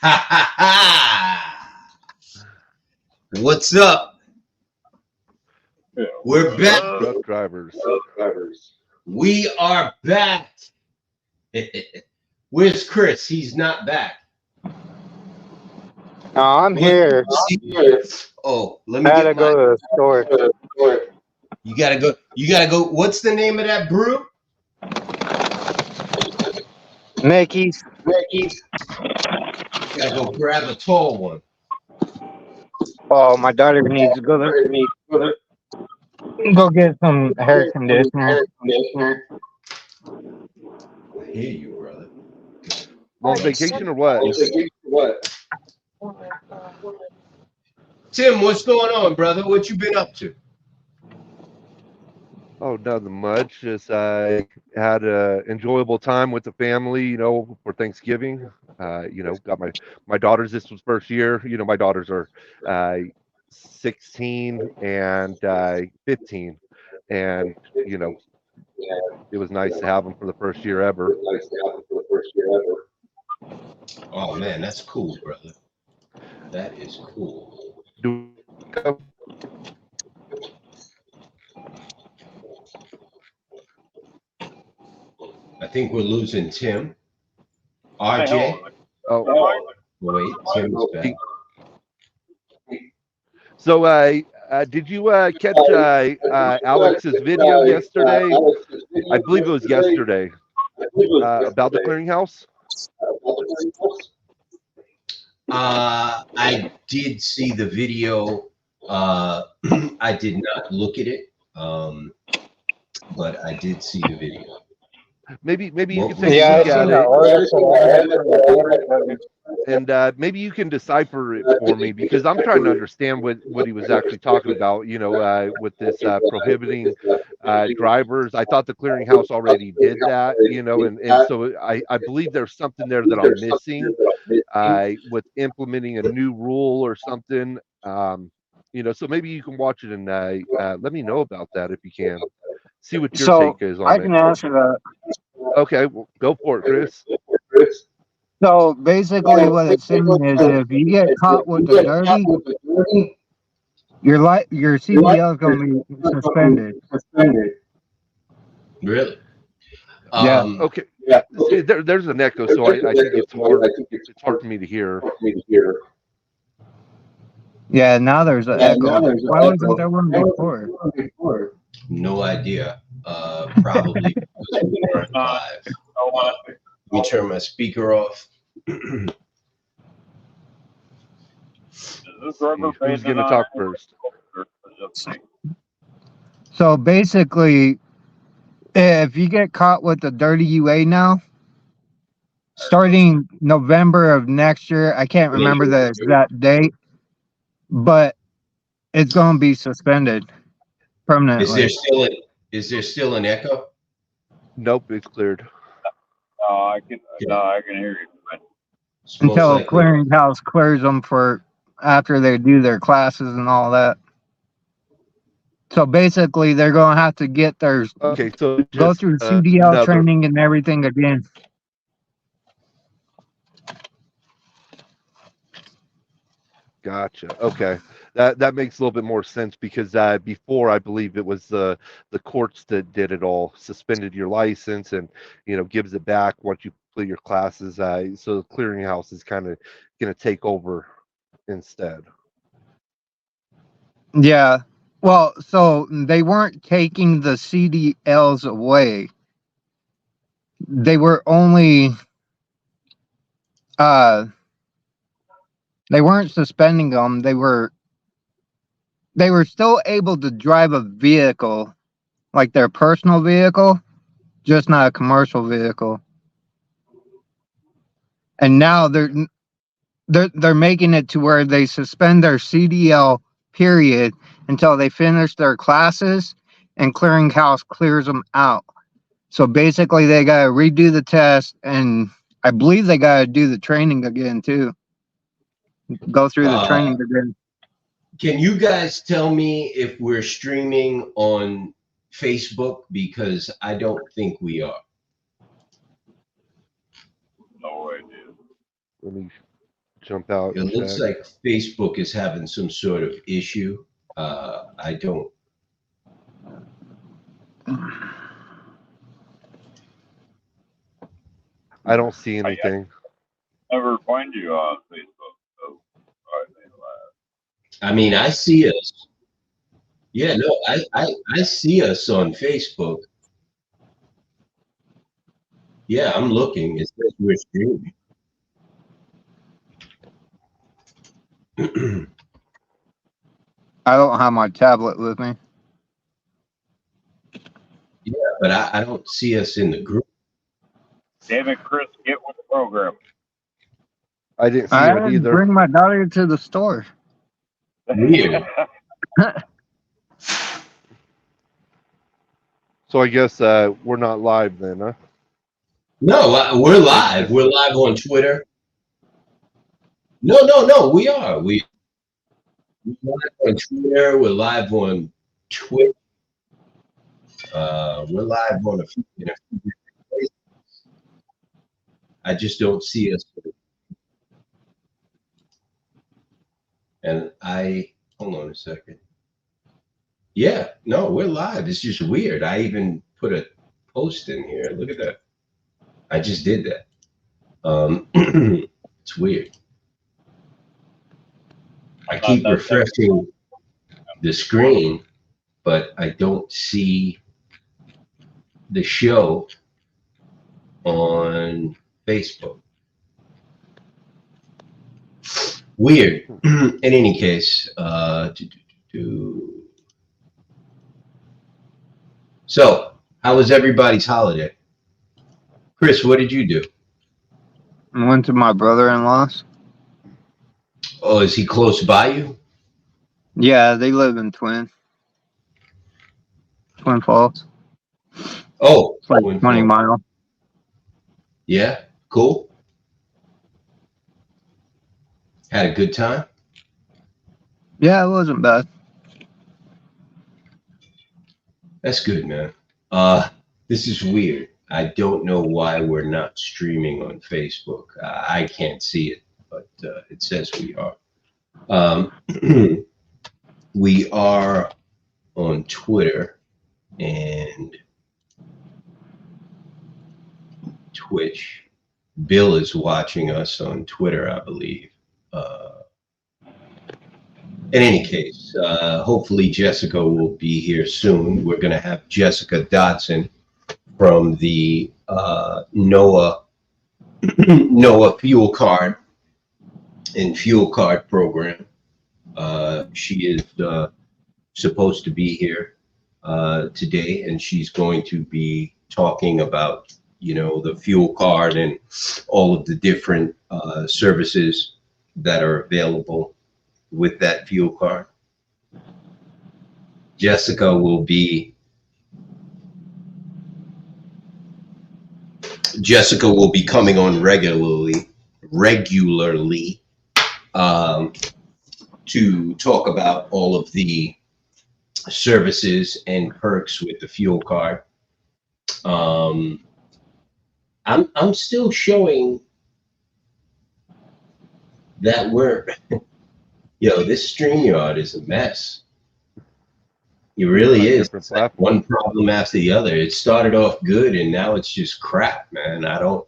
Ha ha ha! What's up? Yeah. We're back. Truck drivers. We are back. Where's Chris? He's not back. No, I'm here. Oh, let me I had get to go my. to the store. You gotta go. You gotta go. What's the name of that brew? Mickey's. You gotta go grab a tall one. Oh, my daughter needs to go there. Go get some hair conditioner. I hear you, brother. Long vacation or what? Tim, what's going on, brother? What you been up to? Oh, nothing much. Just I had a enjoyable time with the family, for Thanksgiving. Got my daughters. This was first year. My daughters are 16 and 15, and it was nice to have them for the first year ever. Oh man, that's cool, brother. That is cool. Do I think we're losing Tim. Hey, RJ. hold on. oh, Wait, Tim is back. so did you catch Alex's video yesterday? I believe it was yesterday about the clearinghouse. I did see the video. I did not look at it, but I did see the video. Maybe you Well, can take Yeah, a I look seen at the it, article. and maybe you can decipher it for me, because I'm trying to understand what he was actually talking about. With this prohibiting drivers. I thought the clearinghouse already did that. And so I believe there's something there that I'm missing with implementing a new rule or something. So maybe you can watch it and let me know about that if you can. See what your So take is I on it. can answer that. Okay, well, go for it, Chris. So basically, what it's saying is, if you get caught with the dirty, your CDL is going to be suspended. really? Yeah. Okay. See, there's an echo, so I think it's hard. It's hard for me to hear. Yeah. Now there's an echo. Why wasn't there one before? No idea. Probably because we weren't live. Let me turn my speaker off. Who's going to talk first? So basically, if you get caught with the dirty UA now, starting November of next year, I can't remember the exact date, but it's going to be suspended Is permanently there still an echo? Nope, it's cleared. I can hear you. until Like clearinghouse clears them for after they do their classes and all that. So basically, they're going to have to get their Okay, so go just through CDL training and everything again. Gotcha. Okay, that makes a little bit more sense, because before, I believe it was the courts that did it all, suspended your license, and gives it back once you complete your classes. So the clearinghouse is kind of going to take over instead. Yeah. Well, so they weren't taking the CDLs away. They were only they weren't suspending them. They were still able to drive a vehicle, like their personal vehicle, just not a commercial vehicle. And now they're making it to where they suspend their CDL period until they finish their classes and clearinghouse clears them out. So basically, they got to redo the test, and I believe they got to do the training again too. Go through the training again. Can you guys tell me if we're streaming on Facebook? Because I don't think we are. No idea. Let me jump out. It and looks check. like Facebook is having some sort of issue. I don't. I don't see anything. Never find you on Facebook. So, I mean, I see us. Yeah, no, I see us on Facebook. Yeah, I'm looking. It says we're streaming. I don't have my tablet with me. Yeah, but I don't see us in the group. damn it, Chris, get with the program. I didn't see I it didn't either. bring my daughter to the store. Weird. So I guess we're not live then, huh? No, we're live. We're live on Twitter. No. We are. We're live on Twitter. We're live on Twitch. We're live on a few different places. I just don't see us. And hold on a second. Yeah, no, we're live. It's just weird. I even put a post in here. Look at that. I just did that. It's weird. I keep refreshing the screen, but I don't see the show on Facebook. Weird. In any case, so how was everybody's holiday? Chris, what did you do? I went to my brother-in-law's. Oh, is he close by you? Yeah, they live in Twin Falls. Oh, It's like Twin 20 Falls. miles. Yeah, cool. Had a good time? Yeah, it wasn't bad. That's good, man. This is weird. I don't know why we're not streaming on Facebook. I can't see it, but it says we are. We are on Twitter and Twitch. Bill is watching us on Twitter, I believe. In any case, hopefully Jessica will be here soon. We're going to have Jessica Dotson from the NOAA fuel card and fuel card program. She is supposed to be here today, and she's going to be talking about, the fuel card and all of the different services that are available with that fuel card. Jessica will be coming on regularly to talk about all of the services and perks with the fuel card. I'm still showing that this StreamYard is a mess. It really is. It's like one problem after the other. It started off good and now it's just crap, man. I don't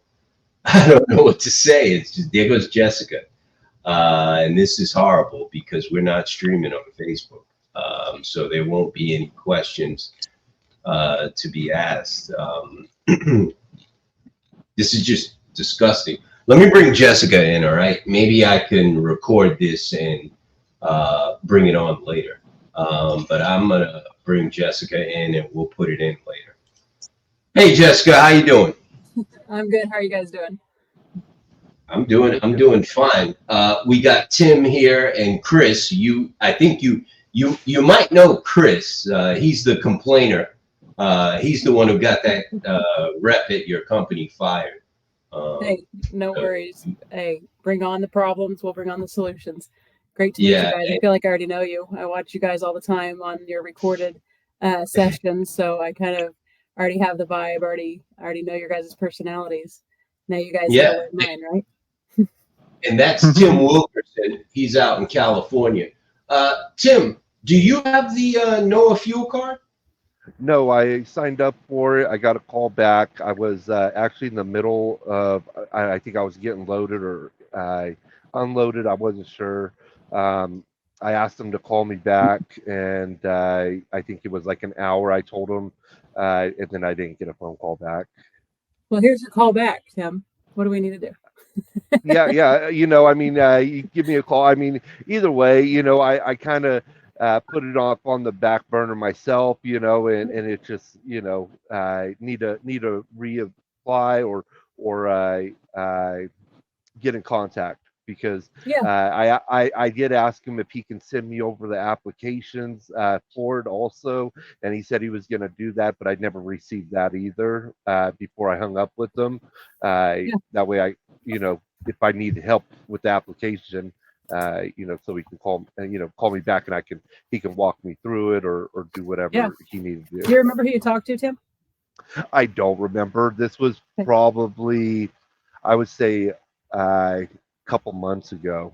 know what to say. It's just, there goes Jessica. And this is horrible because we're not streaming on Facebook. So there won't be any questions to be asked. This is just disgusting. Let me bring Jessica in, all right? Maybe I can record this and bring it on later. But I'm going to bring Jessica in and we'll put it in later. Hey, Jessica, how you doing? I'm good. How are you guys doing? I'm doing fine. We got Tim here and Chris. I think you might know Chris. He's the complainer. He's the one who got that rep at your company fired. Hey, no worries. Hey, bring on the problems. We'll bring on the solutions. Great to meet you guys. I feel like I already know you. I watch you guys all the time on your recorded sessions, so I kind of already have the vibe. Already know your guys' personalities. Now you guys know mine, right? And that's Tim Wilkerson. He's out in California. Tim, do you have the NOAA fuel card? No, I signed up for it. I got a call back. I was actually in the middle of, I think I was getting loaded or I unloaded. I wasn't sure. I asked them to call me back, and I think it was like an hour. I told them, and then I didn't get a phone call back. Well, here's your call back, Tim. What do we need to do? Yeah. I mean, you give me a call. I mean, either way, I kind of put it off on the back burner myself, and it just, I need to reapply or get in contact because I did ask him if he can send me over the applications for it also, and he said he was going to do that, but I'd never received that either before I hung up with them. That way if I need help with the application, so he can call me back and he can walk me through it or do whatever he needed to do. Do you remember who you talked to, Tim? I don't remember. This was probably, I would say, a couple months ago.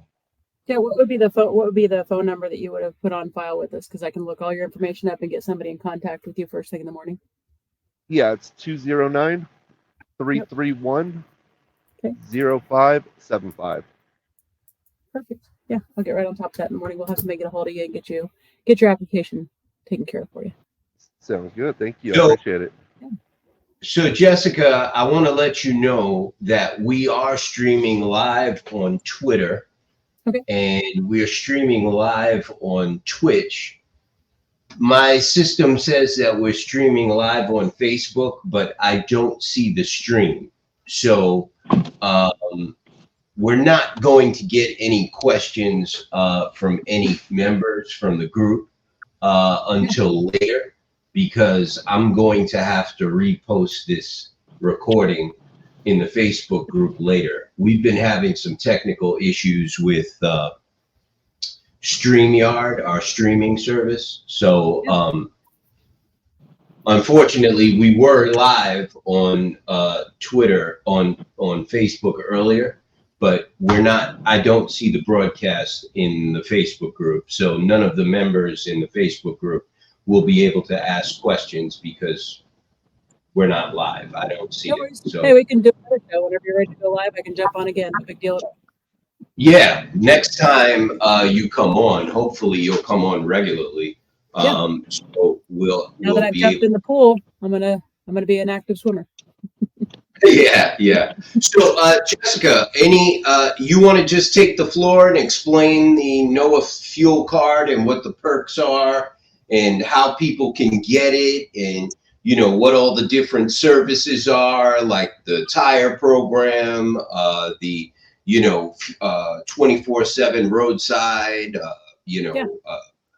Yeah, what would be the phone number that you would have put on file with us? Because I can look all your information up and get somebody in contact with you first thing in the morning. Yeah, it's 209-331 0575. Perfect. Yeah, I'll get right on top of that in the morning. We'll have somebody get a hold of you and get your application taken care of for you. Sounds good. Thank you. I appreciate it. So, Jessica, I want to let you know that we are streaming live on Twitter, and we're streaming live on Twitch. My system says that we're streaming live on Facebook, but I don't see the stream. So we're not going to get any questions from any members from the group until later, because I'm going to have to repost this recording in the Facebook group later. We've been having some technical issues with StreamYard, our streaming service. So unfortunately, we were live on Twitter, on Facebook earlier, but I don't see the broadcast in the Facebook group. So none of the members in the Facebook group will be able to ask questions because we're not live. I don't see it. So, hey, we can do another show whenever you're ready to go live. I can jump on again. No big deal at all. Yeah, next time you come on, hopefully you'll come on regularly. So we'll that I've jumped in the pool, I'm gonna be an active swimmer. Yeah. So Jessica, you want to just take the floor and explain the NOAA fuel card and what the perks are and how people can get it, and what all the different services are, like the tire program, the 24/7 roadside,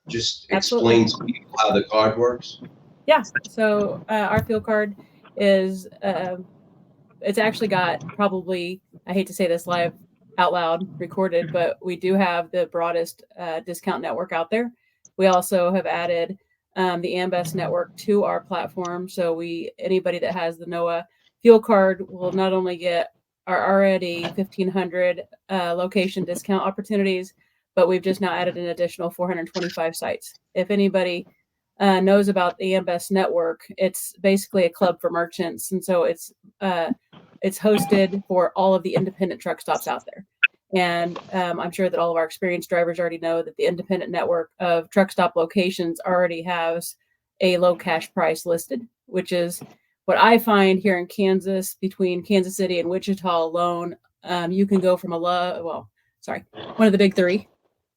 just explain to people how the card works. Yeah. So our fuel card is it's actually got probably, I hate to say this live out loud recorded, but we do have the broadest discount network out there. We also have added the Ambest network to our platform. So anybody that has the NOAA fuel card will not only get our already 1,500 location discount opportunities, but we've just now added an additional 425 sites. If anybody knows about the Ambest network, it's basically a club for merchants. And so it's hosted for all of the independent truck stops out there. And I'm sure that all of our experienced drivers already know that the independent network of truck stop locations already has a low cash price listed, which is what I find here in Kansas. Between Kansas City and Wichita alone, you can go from one of the big three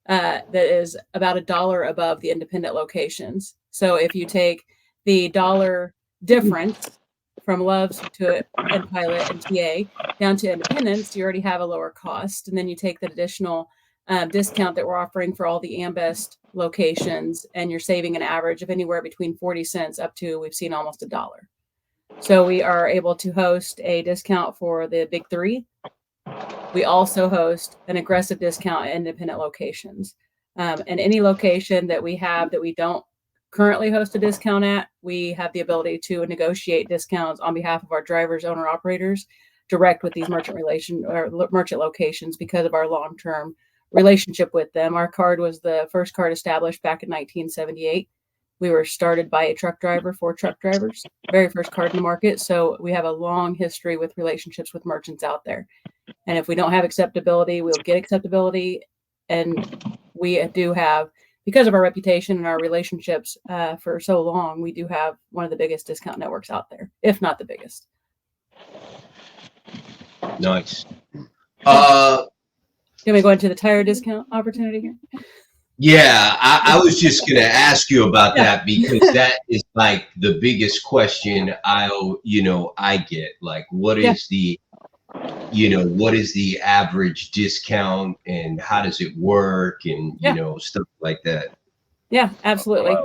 that is about $1 above the independent locations. So if you take the dollar difference from Love's to Pilot and TA down to independents, you already have a lower cost. And then you take that additional discount that we're offering for all the Ambest locations, and you're saving an average of anywhere between 40 cents up to, we've seen, almost $1. So we are able to host a discount for the big three. We also host an aggressive discount at independent locations. And any location that we have that we don't currently host a discount at, we have the ability to negotiate discounts on behalf of our drivers, owner operators direct with these merchant locations because of our long-term relationship with them. Our card was the first card established back in 1978. We were started by a truck driver for truck drivers, very first card in the market. So we have a long history with relationships with merchants out there. And if we don't have acceptability, we'll get acceptability. And we do have, because of our reputation and our relationships for so long, we do have one of the biggest discount networks out there, if not the biggest. Nice. Can we go into the tire discount opportunity here? Yeah, I was just going to ask you about that, because that is like the biggest question I get. Like, what is the, what is the average discount and how does it work, and, stuff like that. Yeah, absolutely.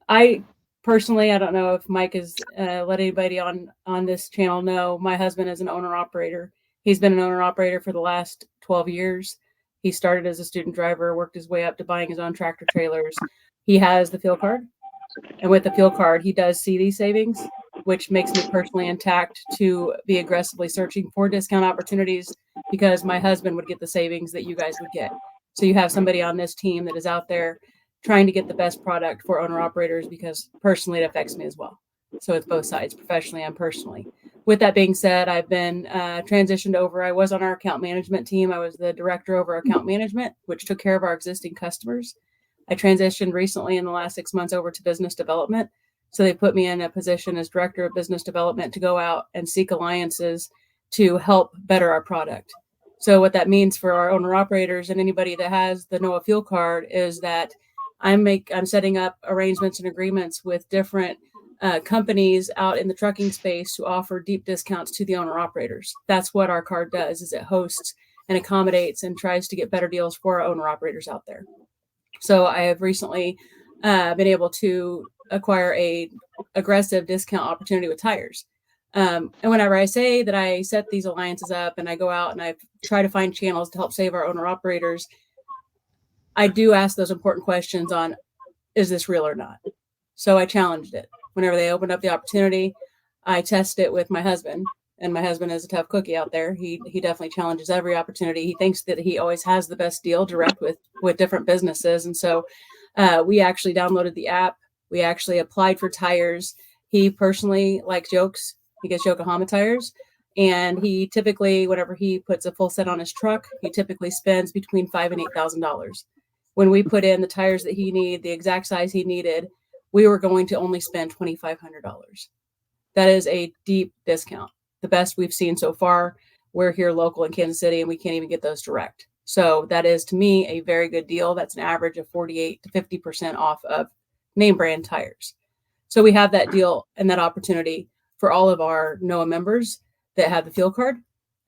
I personally, I don't know if Mike has let anybody on this channel know, my husband is an owner operator. He's been an owner operator for the last 12 years. He started as a student driver, worked his way up to buying his own tractor trailers. He has the fuel card. And with the fuel card, he does see these savings, which makes me personally intact to be aggressively searching for discount opportunities, because my husband would get the savings that you guys would get. So you have somebody on this team that is out there trying to get the best product for owner operators, because personally it affects me as well. So it's both sides, professionally and personally. With that being said, I've been transitioned over. I was on our account management team. I was the director over account management, which took care of our existing customers. I transitioned recently in the last 6 months over to business development. So they put me in a position as director of business development to go out and seek alliances to help better our product. So what that means for our owner operators and anybody that has the NOAA fuel card is that I'm setting up arrangements and agreements with different companies out in the trucking space to offer deep discounts to the owner operators. That's what our card does, is it hosts and accommodates and tries to get better deals for our owner operators out there. So I have recently been able to acquire a aggressive discount opportunity with tires. And whenever I say that I set these alliances up and I go out and I try to find channels to help save our owner operators, I do ask those important questions on, is this real or not? So I challenged it. Whenever they opened up the opportunity, I test it with my husband, and my husband is a tough cookie out there. He definitely challenges every opportunity. He thinks that he always has the best deal direct with different businesses. And so we actually downloaded the app. We actually applied for tires. He personally likes Jokes. He gets Yokohama tires. And he typically, whenever he puts a full set on his truck, he typically spends between $5,000 and $8,000. When we put in the tires that he needed, the exact size he needed, we were going to only spend $2,500. That is a deep discount, the best we've seen so far. We're here local in Kansas City, and we can't even get those direct. So that is, to me, a very good deal. That's an average of 48 to 50% off of name brand tires. So we have that deal and that opportunity for all of our NOAA members that have the fuel card,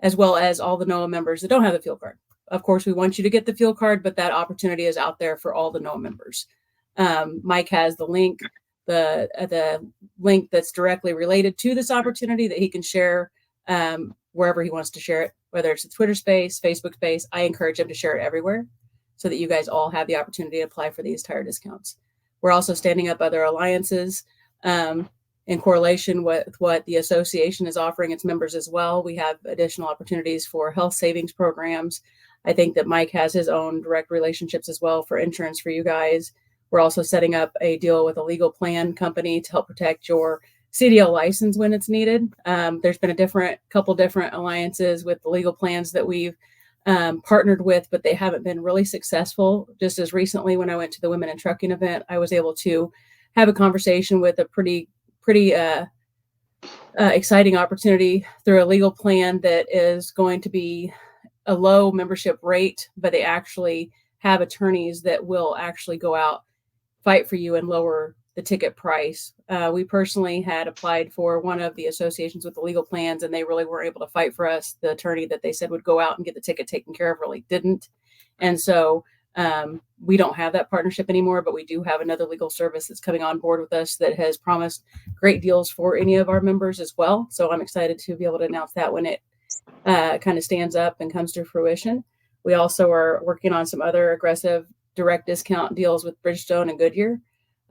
as well as all the NOAA members that don't have the fuel card. Of course, we want you to get the fuel card, but that opportunity is out there for all the NOAA members. Mike has the link, the link that's directly related to this opportunity that he can share wherever he wants to share it, whether it's a Twitter space, Facebook space. I encourage him to share it everywhere so that you guys all have the opportunity to apply for these tire discounts. We're also standing up other alliances in correlation with what the association is offering its members as well. We have additional opportunities for health savings programs. I think that Mike has his own direct relationships as well for insurance for you guys. We're also setting up a deal with a legal plan company to help protect your CDL license when it's needed. There's been a couple different alliances with the legal plans that we've partnered with, but they haven't been really successful. Just as recently, when I went to the Women in Trucking event, I was able to have a conversation with a pretty exciting opportunity through a legal plan that is going to be a low membership rate, but they actually have attorneys that will actually go out, fight for you, and lower the ticket price. We personally had applied for one of the associations with the legal plans, and they really weren't able to fight for us. The attorney that they said would go out and get the ticket taken care of really didn't. And so we don't have that partnership anymore, but we do have another legal service that's coming on board with us that has promised great deals for any of our members as well. So I'm excited to be able to announce that when it kind of stands up and comes to fruition. We also are working on some other aggressive direct discount deals with Bridgestone and Goodyear.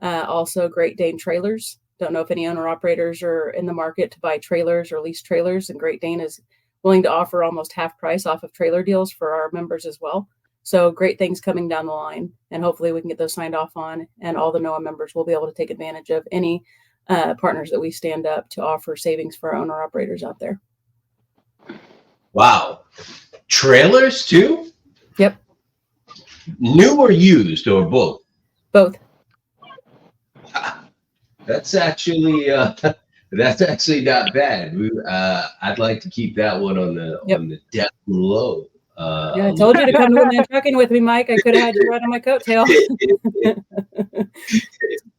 Also Great Dane Trailers Don't know if any owner operators are in the market to buy trailers or lease trailers, and Great Dane is willing to offer almost half price off of trailer deals for our members as well. So great things coming down the line, and hopefully we can get those signed off on, and all the NOAA members will be able to take advantage of any partners that we stand up to offer savings for our owner operators out there. Wow. Trailers too? Yep. New or used or both? Both. That's actually not bad. I'd like to keep that one on the down low. Yeah, I told you to come to Woodland Trucking with me, Mike. I could have had you right on my coattail.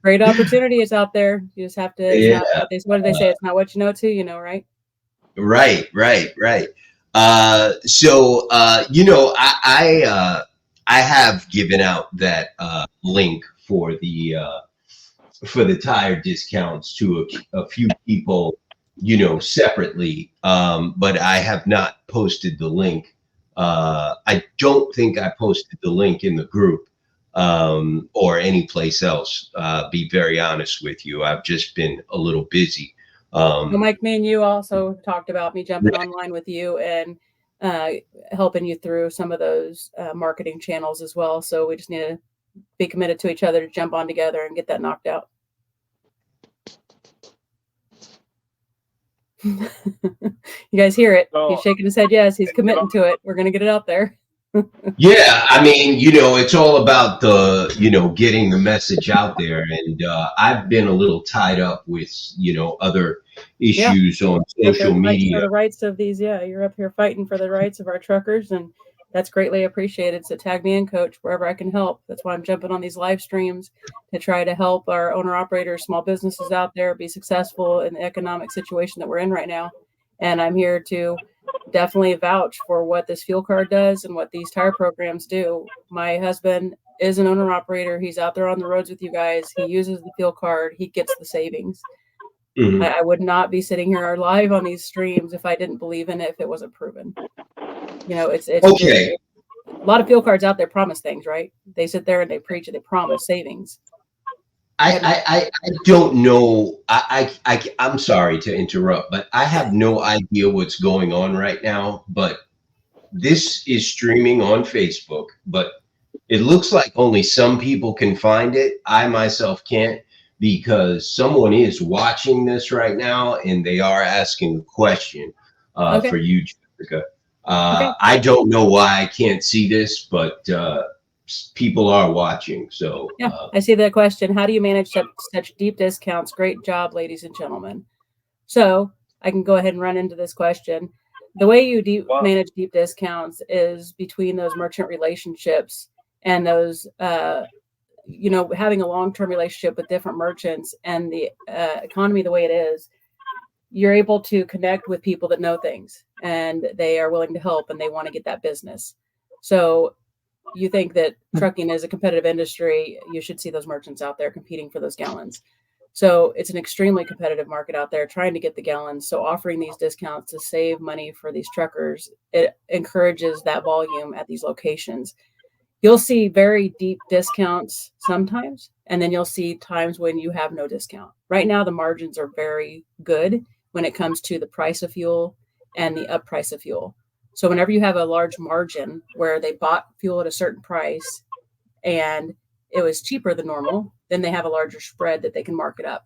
Great opportunity is out there. You just have to. What do they say? It's not what you know till you know, right? Right. So I have given out that link for the tire discounts to a few people, separately, but I have not posted the link. I don't think I posted the link in the group or any place else. Be very honest with you, I've just been a little busy. Well, Mike, me and you also talked about me jumping online with you and helping you through some of those marketing channels as well. So we just need to be committed to each other to jump on together and get that knocked out. You guys hear it? He's shaking his head. Yes, he's committing to it. We're going to get it out there. Yeah, I mean, it's all about getting the message out there. And I've been a little tied up with, other issues on social media. For the rights of these, you're up here fighting for the rights of our truckers, and that's greatly appreciated. So tag me in, Coach, wherever I can help. That's why I'm jumping on these live streams to try to help our owner operators, small businesses out there be successful in the economic situation that we're in right now. And I'm here to definitely vouch for what this fuel card does and what these tire programs do. My husband is an owner operator. He's out there on the roads with you guys. He uses the fuel card. He gets the savings. Mm-hmm. I would not be sitting here live on these streams if I didn't believe in it, if it wasn't proven. It's okay. A lot of fuel cards out there promise things, right? They sit there and they preach and they promise savings. I don't know. I'm sorry to interrupt, but I have no idea what's going on right now. But this is streaming on Facebook, but it looks like only some people can find it. I myself can't, because someone is watching this right now and they are asking a question for you, Jessica. I don't know why I can't see this, but people are watching. So I see that question. How do you manage such deep discounts? Great job, ladies and gentlemen. So I can go ahead and run into this question. The way you manage deep discounts is between those merchant relationships and those, having a long-term relationship with different merchants and the economy the way it is. You're able to connect with people that know things and they are willing to help and they want to get that business. So you think that trucking is a competitive industry, you should see those merchants out there competing for those gallons. So it's an extremely competitive market out there trying to get the gallons. So offering these discounts to save money for these truckers, it encourages that volume at these locations. You'll see very deep discounts sometimes, and then you'll see times when you have no discount. Right now, the margins are very good when it comes to the price of fuel and the up price of fuel. So whenever you have a large margin where they bought fuel at a certain price and it was cheaper than normal, then they have a larger spread that they can mark it up.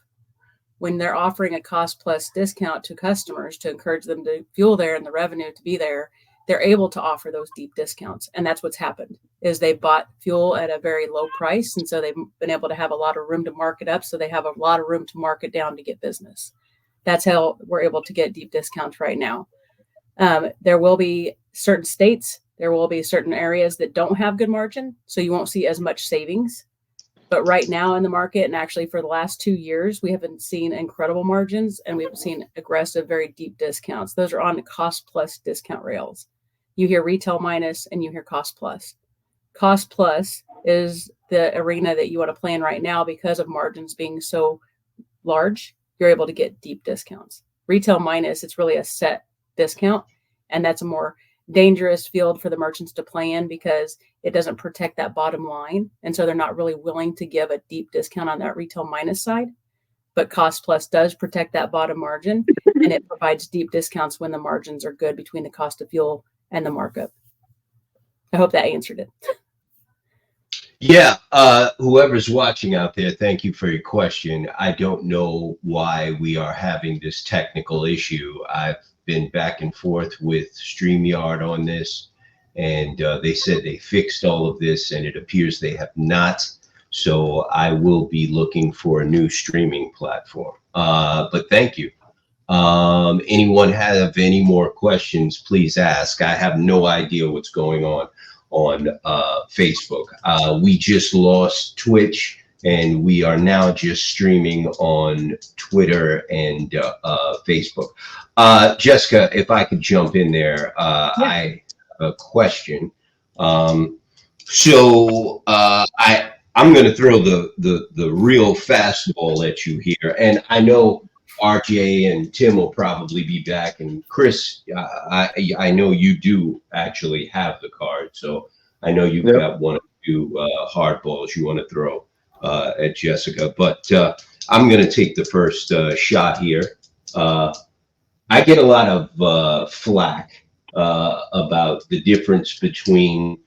When they're offering a cost plus discount to customers to encourage them to fuel there and the revenue to be there, they're able to offer those deep discounts. And that's what's happened is they bought fuel at a very low price. And so they've been able to have a lot of room to mark it up. So they have a lot of room to mark it down to get business. That's how we're able to get deep discounts right now. There will be certain states, there will be certain areas that don't have good margin. So you won't see as much savings. But right now in the market, and actually for the last 2 years, we haven't seen incredible margins and we've seen aggressive, very deep discounts. Those are on the cost plus discount rails. You hear retail minus and you hear cost plus. Cost plus is the arena that you want to play in right now because of margins being so large. You're able to get deep discounts. Retail minus, it's really a set discount. And that's a more dangerous field for the merchants to play in because it doesn't protect that bottom line. And so they're not really willing to give a deep discount on that retail minus side. but Cost Plus does protect that bottom margin, and it provides deep discounts when the margins are good between the cost of fuel and the markup. I hope that answered it. Yeah, whoever's watching out there, thank you for your question. I don't know why we are having this technical issue. I've been back and forth with StreamYard on this, and they said they fixed all of this, and it appears they have not. So I will be looking for a new streaming platform. But thank you. Anyone have any more questions, please ask. I have no idea what's going on Facebook. We just lost Twitch, and we are now just streaming on Twitter and Facebook. Jessica, if I could jump in there, I have a question. I'm going to throw the real fastball at you here, and I know RJ and Tim will probably be back, and Chris, I know you do actually have the card, so I know you've got one or two hard balls you want to throw at Jessica, but I'm going to take the first shot here. I get a lot of flack about the difference between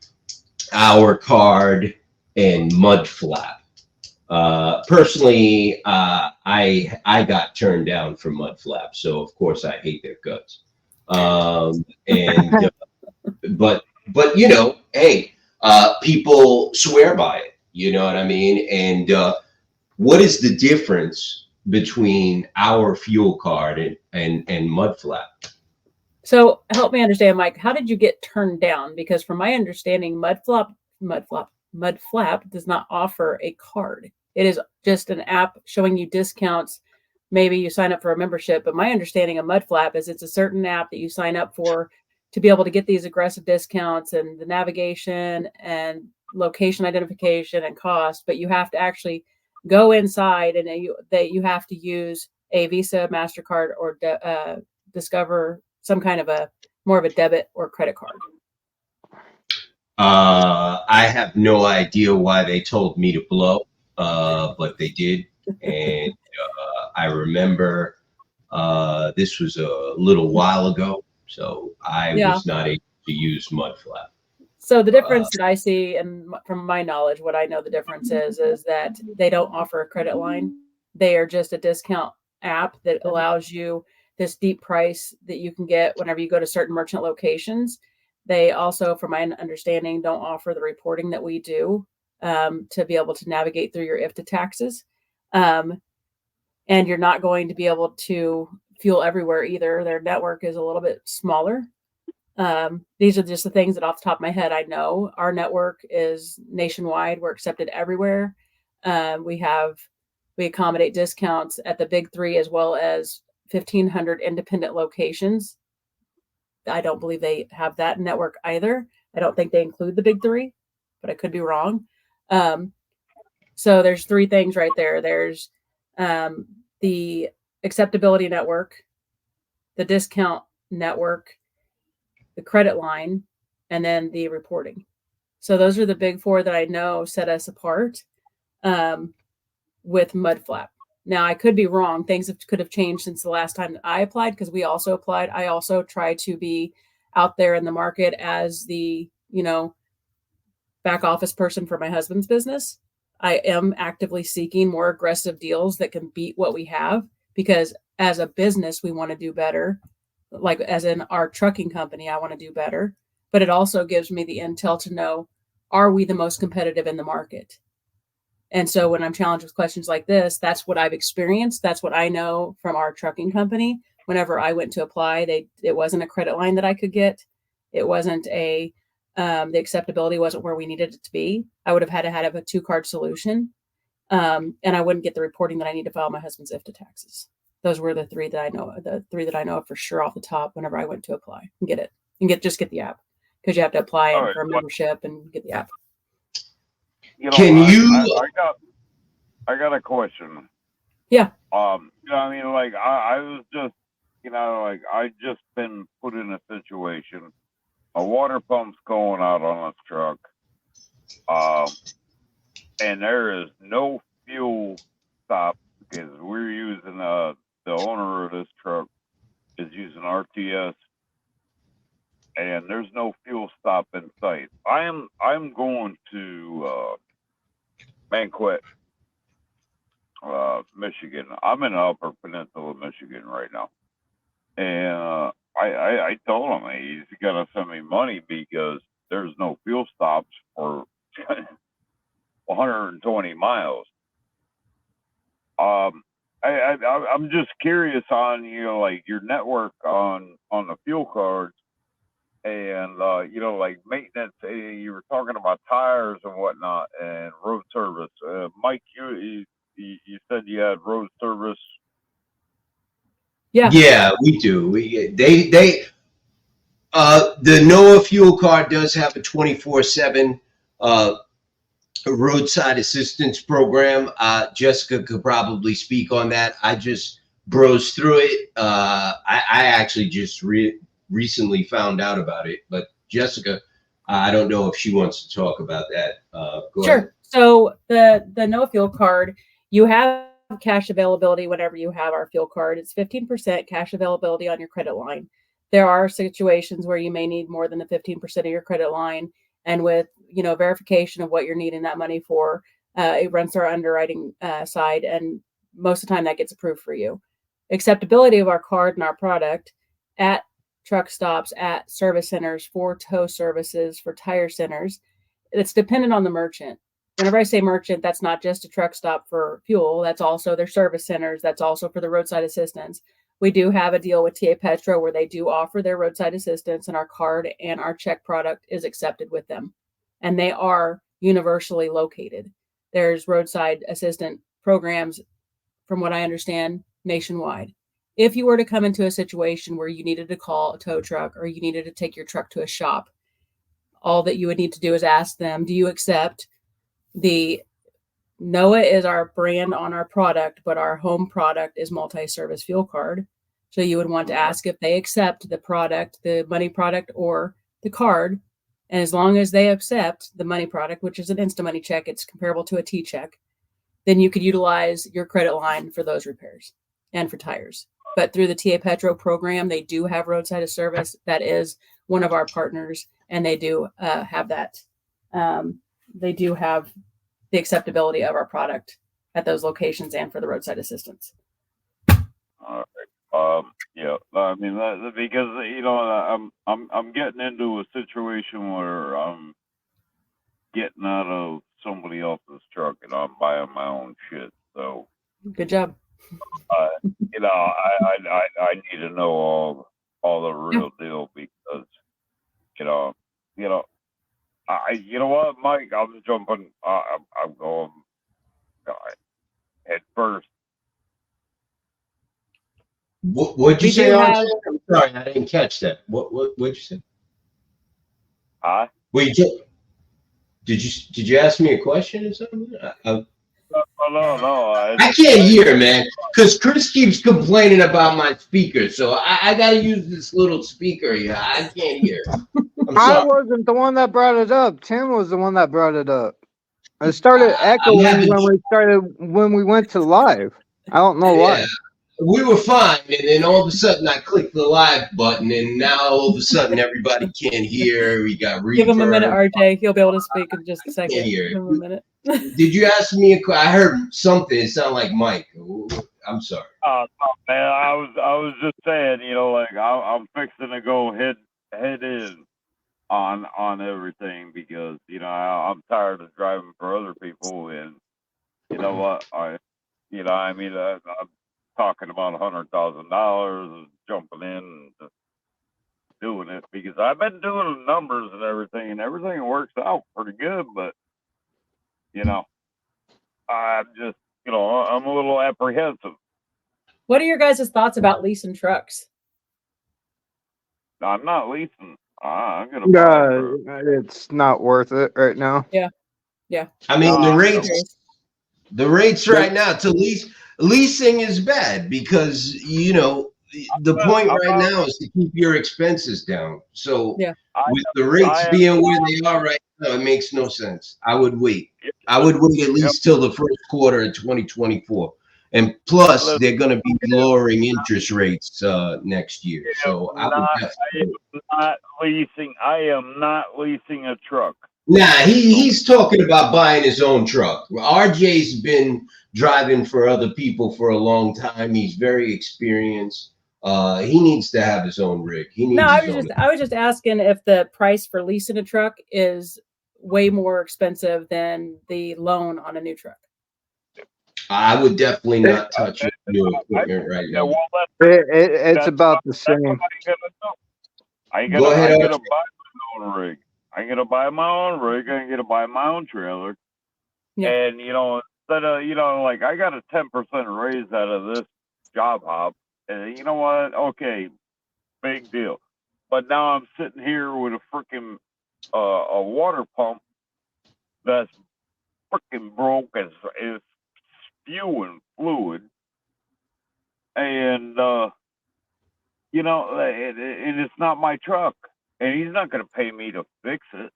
our card and mud flap. Personally, I got turned down for mud flap, so of course I hate their guts. But you know, hey, people swear by it. You know what I mean? And what is the difference between our fuel card and mud flap? So help me understand, Mike. How did you get turned down? Because from my understanding, mud flap does not offer a card. It is just an app showing you discounts. Maybe you sign up for a membership, but my understanding of mud flap is it's a certain app that you sign up for to be able to get these aggressive discounts and the navigation and location identification and cost, but you have to actually go inside and you have to use a Visa, MasterCard, or Discover some kind of more of a debit or credit card. I have no idea why they told me to blow, but they did. And I remember this was a little while ago, so I was not able to use mudflap. So the difference that I see, and from my knowledge, what I know the difference is that they don't offer a credit line. They are just a discount app that allows you this deep price that you can get whenever you go to certain merchant locations. They also, from my understanding, don't offer the reporting that we do to be able to navigate through your IFTA taxes. And you're not going to be able to fuel everywhere either. Their network is a little bit smaller. These are just the things that off the top of my head I know. Our network is nationwide. We're accepted everywhere. We accommodate discounts at the big three as well as 1,500 independent locations. I don't believe they have that network either. I don't think they include the big three, but I could be wrong. So there's three things right there. There's the acceptability network, the discount network, the credit line, and then the reporting. So those are the big four that I know set us apart with Mudflap. Now, I could be wrong. Things could have changed since the last time that I applied, because we also applied. I also try to be out there in the market as the, back office person for my husband's business. I am actively seeking more aggressive deals that can beat what we have, because as a business, we want to do better. Like as in our trucking company, I want to do better. But it also gives me the intel to know, are we the most competitive in the market? And so when I'm challenged with questions like this, that's what I've experienced. That's what I know from our trucking company. Whenever I went to apply, it wasn't a credit line that I could get. It wasn't the acceptability wasn't where we needed it to be. I would have had to have a 2-card solution. And I wouldn't get the reporting that I need to file my husband's IFTA taxes. Those were the three that I know of for sure off the top whenever I went to apply and get it and just get the app, because you have to apply for a membership and get the app. I got a question. Yeah. I was just, I just been put in a situation. A water pump's going out on this truck. And there is no fuel stop, because we're and there's no fuel stop in sight. I'm going to Banquet, Michigan. I'm in the Upper Peninsula, Michigan right now, and I told him he's gonna send me money because there's no fuel stops for 120 miles. I'm just curious on like your network on the fuel cards and like maintenance. You were talking about tires and whatnot and road service. Mike, you said you had road service. Yeah, we do. The NOAA fuel card does have a 24/7 roadside assistance program. Jessica could probably speak on that. I just browsed through it. I actually just recently found out about it, but Jessica, I don't know if she wants to talk about that. Go Sure. ahead. So the NOAA fuel card, you have cash availability whenever you have our fuel card. It's 15% cash availability on your credit line. There are situations where you may need more than the 15% of your credit line. And with, verification of what you're needing that money for, it runs through our underwriting side. And most of the time that gets approved for you. Acceptability of our card and our product at truck stops, at service centers, for tow services, for tire centers, it's dependent on the merchant. Whenever I say merchant, that's not just a truck stop for fuel. That's also their service centers. That's also for the roadside assistance. We do have a deal with TA Petro where they do offer their roadside assistance, and our card and our check product is accepted with them. And they are universally located. There's roadside assistant programs, from what I understand, nationwide. If you were to come into a situation where you needed to call a tow truck or you needed to take your truck to a shop, all that you would need to do is ask them, do you accept the NOAA is our brand on our product, but our home product is multi-service fuel card. So you would want to ask if they accept the product, the money product, or the card. And as long as they accept the money product, which is an InstaMoney check, it's comparable to a T-check, then you could utilize your credit line for those repairs and for tires. But through the TA Petro program, they do have roadside service. That is one of our partners, and they do have that. They do have the acceptability of our product at those locations and for the roadside assistance. All right. Yeah. I mean, because I'm getting into a situation where I'm getting out of somebody else's truck and I'm buying my own shit. So good job. I need to know all the real deal because you know what, Mike? I'm jumping. I'm going head first. What'd you say? I'm sorry, I didn't catch that. What'd you say? Huh? Wait, did you ask me a question or something? No. I can't hear, man, because Chris keeps complaining about my speaker, so I gotta use this little speaker here. I can't hear. I wasn't the one that brought it up. Tim was the one that brought it up. It started echoing when we went to live. I don't know why. We were fine, and then all of a sudden I clicked the live button, and now all of a sudden everybody can't hear. We got reverb. Give him a minute, RJ. He'll be able to speak in just a second. Can't hear. Give him a minute. Did you ask me a question? I heard something. It sounded like Mike. I'm sorry. No, man. I was just saying, like I'm fixing to go head in on everything because I'm tired of driving for other people, and you know what I'm talking about $100,000 and jumping in and just doing it because I've been doing the numbers and everything works out pretty good, but I'm just I'm a little apprehensive. What are your guys' thoughts about leasing trucks? I'm not leasing. I'm gonna buy it's not worth it right now. Yeah. I mean the rates right now to leasing is bad because the point right now is to keep your expenses down. So with the rates being where they are right now, it makes no sense. I would wait. I would wait at least till the first quarter of 2024. And plus, Listen, they're going to be lowering interest rates next year. So I would I am not leasing a truck. Nah, he's talking about buying his own truck. RJ's been driving for other people for a long time. He's very experienced. He needs to have his own rig. He needs No, his own. I was just asking if the price for leasing a truck is way more expensive than the loan on a new truck. I would definitely not touch new equipment right now. It's about the same. I ain't gonna buy my own rig. I ain't gonna buy my own rig. I ain't gonna buy my own trailer. Yeah. And instead of like I got a 10% raise out of this job hop, and you know what? Okay, big deal. But now I'm sitting here with a freaking a water pump that's freaking broke. It's spewing fluid, and and it's not my truck, and he's not going to pay me to fix it.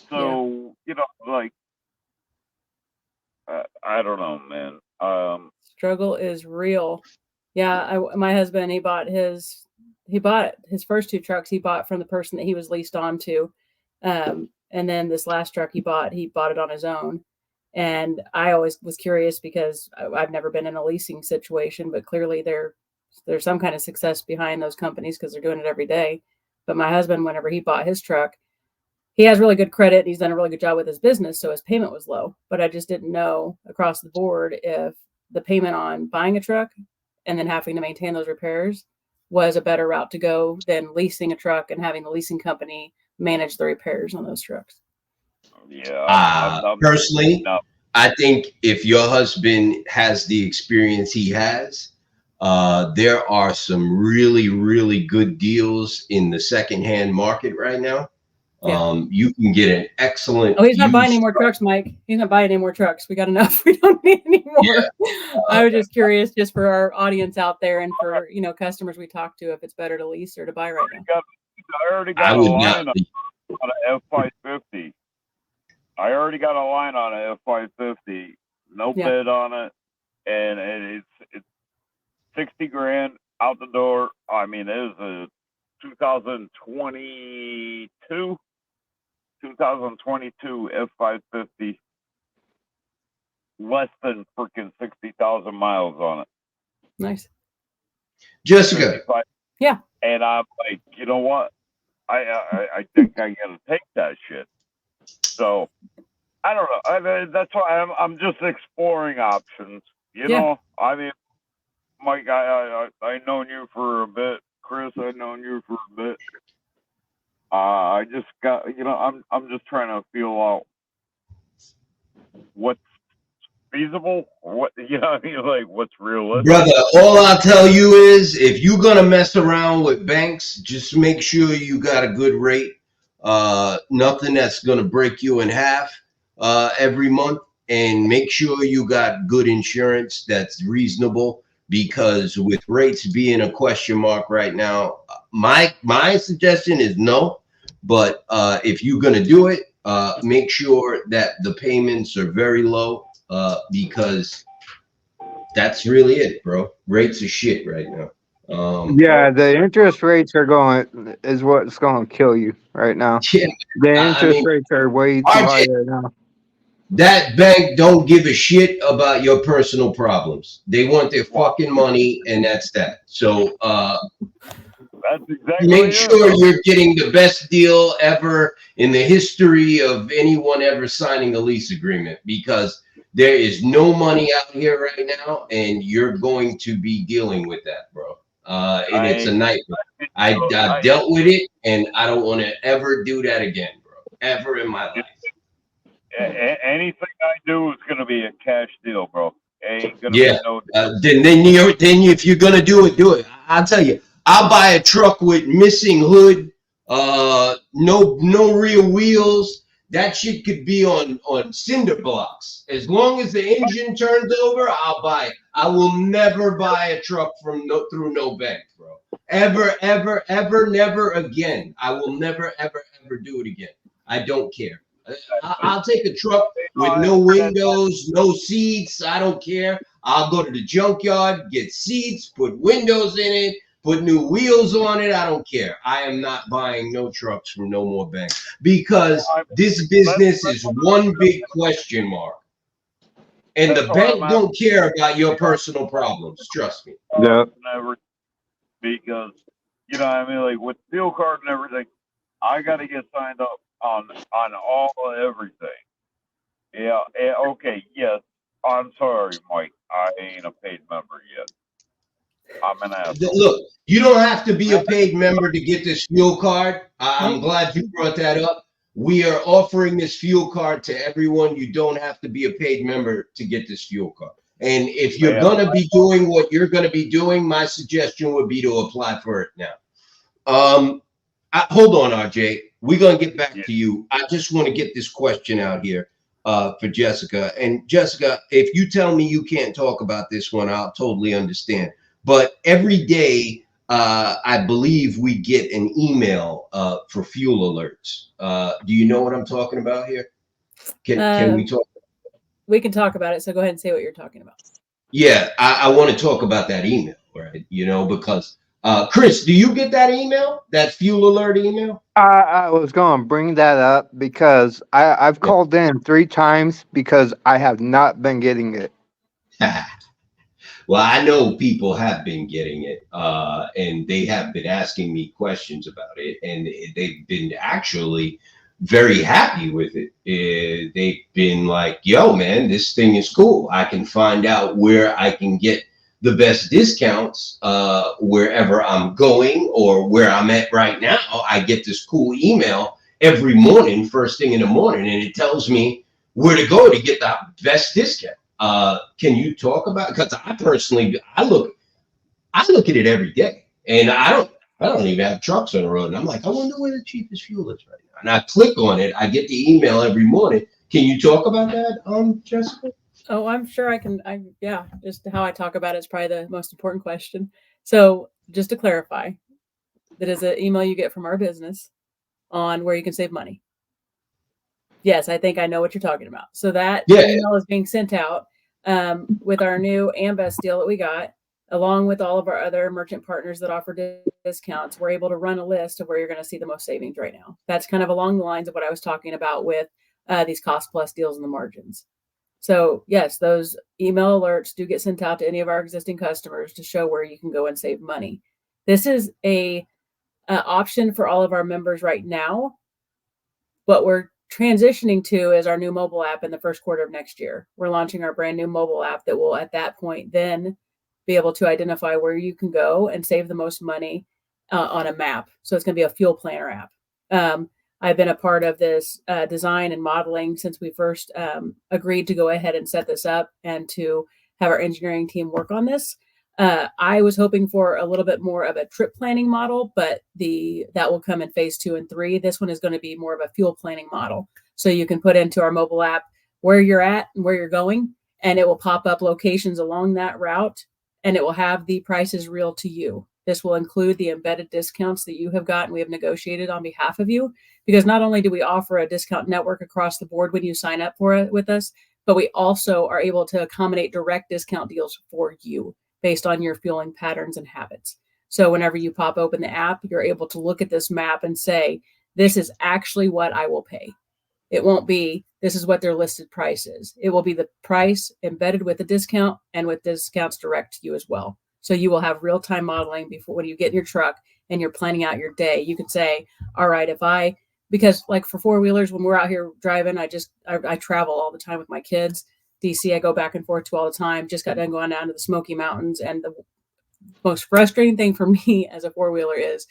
So I don't know, man. Struggle is real. Yeah, my husband, he bought his first two trucks he bought from the person that he was leased on to. And then this last truck he bought it on his own. And I always was curious because I've never been in a leasing situation, but clearly there's some kind of success behind those companies because they're doing it every day. But my husband, whenever he bought his truck, he has really good credit. He's done a really good job with his business, so his payment was low. But I just didn't know across the board if the payment on buying a truck and then having to maintain those repairs was a better route to go than leasing a truck and having the leasing company manage the repairs on those trucks. Yeah. Personally, I think if your husband has the experience he has, there are some really, really good deals in the secondhand market right now. Yeah. You can get an excellent. Oh, he's not buying any more trucks, Mike. He's not buying any more trucks. We got enough. We don't need any more. Yeah. I was just curious, just for our audience out there and for customers we talk to, if it's better to lease or to buy right now. I already got a line on an F550. I already got a line on an F550. No bid on it, and it's $60,000 out the door. I mean, it is a 2022 F550, less than freaking 60,000 miles on it. Nice. Jessica. Yeah. And I'm like, you know what? I think I gotta take that shit. So I don't know. That's why I'm just exploring options. You know, I mean, Mike, I've known you for a bit. Chris, I've known you for a bit. I just got, I'm just trying to feel out what's feasible, what, like what's realistic. Brother, all I'll tell you is if you're going to mess around with banks, just make sure you got a good rate. Nothing that's going to break you in half every month, and make sure you got good insurance that's reasonable, because with rates being a question mark right now, my suggestion is no. But if you're going to do it, make sure that the payments are very low, because that's really it, bro. Rates are shit right now. The interest rates is what's going to kill you right now. Yeah, the interest rates are way too high right now. That bank don't give a shit about your personal problems. They want their fucking money, and that's that. So that's exactly make sure you're getting the best deal ever in the history of anyone ever signing a lease agreement, because there is no money out here right now, and you're going to be dealing with that, bro. And it's a nightmare. I've dealt with it, and I don't want to ever do that again, bro. Ever in my life. Anything I do is going to be a cash deal, bro. Ain't gonna be no. Then if you're gonna do it. I'll tell you, I'll buy a truck with missing hood, no rear wheels. That shit could be on cinder blocks. As long as the engine turns over, I'll buy it. I will never buy a truck through no bank, bro. Ever, never again. I will never, ever do it again. I don't care. I'll take a truck with no windows, no seats. I don't care. I'll go to the junkyard, get seats, put windows in it, put new wheels on it. I don't care. I am not buying no trucks from no more banks because this business is one big question mark. And the bank don't care about your personal problems. Trust me. Yeah. Because, you know, I mean, like with fuel card and everything, I got to get signed up on all everything. Yeah. Okay. Yes. I'm sorry, Mike. I ain't a paid member yet. I'm an asshole. Look, you don't have to be a paid member to get this fuel card. I'm glad you brought that up. We are offering this fuel card to everyone. You don't have to be a paid member to get this fuel card. And if you're going to be doing what you're going to be doing, my suggestion would be to apply for it now. Hold on, RJ. We're going to get back to you. I just want to get this question out here for Jessica. And Jessica, if you tell me you can't talk about this one, I'll totally understand. But every day, I believe we get an email for fuel alerts. Do you know what I'm talking about here? Can we talk? We can talk about it. So go ahead and say what you're talking about. Yeah, I want to talk about that email, right? You know, because Chris, do you get that email, that fuel alert email? I was going to bring that up because I've called in 3 times because I have not been getting it. Well, I know people have been getting it, and they have been asking me questions about it, and they've been actually very happy with it. They've been like, yo, man, this thing is cool. I can find out where I can get the best discounts wherever I'm going or where I'm at right now. I get this cool email every morning, first thing in the morning, and it tells me where to go to get the best discount. Can you talk about it? Because I personally, I look at it every day, and I don't even have trucks on the road. And I'm like, I wonder where the cheapest fuel is right now. And I click on it. I get the email every morning. Can you talk about that, Jessica? Oh, I'm sure I can. Yeah, just how I talk about it is probably the most important question. So just to clarify, that is an email you get from our business on where you can save money. Yes, I think I know what you're talking about. So that email is being sent out with our new Ambest deal that we got, along with all of our other merchant partners that offer discounts. We're able to run a list of where you're going to see the most savings right now. That's kind of along the lines of what I was talking about with these cost plus deals and the margins. So yes, those email alerts do get sent out to any of our existing customers to show where you can go and save money. This is a option for all of our members right now. What we're transitioning to is our new mobile app in the first quarter of next year. We're launching our brand new mobile app that will at that point then be able to identify where you can go and save the most money on a map. So it's going to be a fuel planner app. I've been a part of this design and modeling since we first agreed to go ahead and set this up and to have our engineering team work on this. I was hoping for a little bit more of a trip planning model, but that will come in phase 2 and 3. This one is going to be more of a fuel planning model. So you can put into our mobile app where you're at and where you're going, and it will pop up locations along that route, and it will have the prices real to you. This will include the embedded discounts that you have gotten. We have negotiated on behalf of you, because not only do we offer a discount network across the board when you sign up for it with us, but we also are able to accommodate direct discount deals for you based on your fueling patterns and habits. So whenever you pop open the app, you're able to look at this map and say, this is actually what I will pay. It won't be, this is what their listed price is. It will be the price embedded with a discount and with discounts direct to you as well. So you will have real-time modeling before when you get in your truck and you're planning out your day. You can say, all right, because like for four-wheelers, when we're out here driving, I travel all the time with my kids. DC, I go back and forth to all the time. Just got done going down to the Smoky Mountains. And the most frustrating thing for me as a four-wheeler is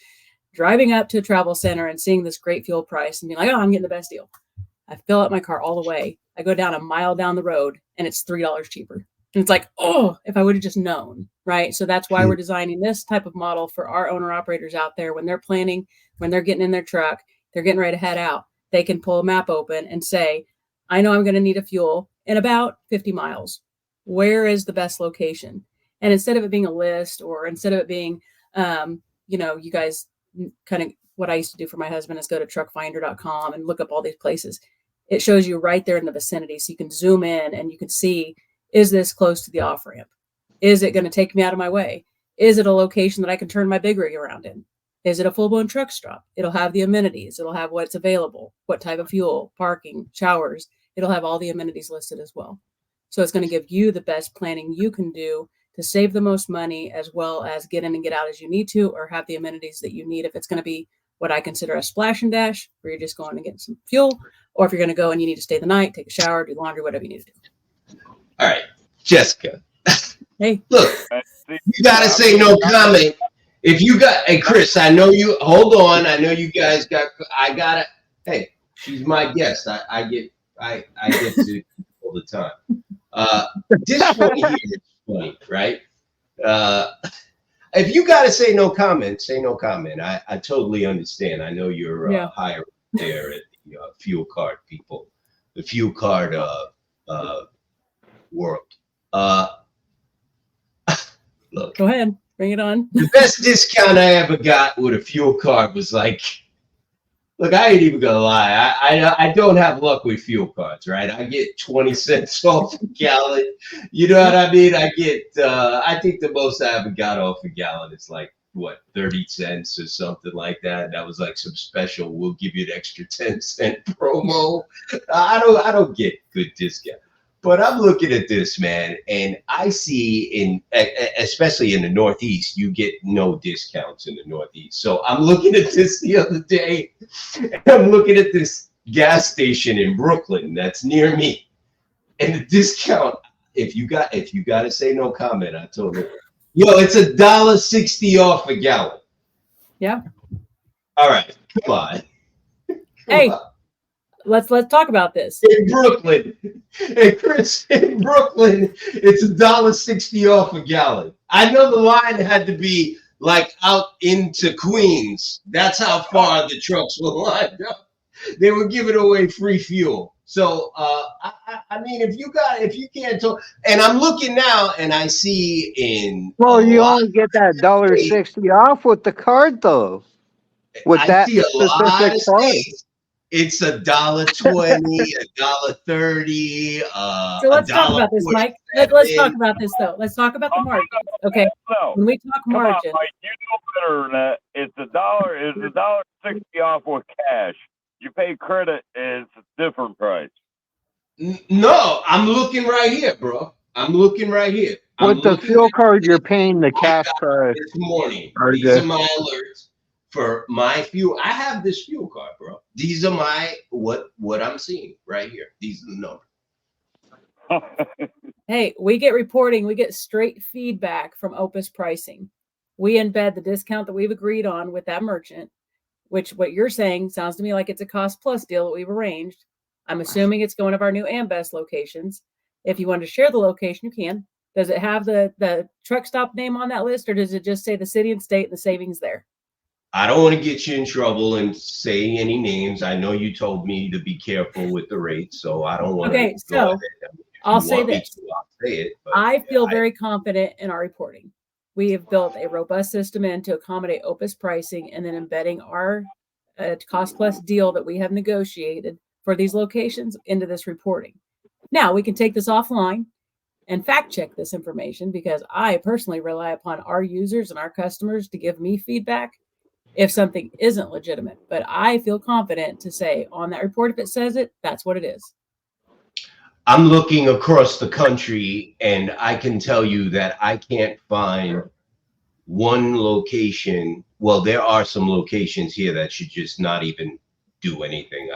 driving up to a travel center and seeing this great fuel price and being like, oh, I'm getting the best deal. I fill up my car all the way. I go down a mile down the road and it's $3 cheaper. And it's like, oh, if I would have just known, right? So that's why we're designing this type of model for our owner operators out there. When they're planning, when they're getting in their truck, they're getting ready to head out, they can pull a map open and say, I know I'm going to need a fuel in about 50 miles. Where is the best location? And instead of it being a list, or instead of it being, you guys kind of, what I used to do for my husband is go to truckfinder.com and look up all these places. it shows you right there in the vicinity. So you can zoom in and you can see, is this close to the off ramp? Is it going to take me out of my way? Is it a location that I can turn my big rig around in? Is it a full-blown truck stop? It'll have the amenities. It'll have what's available, what type of fuel, parking, showers. It'll have all the amenities listed as well. So it's going to give you the best planning you can do to save the most money, as well as get in and get out as you need to, or have the amenities that you need. If it's going to be what I consider a splash and dash, where you're just going to get some fuel, or if you're going to go and you need to stay the night, take a shower, do laundry, whatever you need to do. All right, Jessica. Hey, Look, you gotta say no comment. If you got, hey Chris, I know you. Hold on, I know you guys got. I gotta. Hey, she's my guest. I get to all the time. This one here is funny, right? If you gotta say no comment, say no comment. I totally understand. I know you're higher there at the fuel card people, the fuel card world. Look, go ahead, bring it on. The best discount I ever got with a fuel card was like, look, I ain't even gonna lie. I don't have luck with fuel cards, right? I get 20 cents off a gallon. You know what I mean? I get, I think the most I ever got off a gallon is like, what, 30 cents or something like that. That was like some special, we'll give you an extra 10-cent promo. I don't get good discount. But I'm looking at this, man, and I see especially in the Northeast, you get no discounts in the Northeast. So I'm looking at this the other day, and I'm looking at this gas station in Brooklyn that's near me, and the discount, if you got to say no comment, I told you, it's $1.60 off a gallon. Yeah. All right, come on. Hey. Let's talk about this. In Brooklyn, and Chris, in Brooklyn, it's $1.60 off a gallon. I know the line had to be like out into Queens. That's how far the trucks were lined up. They were giving away free fuel. So I mean, if you can't talk, and I'm looking now, and I see in you only get that $1.60 off with the card though. With that specific card. It's $1.20, $1.30. So let's talk about this, Mike. Let's talk about this though. Let's talk about the margins. Okay. When we talk margin, Mike, you know better than that. It's $1.60 off with cash. You pay credit, it's a different price. No, I'm looking right here, bro. I'm looking right here. With the fuel card, you're paying the cash price. This morning, these are my alerts. For my fuel, I have this fuel card, bro. These are my what I'm seeing right here. These are the numbers. Hey, we get reporting. We get straight feedback from Opus Pricing. We embed the discount that we've agreed on with that merchant, which what you're saying sounds to me like it's a cost plus deal that we've arranged. I'm assuming it's going to our new Ambest locations. If you want to share the location, you can. Does it have the truck stop name on that list, or does it just say the city and state and the savings there? I don't want to get you in trouble and say any names. I know you told me to be careful with the rates, so I don't want to. Okay, so I'll say this. I'll say it, but I feel very confident in our reporting. We have built a robust system in to accommodate Opus Pricing, and then embedding our cost plus deal that we have negotiated for these locations into this reporting. Now we can take this offline and fact check this information, because I personally rely upon our users and our customers to give me feedback if something isn't legitimate. But I feel confident to say on that report, if it says it, that's what it is. I'm looking across the country, and I can tell you that I can't find one location. Well, there are some locations here that should just not even do anything.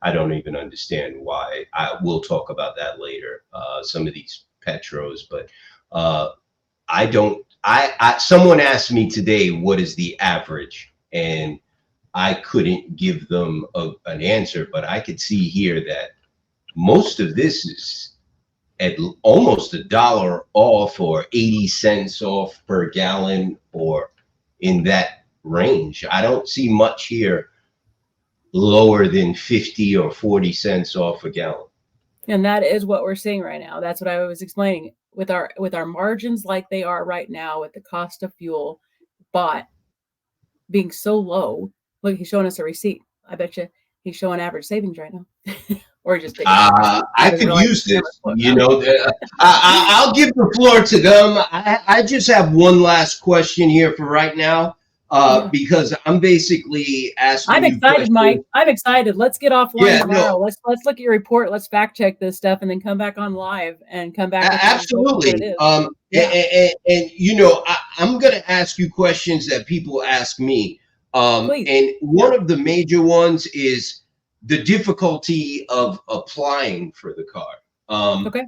I don't even understand why. We'll talk about that later. Some of these Petros, but I don't. Someone asked me today, what is the average? And I couldn't give them an answer, but I could see here that most of this is at almost $1 off, or 80 cents off per gallon, or in that range. I don't see much here lower than 50 or 40 cents off a gallon. And that is what we're seeing right now. That's what I was explaining with our margins like they are right now, with the cost of fuel bought being so low. Look, he's showing us a receipt. I bet you he's showing average savings right now. or just take I could use this. You know, I'll give the floor to them. I just have one last question here for right now, because I'm basically asking. I'm excited, Mike. I'm excited. Let's get offline tomorrow. No. Let's look at your report. Let's fact check this stuff, and then come back on live and come back. Absolutely. And you know, I'm going to ask you questions that people ask me. And one of the major ones is the difficulty of applying for the card. Okay.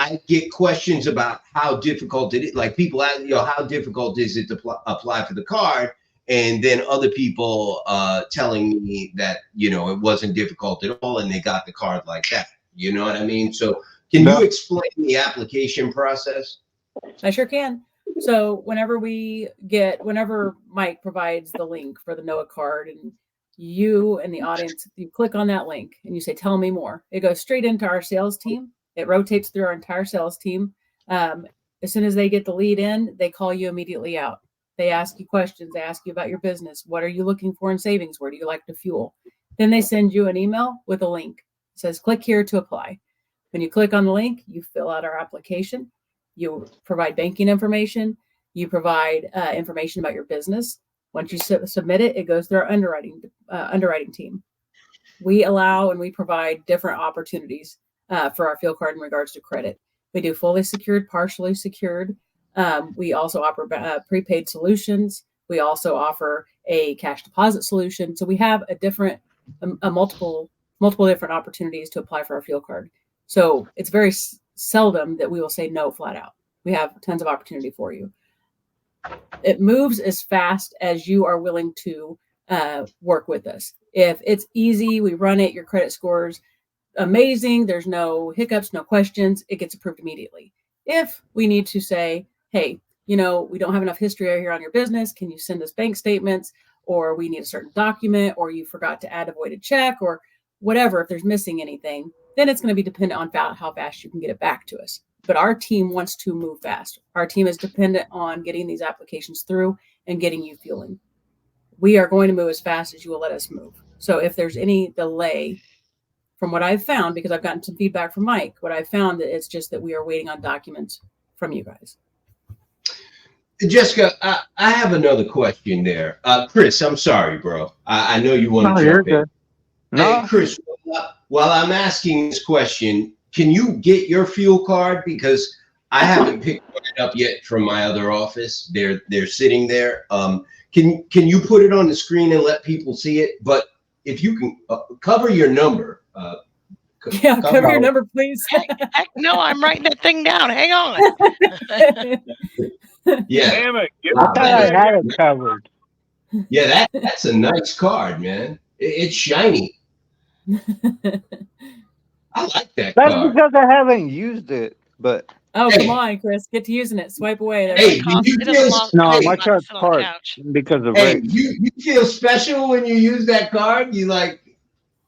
I get questions about how difficult it is. Like people ask, you know, how difficult is it to apply for the card? And then other people telling me that, you know, it wasn't difficult at all and they got the card like that. You know what I mean? So can you explain the application process? I sure can. So whenever Mike provides the link for the NOAA card, and you and the audience, you click on that link and you say, tell me more. It goes straight into our sales team. It rotates through our entire sales team. As soon as they get the lead in, they call you immediately out. They ask you questions. They ask you about your business. What are you looking for in savings? Where do you like to fuel? Then they send you an email with a link. It says, click here to apply. When you click on the link, you fill out our application. You provide banking information. You provide information about your business. Once you submit it, it goes through our underwriting team. We allow and we provide different opportunities for our fuel card in regards to credit. We do fully secured, partially secured. We also offer prepaid solutions. We also offer a cash deposit solution. So we have multiple different opportunities to apply for our fuel card. So it's very seldom that we will say no flat out. We have tons of opportunity for you. It moves as fast as you are willing to work with us. If it's easy, we run it, your credit scores amazing, there's no hiccups, no questions, it gets approved immediately. If we need to say, hey, you know, we don't have enough history here on your business, can you send us bank statements, or we need a certain document, or you forgot to add a voided check, or whatever, if there's missing anything, then it's going to be dependent on how fast you can get it back to us. But our team wants to move fast. Our team is dependent on getting these applications through and getting you fueling. We are going to move as fast as you will let us move. So if there's any delay, from what I've found, because I've gotten some feedback from Mike, what I've found that it's just that we are waiting on documents from you guys. Jessica, I have another question there. Chris, I'm sorry, bro. I know you want to jump in. No. Hey, Chris, while I'm asking this question, can you get your fuel card? Because I haven't picked it up yet from my other office. They're sitting there. Can you put it on the screen and let people see it? But if you can cover your number. Cover your number, please. Heck no, I'm writing that thing down. Hang on. Yeah. Damn it. I thought I had it covered. Yeah, that's a nice card, man. It's shiny. I like that That's card. because I haven't used it, but. Oh, come on, Chris. Get to using it. Swipe away. Hey, my card's parked because of race. You feel special when you use that card? You like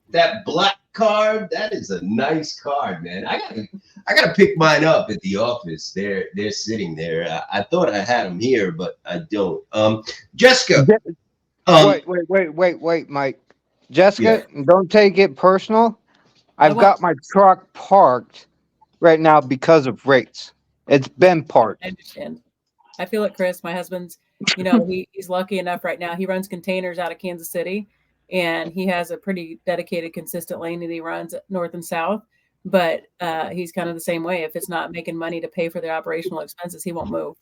that black card? That is a nice card, man. I gotta pick mine up at the office. They're sitting there. I thought I had them here, but I don't. Jessica. Wait, Mike. Jessica, don't take it personal. I've got my truck parked right now because of rates. It's been parked. I understand. I feel it, Chris. My husband's, you know, he's lucky enough right now. He runs containers out of Kansas City, and he has a pretty dedicated, consistent lane that he runs north and south. But he's kind of the same way. If it's not making money to pay for the operational expenses, he won't move.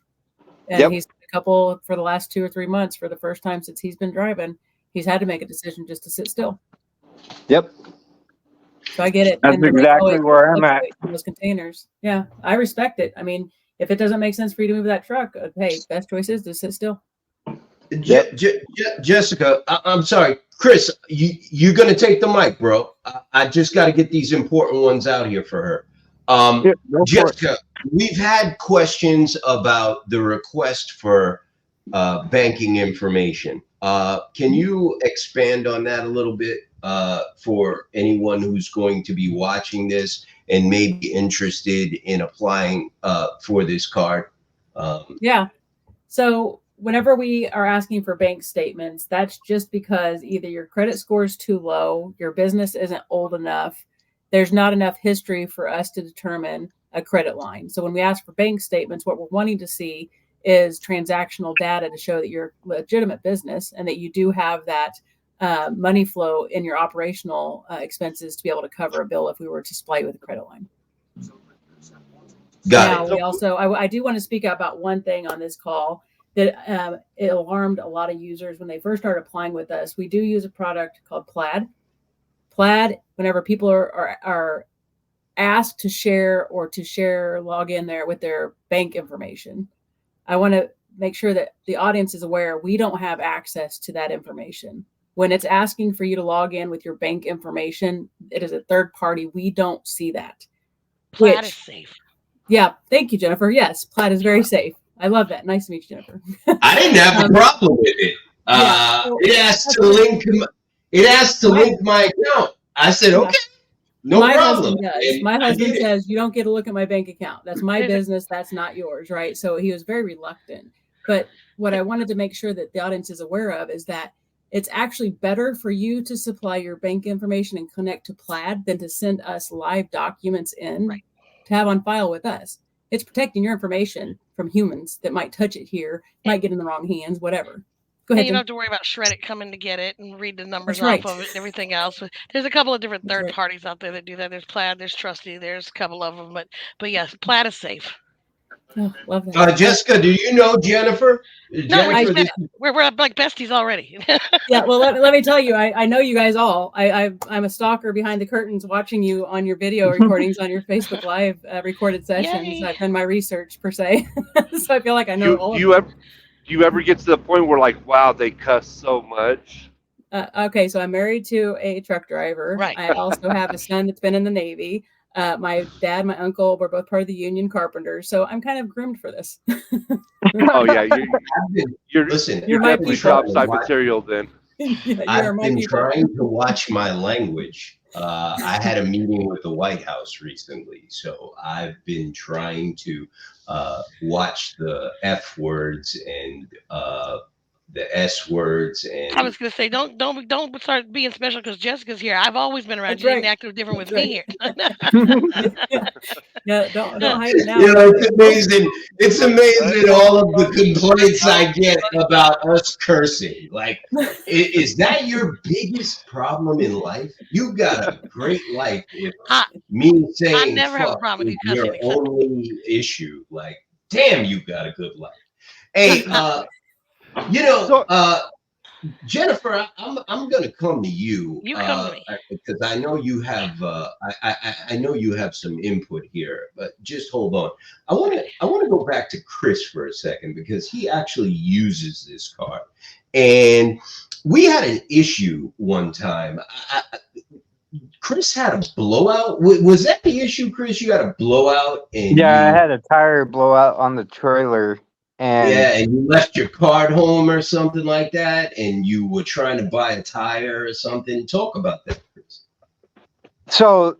And he's a couple for the last 2 or 3 months, for the first time since he's been driving, he's had to make a decision just to sit still. Yep. So I get it. That's exactly where I'm at. Those containers. Yeah, I respect it. I mean, if it doesn't make sense for you to move that truck, hey, best choice is to sit still. Jessica, I'm sorry. Chris, you're going to take the mic, bro. I just got to get these important ones out here for her. Jessica, we've had questions about the request for banking information. Can you expand on that a little bit for anyone who's going to be watching this and may be interested in applying for this card? Yeah. So whenever we are asking for bank statements, that's just because either your credit score is too low, your business isn't old enough, there's not enough history for us to determine a credit line. So when we ask for bank statements, what we're wanting to see is transactional data to show that you're a legitimate business and that you do have that money flow in your operational expenses to be able to cover a bill if we were to supply you with a credit line. Got it. We also, I do want to speak about one thing on this call that it alarmed a lot of users when they first started applying with us. We do use a product called Plaid. Plaid, whenever people are asked to share log in there with their bank information, I want to make sure that the audience is aware we don't have access to that information. When it's asking for you to log in with your bank information, it is a third party. We don't see that. Plaid is safe. Yeah, thank you, Jennifer. Yes, Plaid is very safe. I love that. Nice to meet you, Jennifer. I didn't have a problem with it. It asked to link. It asked to link my account. I said, okay, no problem. My husband says you don't get to look at my bank account. That's my business. That's not yours, right? So he was very reluctant. But what I wanted to make sure that the audience is aware of is that it's actually better for you to supply your bank information and connect to Plaid than to send us live documents in to have on file with us. It's protecting your information from humans that might touch it here, might get in the wrong hands, whatever. Go ahead. And you don't have to worry about Shreddit coming to get it and read the numbers off of it and everything else. There's a couple of different third parties out there that do that. There's Plaid, there's Trusty, there's a couple of them. But yes, Plaid is safe. Oh, love that. Jessica, do you know Jennifer? No, we're like besties already. Yeah, well, let me tell you, I know you guys all. I'm a stalker behind the curtains watching you on your video recordings on your Facebook Live recorded sessions. Yay. I've done my research, per se. So I feel like I know all of them. Do you ever get to the point where, like, wow, they cuss so much? Okay, so I'm married to a truck driver. Right. I also have a son that's been in the Navy. My dad, my uncle were both part of the union carpenters, so I'm kind of groomed for this. Oh yeah, you're definitely top side material then. Yeah, I've been trying to watch my language. I had a meeting with the White House recently, so I've been trying to watch the F words and the S words. And I was going to say, don't start being special because Jessica's here. I've always been around. You didn't act different with me here. Yeah, don't hide it now. You know, it's amazing. It's amazing all of the complaints I get about us cursing. Like, is that your biggest problem in life? You got a great life. If me saying I never have a problem with you cussing. Your only issue, like, damn, you got a good life. Hey, you know, Jennifer, I'm going to come to you. You come to me because I know you have I know you have some input here, but just hold on. I want to go back to Chris for a second because he actually uses this card, and we had an issue one time. Chris had a blowout. Was that the issue, Chris? You had a blowout, and I had a tire blowout on the trailer. And you left your card home or something like that, and you were trying to buy a tire or something. Talk about that, Chris. So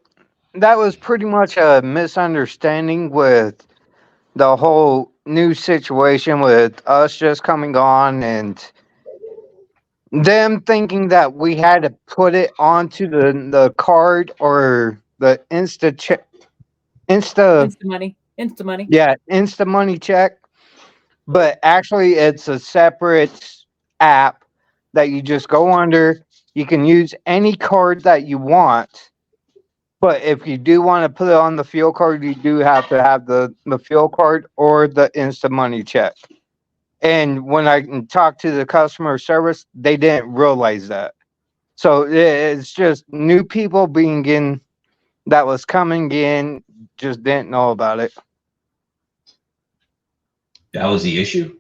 that was pretty much a misunderstanding with the whole new situation with us just coming on and them thinking that we had to put it onto the card or the Insta money. Yeah, Insta Money check. But actually, it's a separate app that you just go under. You can use any card that you want. But if you do want to put it on the fuel card, you do have to have the fuel card or the Instant Money check. And when I talked to the customer service, they didn't realize that. So it's just new people being in that was coming in, just didn't know about it. That was the issue?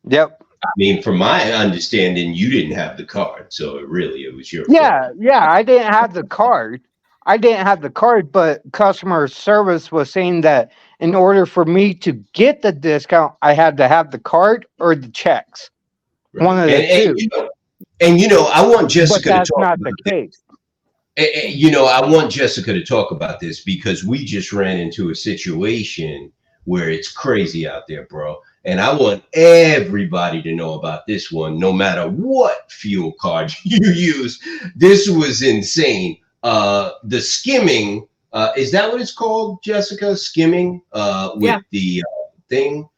Yep. I mean, from my understanding, you didn't have the card, so it was your fault. Yeah, I didn't have the card. But customer service was saying that in order for me to get the discount, I had to have the card or the checks. Right. One of the two. And I want Jessica to talk. But that's not the case. I want Jessica to talk about this because we just ran into a situation where it's crazy out there, bro. And I want everybody to know about this one, no matter what fuel card you use. This was insane. The skimming, is that what it's called, Jessica? Skimming with the thing.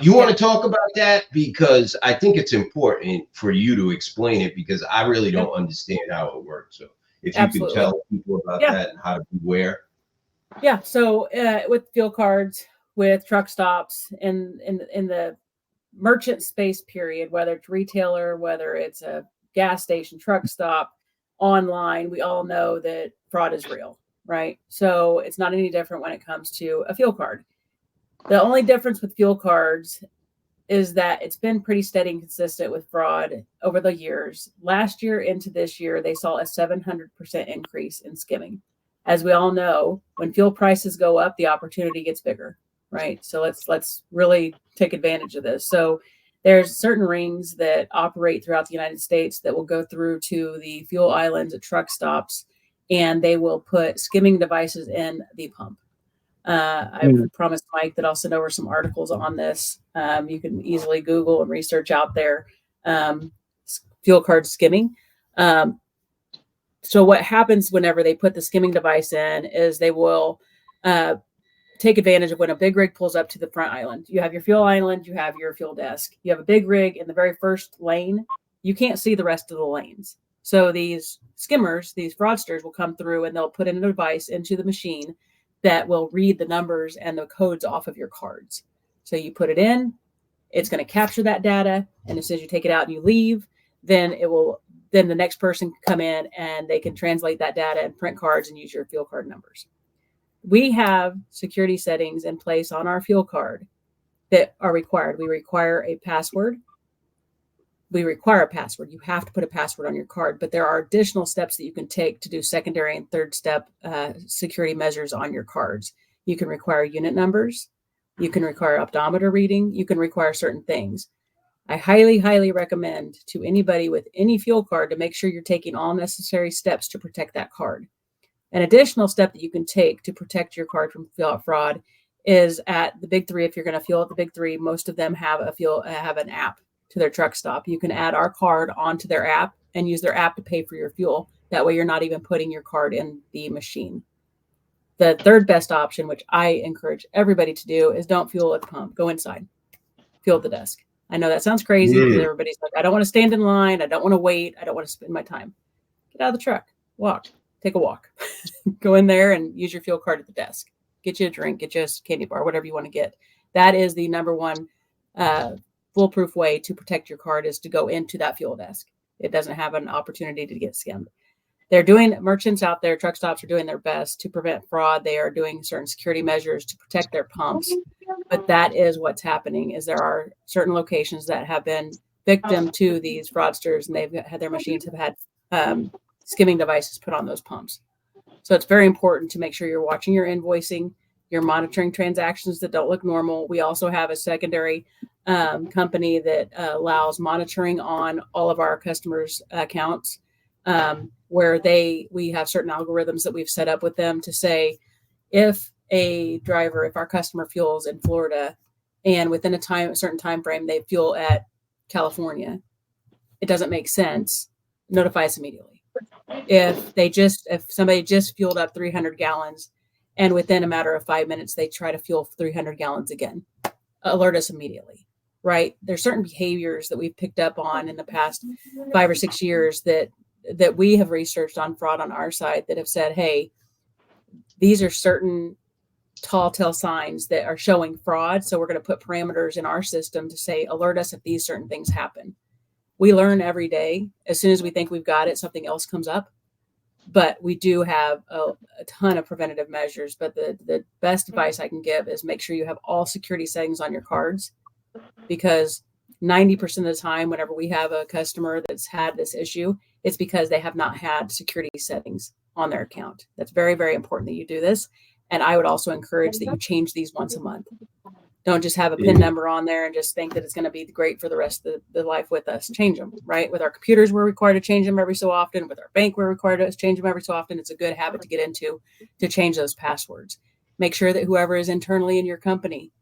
You want to talk about that? Because I think it's important for you to explain it, because I really don't understand how it works. So if you can tell people about that and how to beware. Yeah. So with fuel cards, with truck stops, in the merchant space period, whether it's retailer, whether it's a gas station, truck stop, online, we all know that fraud is real, right? So it's not any different when it comes to a fuel card. The only difference with fuel cards is that it's been pretty steady and consistent with fraud over the years. Last year into this year, they saw a 700% increase in skimming. As we all know, when fuel prices go up, the opportunity gets bigger, right? So let's really take advantage of this. So there's certain rings that operate throughout the United States that will go through to the fuel islands at truck stops, and they will put skimming devices in the pump. I've promised Mike that I'll send over some articles on this. You can easily Google and research out there, fuel card skimming. So what happens whenever they put the skimming device in is they will take advantage of when a big rig pulls up to the front island. You have your fuel island, you have your fuel desk. You have a big rig in the very first lane. You can't see the rest of the lanes. So these skimmers, these fraudsters will come through and they'll put in a device into the machine that will read the numbers and the codes off of your cards. So you put it in, it's going to capture that data. And as soon as you take it out and you leave, then the next person can come in and they can translate that data and print cards and use your fuel card numbers. We have security settings in place on our fuel card that are required. We require a password. You have to put a password on your card, but there are additional steps that you can take to do secondary and third step security measures on your cards. You can require unit numbers. You can require odometer reading. You can require certain things. I highly, highly recommend to anybody with any fuel card to make sure you're taking all necessary steps to protect that card. An additional step that you can take to protect your card from fuel fraud is at the big three. If you're going to fuel at the big three, most of them have an app to their truck stop. You can add our card onto their app and use their app to pay for your fuel. That way you're not even putting your card in the machine. The third best option, which I encourage everybody to do, is don't fuel at the pump. Go inside. Fuel at the desk. I know that sounds crazy because everybody's like, I don't want to stand in line. I don't want to wait. I don't want to spend my time. Get out of the truck. Walk. Take a walk. Go in there and use your fuel card at the desk. Get you a drink. Get you a candy bar, whatever you want to get. That is the number one foolproof way to protect your card, is to go into that fuel desk. It doesn't have an opportunity to get skimmed. Merchants out there, truck stops are doing their best to prevent fraud. They are doing certain security measures to protect their pumps. But that is what's happening, is there are certain locations that have been victim to these fraudsters, and they've had their machines have had skimming devices put on those pumps. So it's very important to make sure you're watching your invoicing, you're monitoring transactions that don't look normal. We also have a secondary company that allows monitoring on all of our customers' accounts, where we have certain algorithms that we've set up with them to say, if our customer fuels in Florida and within a certain time frame they fuel at California, it doesn't make sense, notify us immediately. If somebody just fueled up 300 gallons and within a matter of 5 minutes they try to fuel 300 gallons again, alert us immediately, right? There's certain behaviors that we've picked up on in the past 5 or 6 years that we have researched on fraud on our side that have said, hey, these are certain tall tale signs that are showing fraud. So we're going to put parameters in our system to say, alert us if these certain things happen. We learn every day. As soon as we think we've got it, something else comes up. But we do have a ton of preventative measures. But the best advice I can give is make sure you have all security settings on your cards, because 90% of the time, whenever we have a customer that's had this issue, it's because they have not had security settings on their account. That's very, very important that you do this. And I would also encourage that you change these once a month. Don't just have a PIN number on there and just think that it's going to be great for the rest of the life with us. Change them, right? With our computers, we're required to change them every so often. With our bank, we're required to change them every so often. It's a good habit to get into, to change those passwords. Make sure that whoever is internally in your company,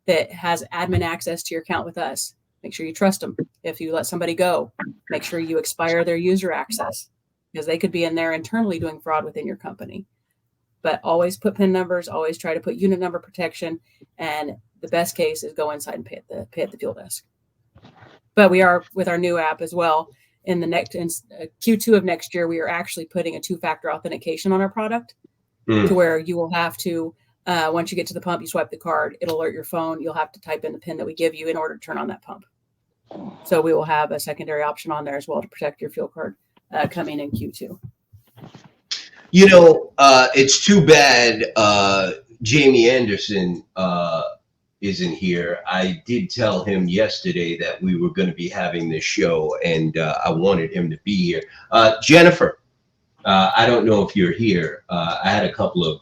that has admin access to your account with us. Make sure you trust them. If you let somebody go, make sure you expire their user access, because they could be in there internally doing fraud within your company. But always put PIN numbers, always try to put unit number protection, and the best case is go inside and pay at the fuel desk. But we are, with our new app as well, in Q2 of next year, we are actually putting a 2-factor authentication on our product to where you will have to, once you get to the pump, you swipe the card, it'll alert your phone. You'll have to type in the PIN that we give you in order to turn on that pump. So we will have a secondary option on there as well to protect your fuel card coming in Q2. You know, it's too bad Jamie Anderson isn't here. I did tell him yesterday that we were going to be having this show, and I wanted him to be here. Jennifer, I don't know if you're here. I had a couple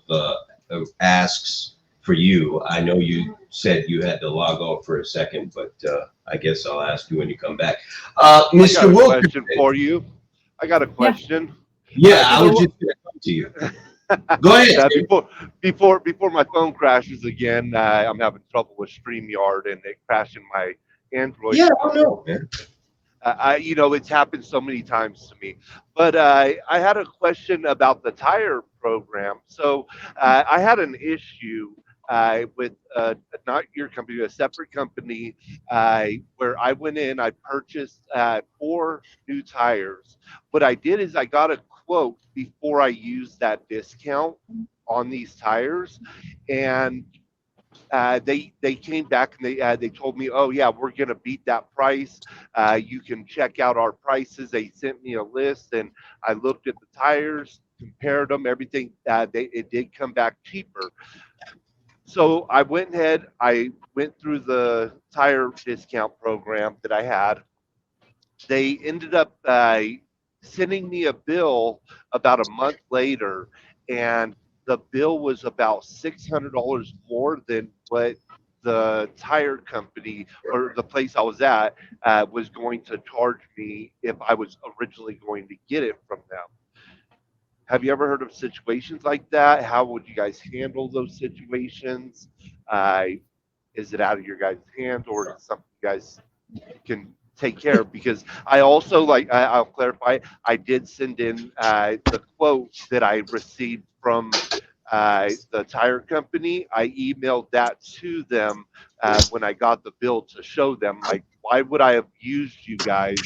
of asks for you. I know you said you had to log off for a second, but I guess I'll ask you when you come back. Mr. Wilkerson, question for you. I got a question. Yeah, I was just going to come to you. Go ahead. Before my phone crashes again, I'm having trouble with StreamYard, and it crashed in my Android. Yeah, I know, man. It's happened so many times to me. But I had a question about the tire program. So I had an issue with not your company, a separate company, where I went in, I purchased 4 new tires. What I did is I got a quote before I used that discount on these tires, and they came back and they told me, oh yeah, we're gonna beat that price. You can check out our prices. They sent me a list, and I looked at the tires, compared them, everything. It did come back cheaper. So I went ahead. I went through the tire discount program that I had. They ended up sending me a bill about a month later, and the bill was about $600 more than what the tire company or the place I was at was going to charge me if I was originally going to get it from them. Have you ever heard of situations like that? How would you guys handle those situations? Is it out of your guys' hands, or is it something you guys can take care of? Because I also, I'll clarify, I did send in the quote that I received from the tire company. I emailed that to them when I got the bill to show them, like, why would I have used you guys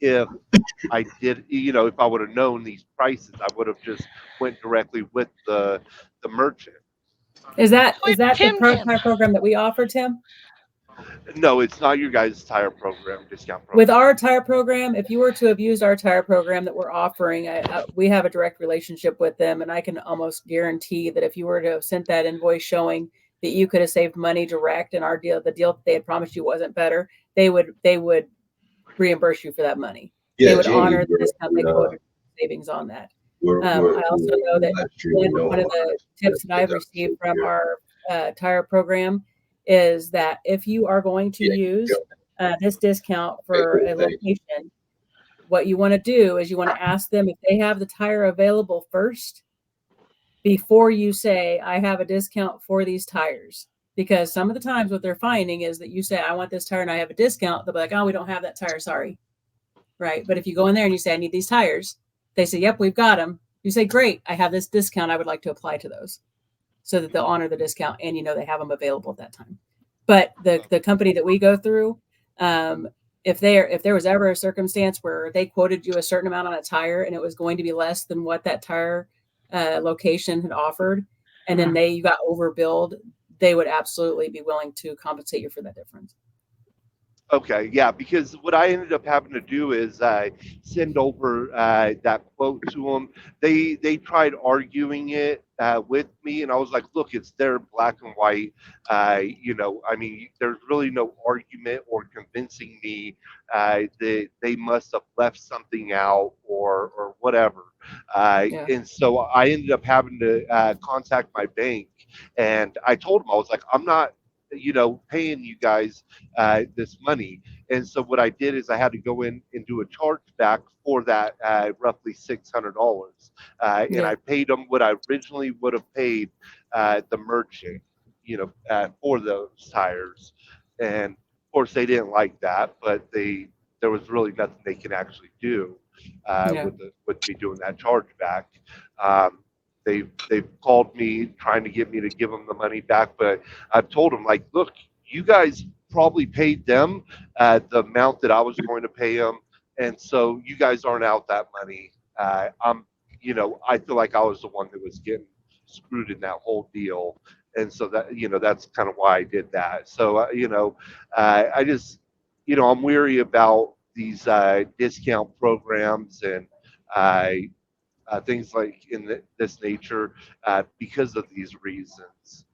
if I did, if I would have known these prices? I would have just went directly with the merchant. Is that the tire program that we offer, Tim? No, it's not your guys' tire program, discount program. With our tire program, if you were to have used our tire program that we're offering, we have a direct relationship with them, and I can almost guarantee that if you were to have sent that invoice showing that you could have saved money direct, and the deal that they had promised you wasn't better, they would reimburse you for that money. Yeah, they would Jamie, honor the discount they quoted savings on that. I also know that one of the tips that I've received from our tire program is that if you are going to use this discount for a location, what you want to do is you want to ask them if they have the tire available first before you say, I have a discount for these tires. Because some of the times what they're finding is that you say, I want this tire and I have a discount. They'll be like, oh, we don't have that tire. Sorry. Right. But if you go in there and you say, I need these tires, they say, yep, we've got them. You say, great, I have this discount. I would like to apply to those, so that they'll honor the discount and they have them available at that time. But the company that we go through, if there was ever a circumstance where they quoted you a certain amount on a tire and it was going to be less than what that tire location had offered, and then you got overbilled, they would absolutely be willing to compensate you for that difference. Okay, yeah, because what I ended up having to do is send over that quote to them. They tried arguing it with me, and I was like, look, it's there, black and white. There's really no argument or convincing me that they must have left something out or whatever. And so I ended up having to contact my bank, and I told them, I was like, I'm not paying you guys this money. And so what I did is I had to go in and do a chargeback for that roughly $600. And I paid them what I originally would have paid the merchant. for those tires. And of course, they didn't like that, but there was really nothing they can actually do with me doing that chargeback. They've called me trying to get me to give them the money back, but I've told them, like, look, you guys probably paid them the amount that I was going to pay them, and so you guys aren't out that money. I feel like I was the one that was getting screwed in that whole deal, and so that's kind of why I did that. So I just I'm weary about these discount programs and things like this nature because of these reasons.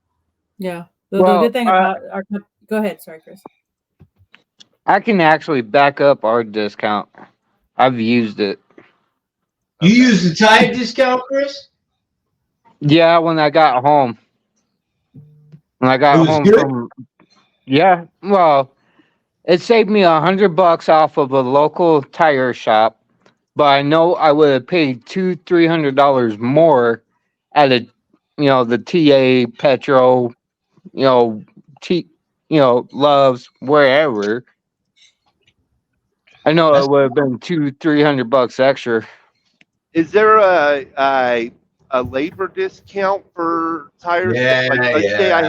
Yeah. The good thing about our go ahead, sorry, Chris. I can actually back up our discount. I've used it. You used the tire discount, Chris? Yeah, when I got home. When I got home from well, it saved me $100 off of a local tire shop, but I know I would have paid $200-300 more at the TA Petro, Loves, wherever. I know it would have been $200-300 extra. Is there a labor discount for tires? Let's say I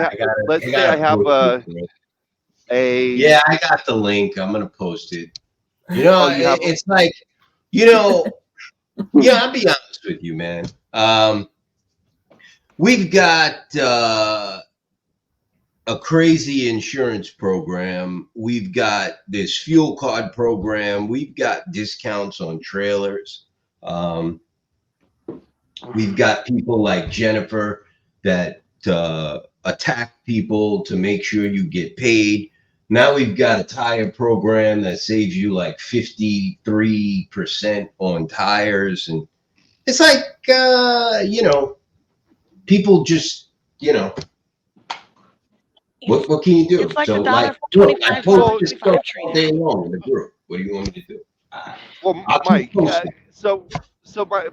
have Yeah, I got the link. I'm gonna post it. It's like, I'll be honest with you, man. We've got a crazy insurance program. We've got this fuel card program. We've got discounts on trailers. We've got people like Jennifer that attack people to make sure you get paid. Now we've got a tire program that saves you like 53% on tires. And it's like, people just, what can you do? It's like so I post this stuff all day long in the group. What do you want me to do? Well, Mike, so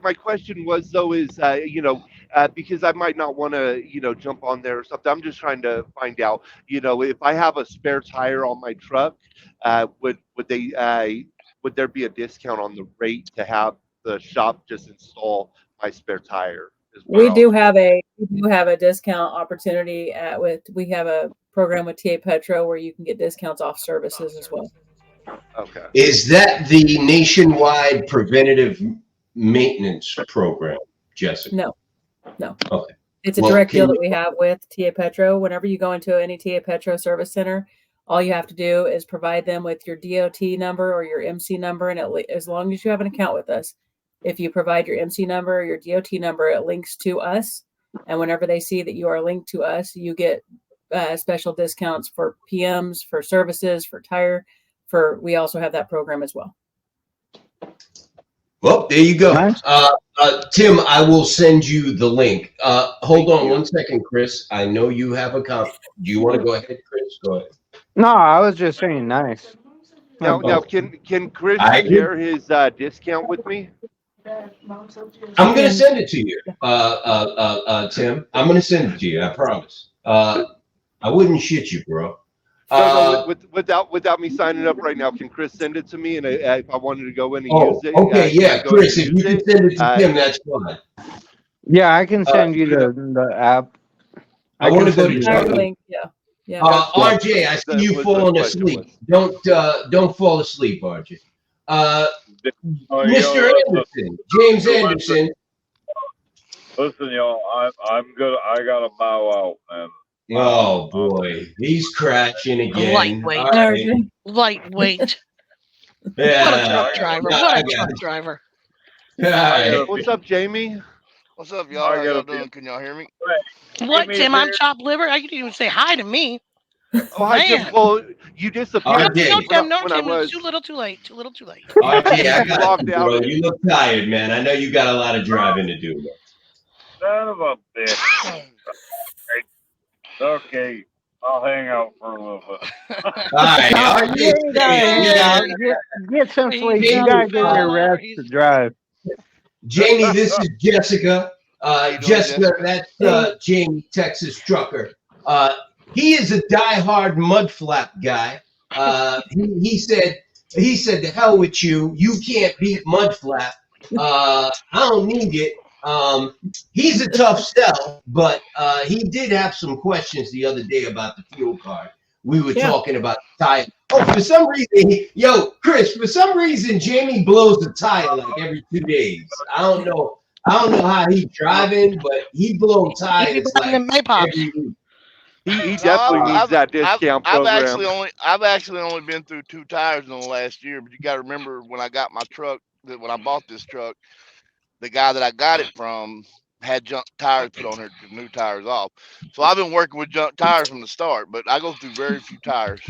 my question was, though, is, because I might not want to, jump on there or something. I'm just trying to find out, if I have a spare tire on my truck, would there be a discount on the rate to have the shop just install my spare tire? We do have a discount opportunity we have a program with TA Petro where you can get discounts off services as well. Okay. Is that the nationwide preventative maintenance program, Jessica? No. Okay. It's a direct deal that we have with TA Petro. Whenever you go into any TA Petro service center, all you have to do is provide them with your DOT number or your MC number, and as long as you have an account with us, if you provide your MC number or your DOT number, it links to us. And whenever they see that you are linked to us, you get special discounts for PMs, for services, for tire. We also have that program as well. Well, there you go. Nice. Tim, I will send you the link. Hold on 1 second, Chris. I know you have a comment. Do you want to go ahead, Chris? Go ahead. No, I was just saying nice. Now, can Chris share his discount with me? I'm going to send it to you, Tim. I'm going to send it to you. I promise. I wouldn't shit you, bro. Without me signing up right now, can Chris send it to me? And if I wanted to go in and use it, okay, yeah, Chris, if you can send it to Tim, that's fine. Yeah, I can send you the app. I want to go to the link. Yeah. RJ, I see you falling asleep. Don't fall asleep, RJ. Mr. Anderson, James Anderson. Listen, y'all, I'm good. I gotta bow out, man. Oh boy, he's crashing again. Lightweight. Lightweight. Yeah. What a truck driver. What a truck driver. What's up, Jamie? What's up, y'all? How y'all doing? Can y'all hear me? What, Tim? I'm chopped liver? You didn't even say hi to me. Oh, hi, Tim. Well, you disappeared. No, Tim. Too little, too late. Too little, too late. RJ, I got you, bro. You look tired, man. I know you got a lot of driving to do. Son of a bitch. Okay, I'll hang out for a little bit. All right, get some sleep. You gotta get your rest to drive. Jamie, this is Jessica. Jessica, that's Jamie, Texas trucker. He is a diehard mud flap guy. He said, "The hell with you. You can't beat mud flap. I don't need it." He's a tough sell, but he did have some questions the other day about the fuel card. We were talking about the tire. Oh, for some reason, Chris, for some reason, Jamie blows the tire like every 2 days. I don't know how he's driving, but he blows tires like every week. He definitely needs that discount program. I've actually only been through 2 tires in the last year, but you got to remember when I got my truck, when I bought this truck, the guy that I got it from had junk tires put on there, took new tires off. So I've been working with junk tires from the start, but I go through very few tires.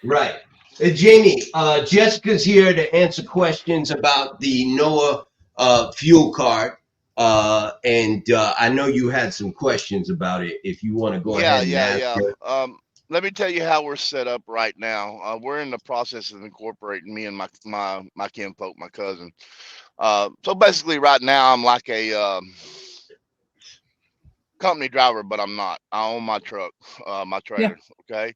Right. Jamie, Jessica's here to answer questions about the NOAA fuel card. And I know you had some questions about it. If you want to go ahead and ask. Let me tell you how we're set up right now. We're in the process of incorporating me and my kinfolk, my cousin. So basically right now I'm like a company driver, but I'm not. I own my truck, my trailer. Okay.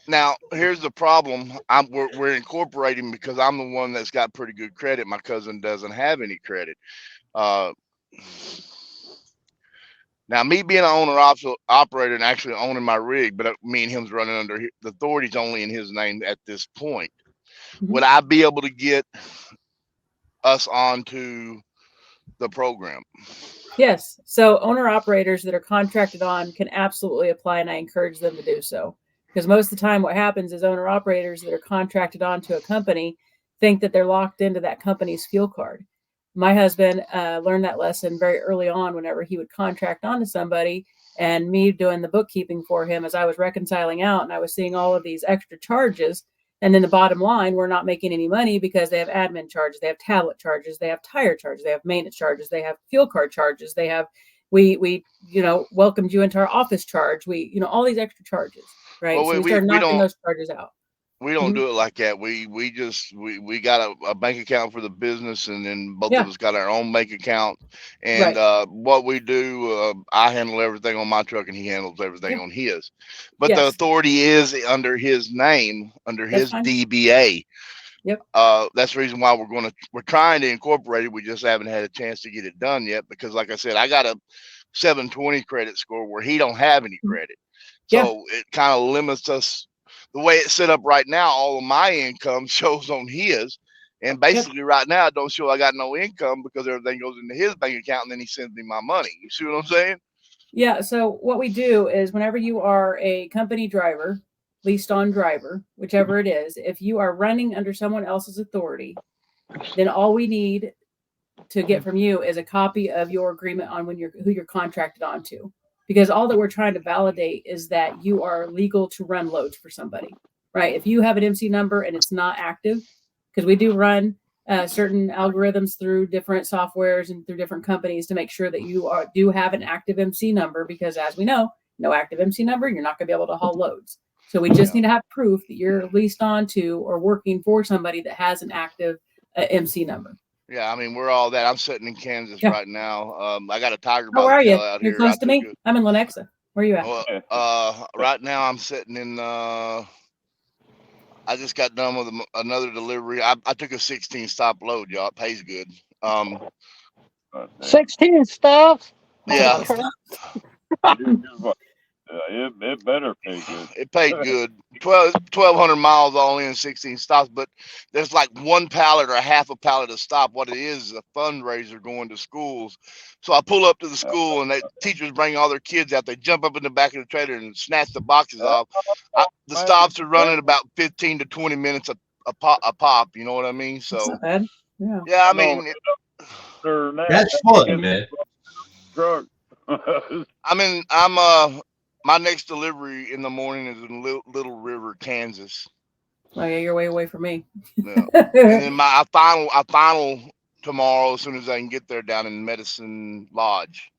Now here's the problem. We're incorporating because I'm the one that's got pretty good credit. My cousin doesn't have any credit. Now, me being an owner operator and actually owning my rig, but me and him's running under the authority's only in his name at this point. Would I be able to get us onto the program? Yes. So owner operators that are contracted on can absolutely apply, and I encourage them to do so. Because most of the time what happens is owner operators that are contracted on to a company think that they're locked into that company's fuel card. My husband learned that lesson very early on whenever he would contract onto somebody, and me doing the bookkeeping for him as I was reconciling out, and I was seeing all of these extra charges. And then the bottom line, we're not making any money because they have admin charges, they have tablet charges, they have tire charges, they have maintenance charges, they have fuel card charges, they have, we welcomed you into our office charge. All these extra charges, right? Well, so we start knocking those charges out. We don't do it like that. We got a bank account for the business, and then both of us got our own bank account. And what we do, I handle everything on my truck, and he handles everything on his. But the authority is under his name, under his DBA. Yep. That's the reason why we're trying to incorporate it. We just haven't had a chance to get it done yet because, like I said, I got a 720 credit score where he don't have any credit. So it kind of limits us. The way it's set up right now, all of my income shows on his, and basically right now it don't show I got no income because everything goes into his bank account, and then he sends me my money. You see what I'm saying? Yeah. So what we do is whenever you are a company driver, leased on driver, whichever it is, if you are running under someone else's authority, then all we need to get from you is a copy of your agreement on who you're contracted onto. Because all that we're trying to validate is that you are legal to run loads for somebody, right? If you have an MC number and it's not active, because we do run certain algorithms through different softwares and through different companies to make sure that you do have an active MC number, because as we know, no active MC number, you're not going to be able to haul loads. So we just need to have proof that you're leased onto or working for somebody that has an active MC number. Yeah, I mean, we're all that. I'm sitting in Kansas right now. I got a tiger How are you? out You're here. close to me? I'm in Lenexa. Where are you at? Right now I'm sitting in, I just got done with another delivery. I took a 16 stop load, y'all. It pays good. 16 stops? Yeah. It better pay good. It paid good. 1,200 miles all in, 16 stops, but there's like one pallet or a half a pallet of stop. What it is a fundraiser going to schools. So I pull up to the school, and teachers bring all their kids out. They jump up in the back of the trailer and snatch the boxes off. The stops are running about 15 to 20 minutes a pop. You know what I mean? So that's not bad. Yeah, I mean, that's fun, man. I mean, my next delivery in the morning is in Little River, Kansas. Oh yeah, you're way away from me. Yeah. And then I final tomorrow as soon as I can get there down in Medicine Lodge.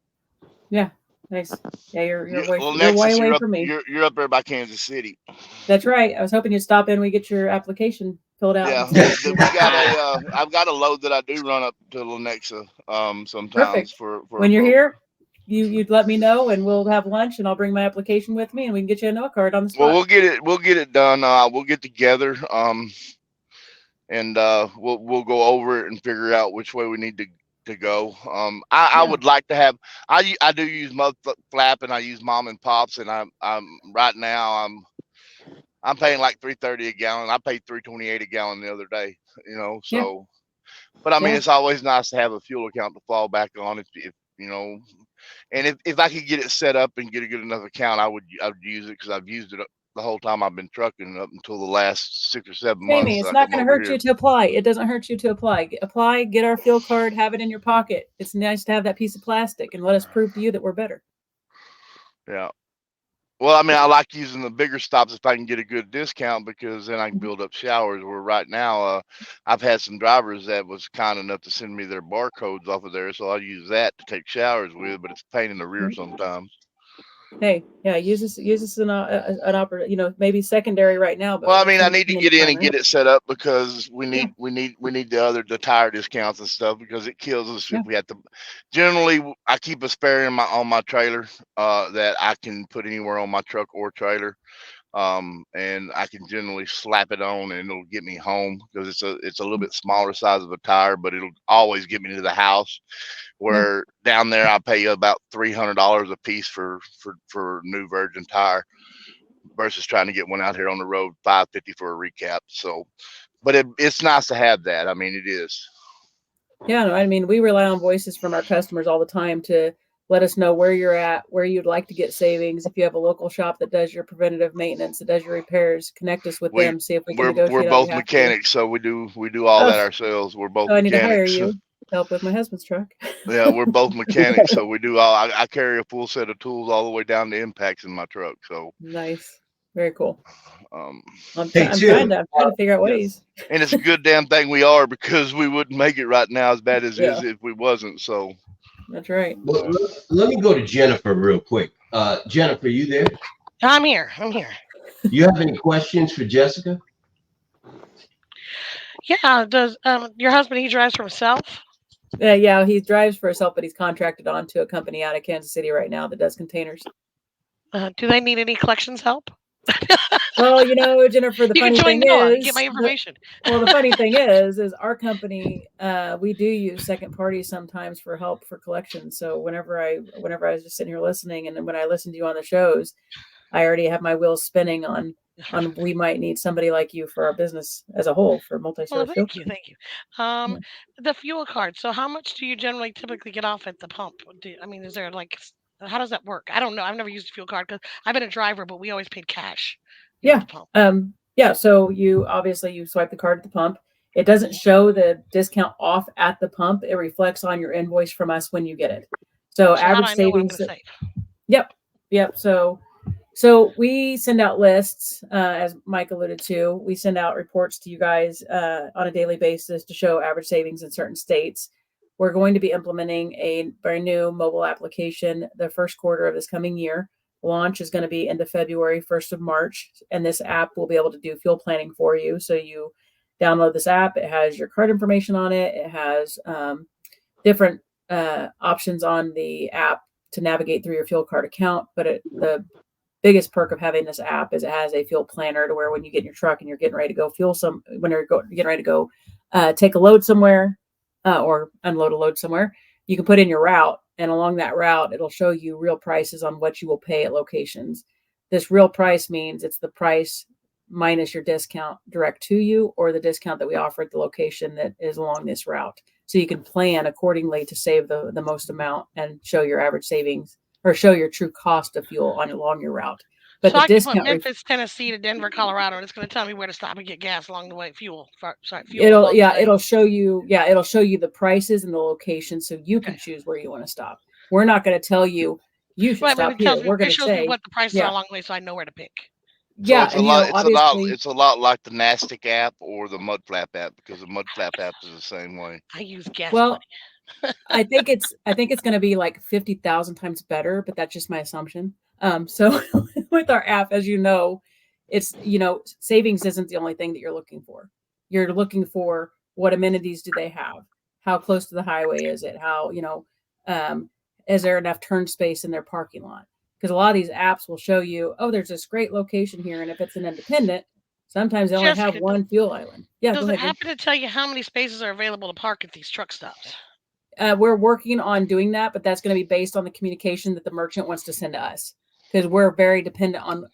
Yeah, nice. Yeah, you're way away from me. You're up there by Kansas City. That's right. I was hoping you'd stop in. We get your application filled out. Yeah, I've got a load that I do run up to Lenexa sometimes. Perfect. for when you're here. you'd let me know, and we'll have lunch, and I'll bring my application with me, and we can get you a no card on the spot. Well, we'll get it done. We'll get together. And we'll go over it and figure out which way we need to go. I would like to have. I do use mud flap, and I use mom and pops, and I'm right now I'm paying like $3.30 a gallon. I paid $3.28 a gallon the other day. So. But I mean, it's always nice to have a fuel account to fall back on if and if I could get it set up and get a good enough account, I would use it, because I've used it the whole time I've been trucking up until the last 6 or 7 months. Amy, it's not going to hurt you to apply. It doesn't hurt you to apply. Apply, get our fuel card, have it in your pocket. It's nice to have that piece of plastic, and let us prove to you that we're better. Yeah. Well, I mean, I like using the bigger stops if I can get a good discount, because then I can build up showers. Where right now, I've had some drivers that was kind enough to send me their barcodes off of there, so I use that to take showers with. But it's a pain in the rear sometimes. Hey, yeah, use this as an opportunity. Maybe secondary right now. But well, I mean, I need to get in and get it set up, because we need the tire discounts and stuff, because it kills us if we have to. Generally, I keep a spare on my trailer that I can put anywhere on my truck or trailer, and I can generally slap it on and it'll get me home, because it's a little bit smaller size of a tire, but it'll always get me to the house. Where down there I pay about $300 a piece for new virgin tire, versus trying to get one out here on the road $550 for a recap. So, but it's nice to have that. I mean, it is. Yeah, no, I mean, we rely on voices from our customers all the time to let us know where you're at, where you'd like to get savings. If you have a local shop that does your preventative maintenance, that does your repairs, connect us with them. See if we can negotiate. We're both mechanics, so we do all that ourselves. We're both mechanics. I need to hire you. Help with my husband's truck. Yeah, we're both mechanics, so we do all. I carry a full set of tools all the way down to impacts in my truck. So nice, very cool. I'm trying to figure out ways. And it's a good damn thing we are, because we wouldn't make it right now as bad as it is if we wasn't. So that's right. Well, let me go to Jennifer real quick. Jennifer, you there? I'm here. You have any questions for Jessica? Yeah. Does your husband, he drives for himself? Yeah, he drives for himself, but he's contracted on to a company out of Kansas City right now that does containers. Do they need any collections help? Well, Jennifer, the funny thing is, get my information. The funny thing is our company, we do use second parties sometimes for help for collections. So whenever I was just sitting here listening, and then when I listen to you on the shows, I already have my wheels spinning on we might need somebody like you for our business as a whole for multi-source. Thank you. The fuel card. So how much do you generally typically get off at the pump? Is there how does that work? I don't know. I've never used a fuel card, because I've been a driver, but we always paid cash. Yeah. So you swipe the card at the pump. It doesn't show the discount off at the pump. It reflects on your invoice from us when you get it. So average savings. Yep. So we send out lists, as Mike alluded to. We send out reports to you guys on a daily basis to show average savings in certain states. We're going to be implementing a brand new mobile application the first quarter of this coming year. Launch is going to be end of February, 1st of March. And this app will be able to do fuel planning for you. So you download this app. It has your card information on it. It has different options on the app to navigate through your fuel card account. But the biggest perk of having this app is it has a fuel planner, to where when you get in your truck and you're getting ready to go getting ready to go take a load somewhere or unload a load somewhere, you can put in your route, and along that route, it'll show you real prices on what you will pay at locations. This real price means it's the price minus your discount direct to you, or the discount that we offer at the location that is along this route. So you can plan accordingly to save the most amount and show your average savings, or show your true cost of fuel along your route. But so the I discount can put Memphis, Tennessee to Denver, Colorado, and it's going to tell me where to stop and get gas along the way. It'll show you the prices and the location, so you can choose where you want to stop. We're not going to tell you should stop here. We're going to say what the prices are along the way, so I know where to pick. So it's a lot like the NASTIC app or the Mudflap app, because the Mudflap app is the same way. I use gas. Well, I think it's going to be like 50,000 times better, but that's just my assumption. So with our app, as you know, it's, savings isn't the only thing that you're looking for. You're looking for what amenities do they have? How close to the highway is it? How, is there enough turn space in their parking lot? Because a lot of these apps will show you, oh, there's this great location here. And if it's an independent, sometimes they only have one fuel island. Yeah. Does it happen to tell you how many spaces are available to park at these truck stops? We're working on doing that, but that's going to be based on the communication that the merchant wants to send to us. Because we're very dependent on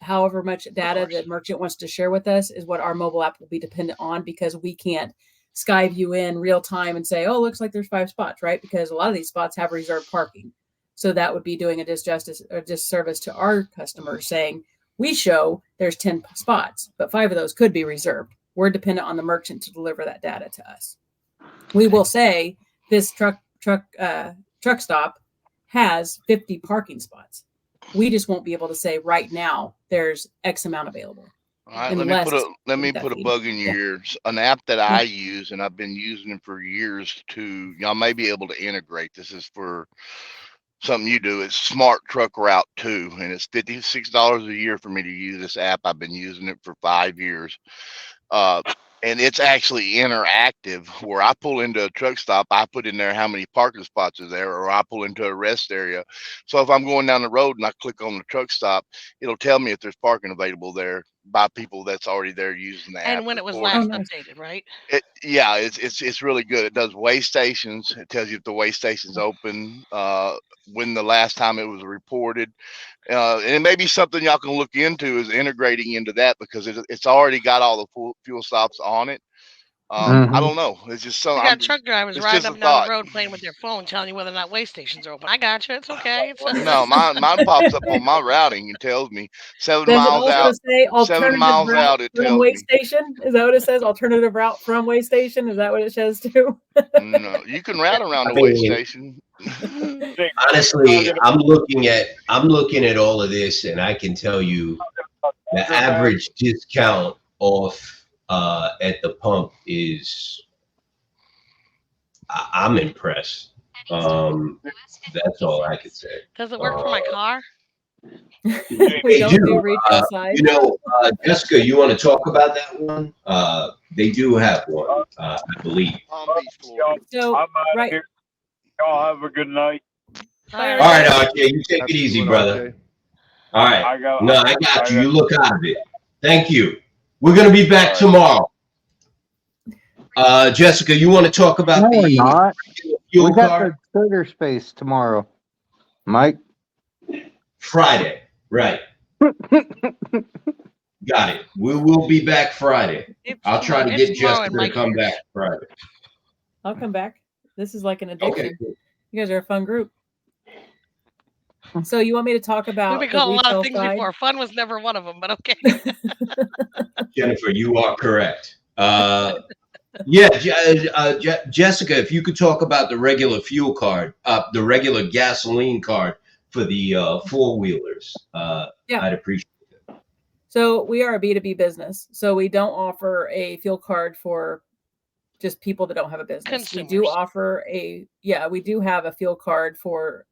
however much data the merchant wants to share with us is what our mobile app will be dependent on, because we can't Skyview in real time and say, oh, looks like there's 5 spots, right? Because a lot of these spots have reserved parking. So that would be doing a disservice to our customers, saying we show there's 10 spots, but 5 of those could be reserved. We're dependent on the merchant to deliver that data to us. We will say this truck stop has 50 parking spots. We just won't be able to say right now there's X amount available. All right, let me put a bug in your ears. An app that I use, and I've been using it for years too. Y'all may be able to integrate. This is for something you do. It's Smart Truck Route 2, and it's $56 a year for me to use this app. I've been using it for 5 years. And it's actually interactive, where I pull into a truck stop, I put in there how many parking spots are there, or I pull into a rest area. So if I'm going down the road and I click on the truck stop, it'll tell me if there's parking available there by people that's already there using the app. And when it was last updated, right? It's really good. It does weigh stations. It tells you if the weigh station's open, when the last time it was reported. And it may be something y'all can look into, is integrating into that, because it's already got all the fuel stops on it. I don't know. It's just something. You got truck drivers riding up and down the road playing with their phone, telling you whether or not weigh stations are open. I got you. It's okay. No, mine pops up on my routing and tells me 7 miles out. 7 miles out, it tells weigh me. Station? Is that what it says? Alternative route from weigh station? Is that what it says too? No, you can route around the weigh station. Honestly, I'm looking at all of this, and I can tell you the average discount off at the pump is, I'm impressed. That's all I could say. Does it work for my car? We don't do retail size. Jessica, you want to talk about that one? They do have one, I believe. So, right. Y'all have a good night. All right, RJ, you take it easy, brother. All right. I got you. You look out of it. Thank you. We're going to be back tomorrow. Jessica, you want to talk about we got card? the Twitter space tomorrow, Mike. Friday, right. Got it. We will be back Friday. I'll try to get Jessica to come back Friday. I'll come back. This is like an addiction. Okay. You guys are a fun group. So you want me to talk about? We've been called a lot of things before. Fun was never one of them, but okay. Jennifer, you are correct. Jessica, if you could talk about the regular fuel card, the regular gasoline card for the 4-wheelers, I'd appreciate it. So we are a B2B business. So we don't offer a fuel card for just people that don't have a business. Consumers. We do offer we do have a fuel card for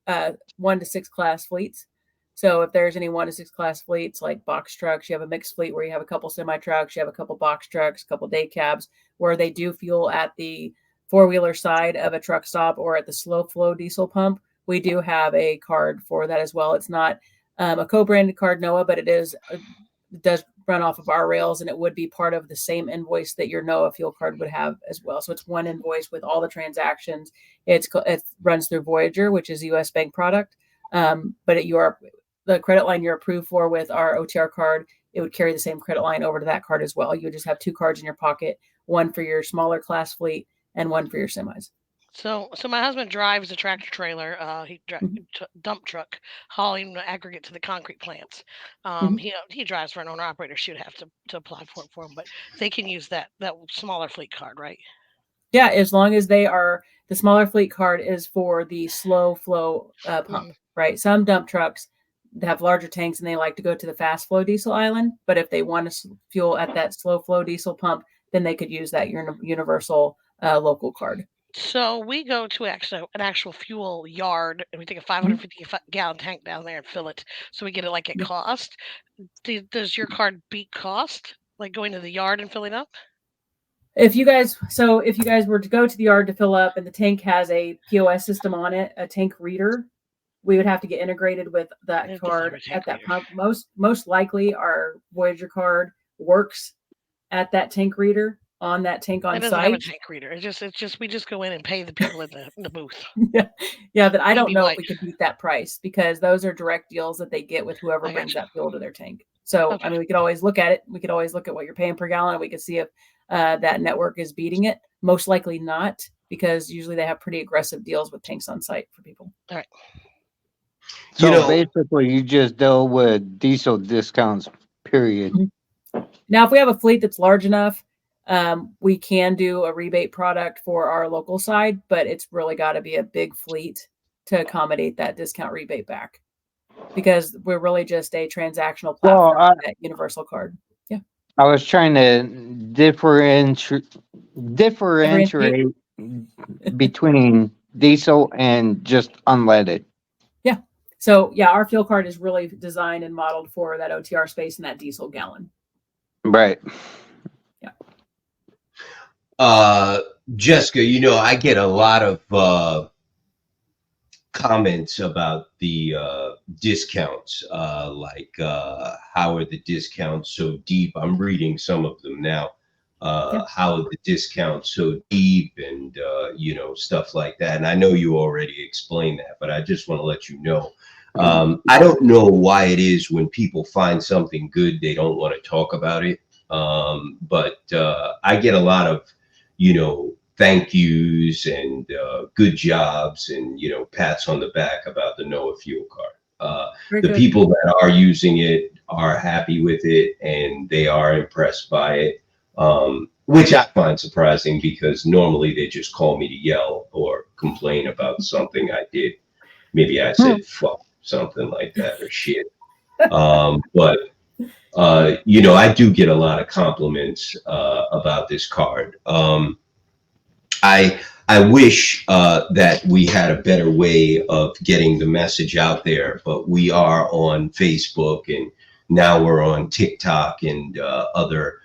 1 to 6 class fleets. So if there's any 1 to 6 class fleets like box trucks, you have a mixed fleet where you have a couple semi trucks, you have a couple box trucks, a couple day cabs, where they do fuel at the 4-wheeler side of a truck stop or at the slow flow diesel pump. We do have a card for that as well. It's not a co-branded card, Noah, but it does run off of our rails, and it would be part of the same invoice that your Noah fuel card would have as well. So it's one invoice with all the transactions. It runs through Voyager, which is a U.S. bank product. But the credit line you're approved for with our OTR card, it would carry the same credit line over to that card as well. You would just have 2 cards in your pocket, one for your smaller class fleet and one for your semis. So my husband drives a tractor trailer. He drives dump truck hauling aggregate to the concrete plants. He drives for an owner operator. She'd have to apply for it for him, but they can use that smaller fleet card, right? Yeah, as long as the smaller fleet card is for the slow flow pump, right? Some dump trucks have larger tanks and they like to go to the fast flow diesel island, but if they want to fuel at that slow flow diesel pump, then they could use that universal local card. So we go to an actual fuel yard and we take a 550 gallon tank down there and fill it. So we get it like at cost. Does your card beat cost, like going to the yard and filling up? if you guys were to go to the yard to fill up and the tank has a POS system on it, a tank reader, we would have to get integrated with that card at that pump. Most likely our Voyager card works at that tank reader on that tank on It doesn't site. have a tank reader. It's just we just go in and pay the people in the booth. Yeah, but I don't Maybe know like- if we could beat that price because those are direct deals that they get with whoever I brings gotcha. that fuel to their tank. So Okay. I mean, we could always look at it. We could always look at what you're paying per gallon, and we could see if that network is beating it. Most likely not, because usually they have pretty aggressive deals with tanks on site for people. All right. So You know- basically, you just deal with diesel discounts, period. Now, if we have a fleet that's large enough, we can do a rebate product for our local side, but it's really got to be a big fleet to accommodate that discount rebate back, because we're really just a transactional Well, platform, that universal card. I was trying to differentiate between diesel and just unleaded. So yeah, our fuel card is really designed and modeled for that OTR space and that diesel gallon. Right. Jessica, I get a lot of comments about the discounts, like how are the discounts so deep? I'm reading some of them now. How are the discounts so deep, and stuff like that. And I know you already explained that, but I just want to let you know. I don't know why it is when people find something good, they don't want to talk about it. But I get a lot of, thank yous and good jobs and, pats on the back about the NOAA fuel card. The people that are using it are happy with it and they are impressed by it, which I find surprising because normally they just call me to yell or complain about something I did. Maybe I said fuck, something like that, or shit. But I do get a lot of compliments about this card. I wish that we had a better way of getting the message out there, but we are on Facebook and now we're on TikTok and other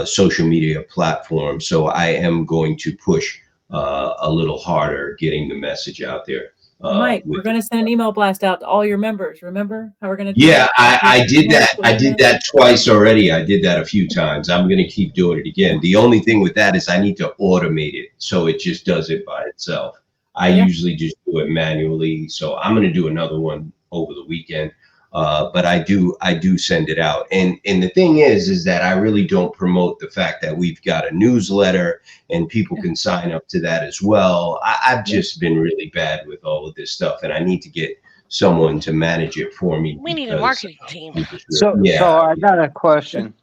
social media platforms. So I am going to push a little harder getting the message out there. Mike, we're going to send an email blast out to all your members. Remember how we're going to? Yeah, I did that. I did that twice already. I did that a few times. I'm going to keep doing it again. The only thing with that is I need to automate it so it just does it by itself. I usually just do it manually. So I'm going to do another one over the weekend. But I do send it out. And the thing is that I really don't promote the fact that we've got a newsletter and people can sign up to that as well. I've just been really bad with all of this stuff, and I need to get someone to manage it for me. We need a marketing team. So I got a question.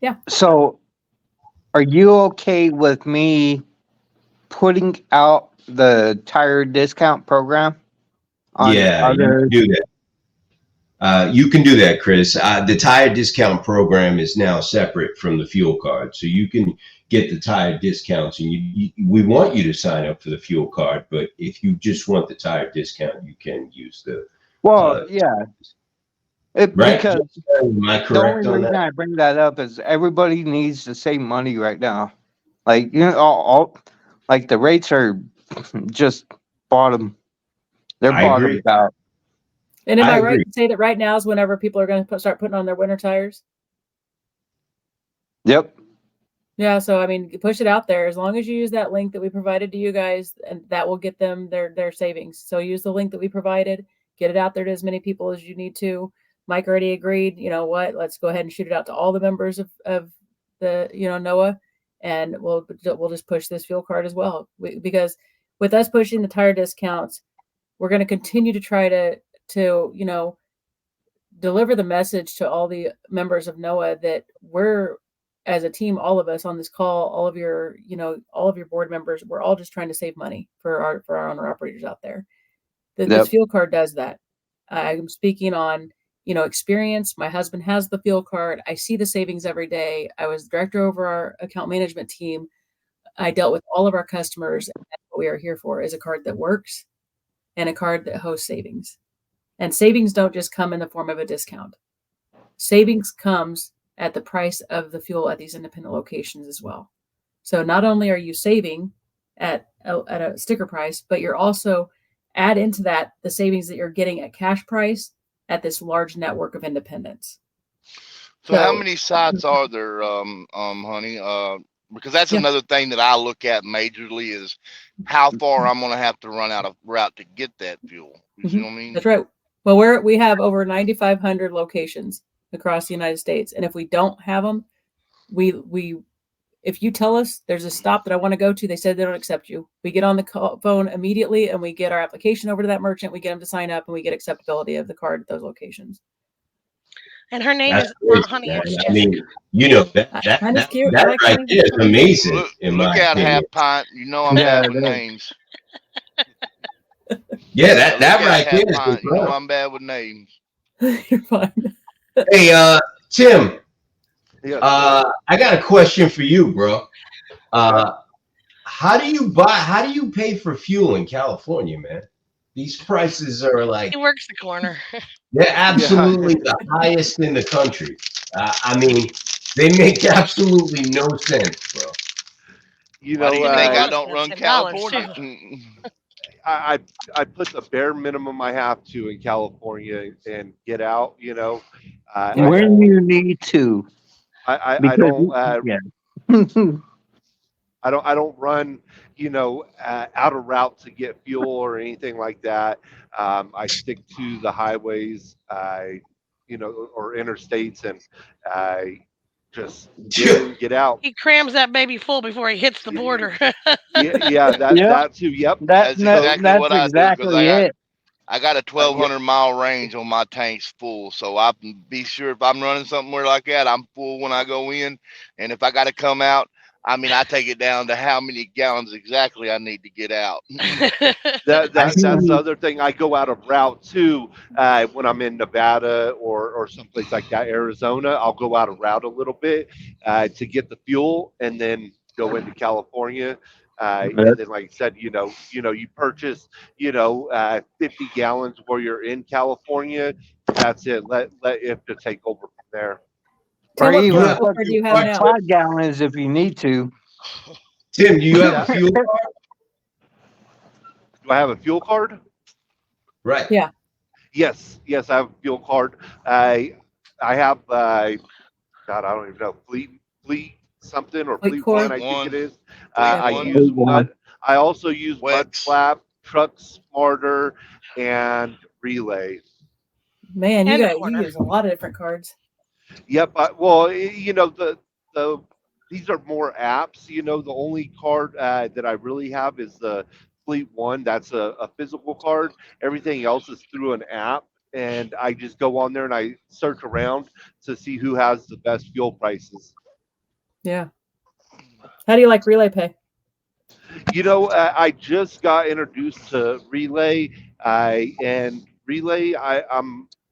Yeah. So are you okay with me putting out the tire discount program? Yeah, you can do that. You can do that, Chris. The tire discount program is now separate from the fuel card, so you can get the tire discounts. And we want you to sign up for the fuel card, but if you just want the tire discount, you can use the. Well, yeah. Right? Because am I the correct only on reason that? I bring that up is everybody needs to save money right now. Like all like the rates are just bottom. They're I bottomed agree. out. And am I right agree. to say that right now is whenever people are going to start putting on their winter tires? Yep. Yeah, so I mean, push it out there as long as you use that link that we provided to you guys, and that will get them their savings. So use the link that we provided, get it out there to as many people as you need to. Mike already agreed. You know what? Let's go ahead and shoot it out to all the members of the NOAA, and we'll just push this fuel card as well. Because with us pushing the tire discounts, we're going to continue to try to deliver the message to all the members of NOAA that we're, as a team, all of us on this call, all of your board members, we're all just trying to save money for our owner operators out there. This fuel card does that. I'm speaking on, experience. My husband has the fuel card. I see the savings every day. I was director over our account management team. I dealt with all of our customers. And that's what we are here for, is a card that works and a card that hosts savings. And savings don't just come in the form of a discount. Savings comes at the price of the fuel at these independent locations as well. So not only are you saving at a sticker price, but you're also add into that the savings that you're getting at cash price at this large network of independents. So how many sites are there, honey? Because that's another thing that I look at majorly is how far I'm gonna have to run out of route to get that fuel. You see what I mean? That's right. Well, we have over 9,500 locations across the United States, and if we don't have them, if you tell us there's a stop that I want to go to, they said they don't accept you. We get on the phone immediately and we get our application over to that merchant. We get them to sign up and we get acceptability of the card at those locations. And her name is not Honey. It's I mean, you know, that right there is amazing. Look out, Half Pint. You know I'm bad with names. Yeah, that right there is Pint. You know I'm bad with names. You're fine. Hey, Tim. I got a question for you, bro. How do you pay for fuel in California, man? These prices are like, he works the corner. They're absolutely the highest in the country. I mean, they make absolutely no sense, bro. You know, Why do you think I don't run California? I put the bare minimum I have to in California and get out. You know, when you need to. I don't run, you know, out of route to get fuel or anything like that. I stick to the highways, you know, or interstates, and I just get out. He crams that baby full before he hits the border. That too. Yep, that's exactly what I do. I got a 1,200 mile range on my tanks full, so I can be sure if I'm running somewhere like that, I'm full when I go in, and if I got to come out, I mean, I take it down to how many gallons exactly I need to get out. That's the other thing. I go out of route too when I'm in Nevada or someplace like that, Arizona. I'll go out of route a little bit to get the fuel, and then go into California. And then, like I said, you purchase, 50 gallons where you're in California. That's it. Let it to take over from there. Or even do you have now? 5 gallons if you need to. Tim, do you have a fuel card? Do I have a fuel card? Right. Yeah. Yes, I have a fuel card. I have God, I don't even know, Fleet something or Fleet One, I think it is. I also use Mudflap, Truck Smarter, and Relay. Man, you use a lot of different cards. Yep. Well, the these are more apps. The only card that I really have is the Fleet One. That's a physical card. Everything else is through an app, and I just go on there and I search around to see who has the best fuel prices. Yeah. How do you like Relay Pay? I just got introduced to Relay, and Relay, I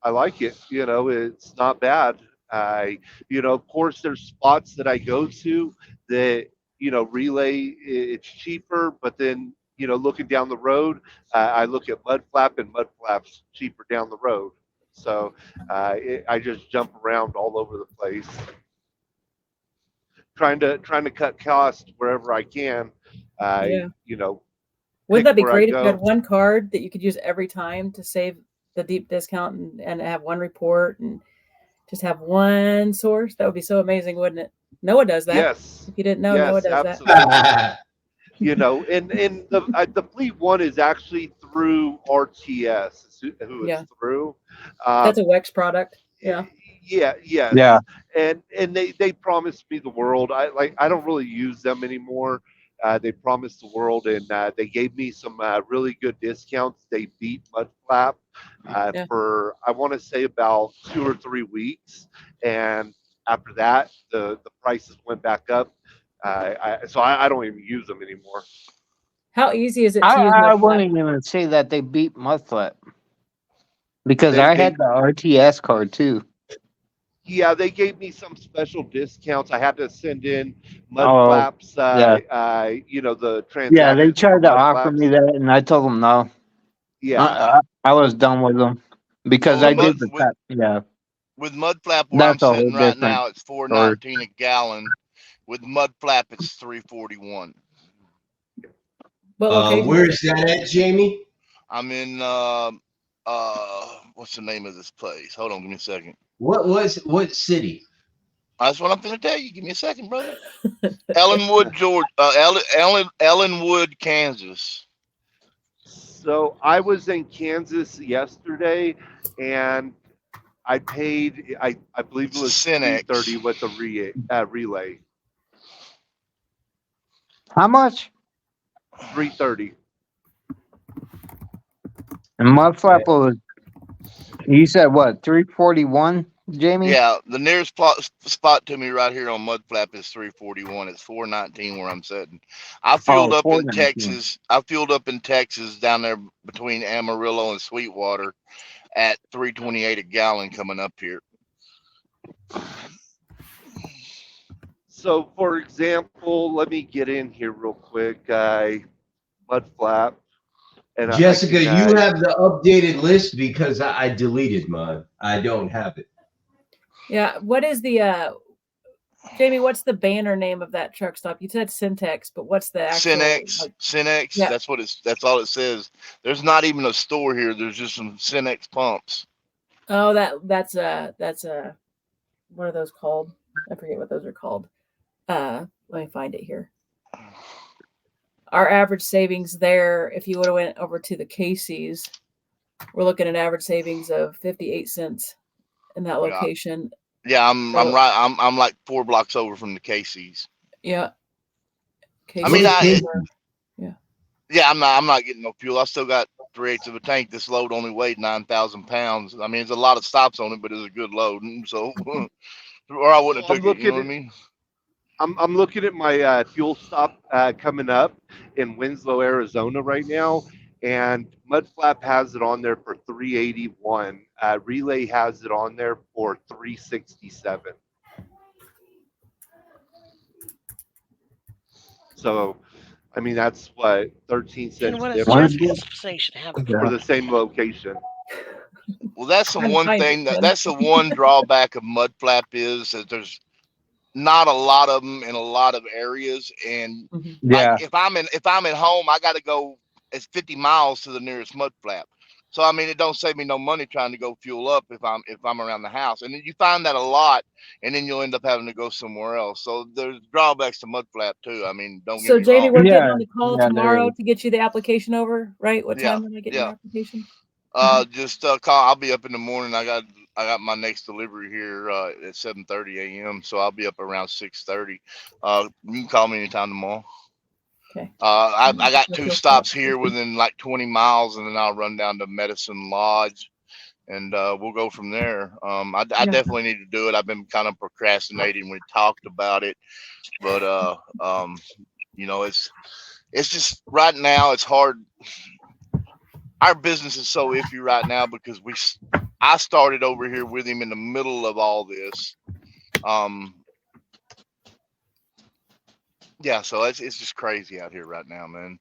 like it. It's not bad. Of course, there's spots that I go to that, Relay, it's cheaper, but then, looking down the road, I look at Mudflap, and Mudflap's cheaper down the road. So I just jump around all over the place, trying to cut costs wherever I can. Wouldn't that be great if you had one card that you could use every time to save the deep discount and have one report and just have one source? That would be so amazing, wouldn't it? Noah does that. Yes. If you didn't know, Noah does absolutely. that. And the Fleet One is actually through RTS, who it's through. That's a WEX product. Yeah. Yeah. And they promised me the world. I don't really use them anymore. They promised the world, and they gave me some really good discounts. They beat Mudflap for, I want to say, about 2 or 3 weeks, and after that, the prices went back up. So I don't even use them anymore. How easy is it to use I Mudflap? wouldn't even say that they beat Mudflap, because I had the RTS card too. Yeah, they gave me some special discounts. I had to send in Mudflap's, the transaction. Yeah, they tried to offer me that, and I told them no. Yeah, I was done with them because I did the tap. Yeah. With mud flap where That's I'm a whole sitting right different now, it's story. $4.19 a gallon. With mud flap, it's $3.41. What location? Where's that at, Jamie? I'm in what's the name of this place? Hold on, give me a second. What city? That's what I'm gonna tell you. Give me a second, brother. Ellenwood, Georgia. Ellenwood, Kansas. So I was in Kansas yesterday, and I paid. I believe it was Cenex. $3.30 with the relay. How much? $3.30. And mud flap was. You said what? 341, Jamie? Yeah, the nearest spot to me right here on mud flap is 341. It's 419 where I'm sitting. I fueled up in 419. Texas. I fueled up in Texas down there between Amarillo and Sweetwater at 328 a gallon coming up here. So, for example, let me get in here real quick. Mud flap. And Jessica, you have the updated list because I deleted mine. I don't have it. Yeah. What is the Jamie? What's the banner name of that truck stop? You said Syntex, but what's the actual? Cenex. Yeah. That's all it says. There's not even a store here. There's just some Cenex pumps. Oh, that's what are those called? I forget what those are called. Let me find it here. Our average savings there, if you would have went over to the Casey's, we're looking at average savings of 58 cents in that location. Yeah, I'm right. I'm like 4 blocks over from the Casey's. Yeah. I mean, yeah. I'm not getting no fuel. I still got 3/8 of a tank. This load only weighed 9,000 pounds. I mean, there's a lot of stops on it, but it's a good load. So, or I wouldn't have took it. You know what I mean? I'm looking at my fuel stop coming up in Winslow, Arizona right now, and Mud Flap has it on there for 381. Relay has it on there for 367. So, I mean, that's what 13 cents And what does difference Jessica's station have? for the same location. Well, that's the one thing that's the one drawback of Mud Flap is that there's not a lot of them in a lot of areas, and like if I'm at home, I got to go. It's 50 miles to the nearest mud flap. So I mean, it don't save me no money trying to go fuel up if I'm around the house, and then you find that a lot, and then you'll end up having to go somewhere else. So there's drawbacks to mud flap too. I mean, don't get me Jamie, wrong. we're getting on the call tomorrow to get you the application over, right? What time when I get your application? Just call. I'll be up in the morning. I got my next delivery here at 7:30 a.m. So I'll be up around 6:30. You can call me anytime tomorrow. Okay. I got 2 stops here within like 20 miles, and then I'll run down to Medicine Lodge, and we'll go from there. I definitely need to do it. I've been kind of procrastinating. We talked about it, but you know, it's just right now it's hard. Our business is so iffy right now because I started over here with him in the middle of all this. Yeah, so it's just crazy out here right now, man.